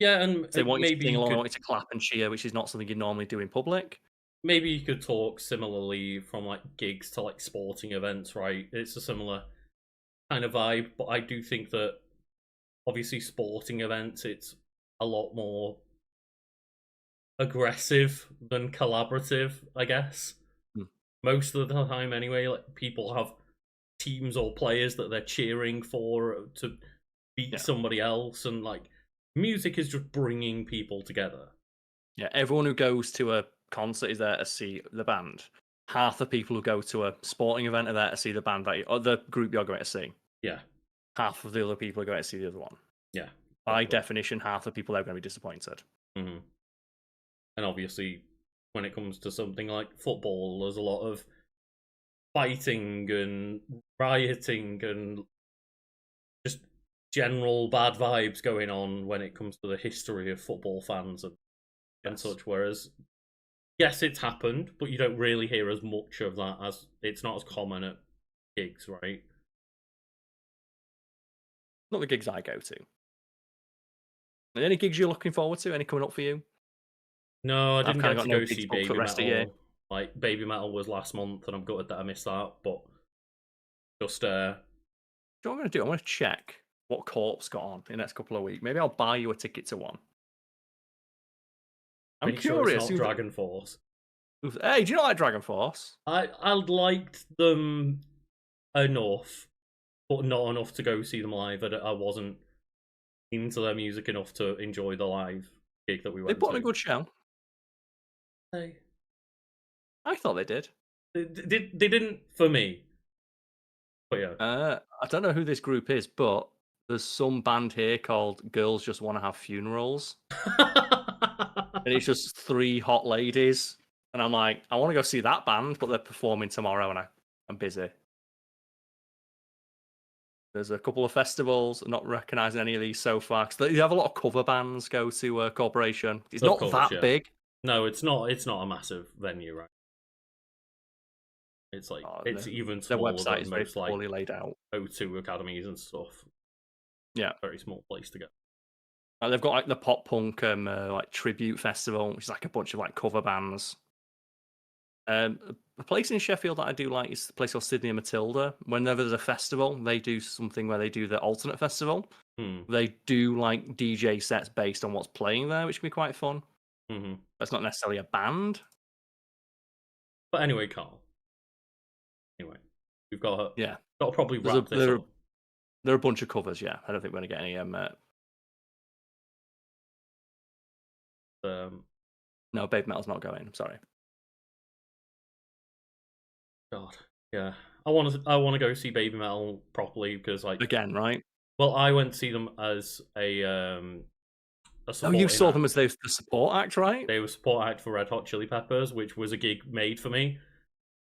Yeah, and they want you to sing along, they want you to clap and cheer, which is not something you'd normally do in public. Maybe you could talk similarly from like gigs to like sporting events, right? It's a similar kind of vibe, but I do think that obviously sporting events, it's a lot more aggressive than collaborative, I guess. Most of the time anyway. Like, people have teams or players that they're cheering for to beat somebody else, and like, music is just bringing people together. Yeah, everyone who goes to a concert is there to see the band. Half the people who go to a sporting event are there to see the band or the group you're going to see. Yeah. Half of the other people are going to see the other one. Yeah. By definition, half the people are going to be disappointed. Mm-hmm. And obviously, when it comes to something like football, there's a lot of fighting and rioting and just general bad vibes going on when it comes to the history of football fans and such. Whereas, yes, it's happened, but you don't really hear as much of that as it's not as common at gigs, right? Not the gigs I go to. Any gigs you're looking forward to? Any coming up for you? No, I I've didn't kind get of to got no go gigs see booked for Baby the rest of the year. Metal. Like Baby Metal was last month, and I'm gutted that I missed that. But just Do you know what I'm going to do? I'm going to check what Corp's got on in the next couple of weeks. Maybe I'll buy you a ticket to one. I'm make sure it's curious. not Dragon Force. Hey, do you not like Dragon Force? I liked them enough, but not enough to go see them live. I wasn't into their music enough to enjoy the live gig that we They went put on to. a good show. Hey. I thought they did. They didn't for me. But yeah. I don't know who this group is, but there's some band here called Girls Just Want to Have Funerals. And it's just 3 hot ladies. And I'm like, I want to go see that band, but they're performing tomorrow and I'm busy. There's a couple of festivals. I'm not recognising any of these so far. Because you have a lot of cover bands go to Corporation. It's Of not course, that yeah. big. No, it's not. It's not a massive venue, right? It's like it's even smaller their website than is very most like poorly laid out. O2 academies and stuff. Yeah, very small place to go. They've got like the pop punk like tribute festival, which is like a bunch of like cover bands. A place in Sheffield that I do like is the place called Sydney and Matilda. Whenever there's a festival, they do something where they do the alternate festival. They do like DJ sets based on what's playing there, which can be quite fun. That's not necessarily a band. But anyway, Karl. Anyway, we've got to probably wrap this up. There are a bunch of covers, yeah. I don't think we're going to get any. No, Babe Metal's not going. I'm sorry. God, yeah. I want to go see Baby Metal properly because like again, right? Well, I went to see them as a you saw them as the support act, right? They were support act for Red Hot Chili Peppers, which was a gig made for me,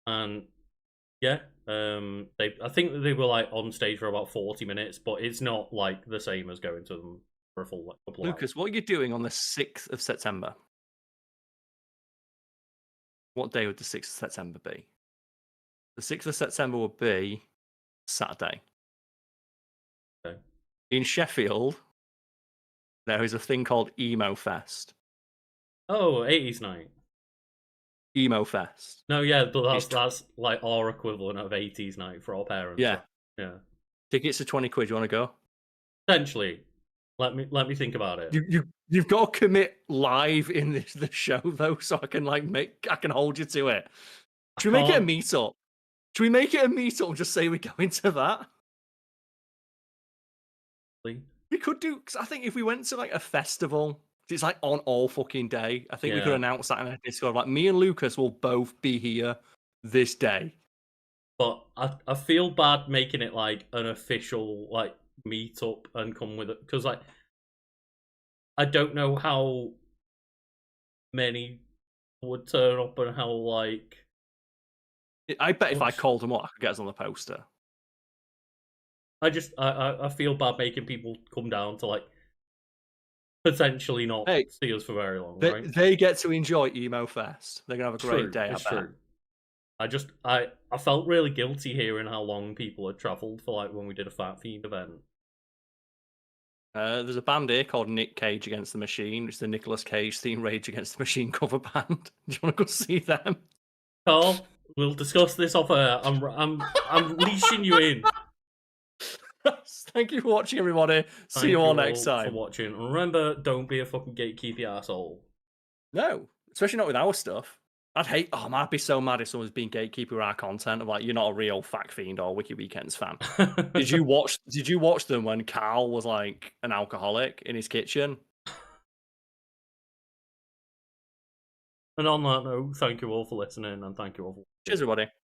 and yeah, I think they were like on stage for about 40 minutes, but it's not like the same as going to them for a full couple Lucas, hours. what are you doing on the 6th of September? What day would the 6th of September be? The 6th of September would be Saturday. Okay. In Sheffield, there is a thing called Emo Fest. Oh, 80s night. Emo Fest. No, yeah, but that's like our equivalent of 80s night for our parents. Yeah. Right? Yeah. Tickets are £20. You want to go? Potentially. Let me think about it. You've got to commit live in the show though, so I can hold you to it. Should we make it a meetup? Should we make it a meetup and just say we go into that? We could do, because I think if we went to like a festival, it's like on all fucking day. I think we could announce that in a Discord. Like me and Lucas will both be here this day. But I feel bad making it like an official like meetup and come with it because like I don't know how many would turn up and how like. I bet if I called them up, I could get us on the poster. I feel bad making people come down to like potentially not see us for very long, right? They get to enjoy Emo Fest. They're gonna have a great day. It's true. I felt really guilty hearing how long people had travelled for like when we did a Fat Fiend event. There's a band here called Nick Cage Against the Machine, which is the Nicolas Cage theme Rage Against the Machine cover band. Do you want to go see them? Karl, we'll discuss this off air. I'm leashing you in. Thank you for watching, everybody. See you all next time. For watching. And remember, don't be a fucking gatekeeper asshole. No, especially not with our stuff. I'd be so mad if someone's being gatekeeper with our content. I'm like, you're not a real Fact Fiend or Wiki Weekends fan. Did you watch them when Karl was like an alcoholic in his kitchen? And on that note, thank you all for listening and thank you all for watching. Cheers, everybody.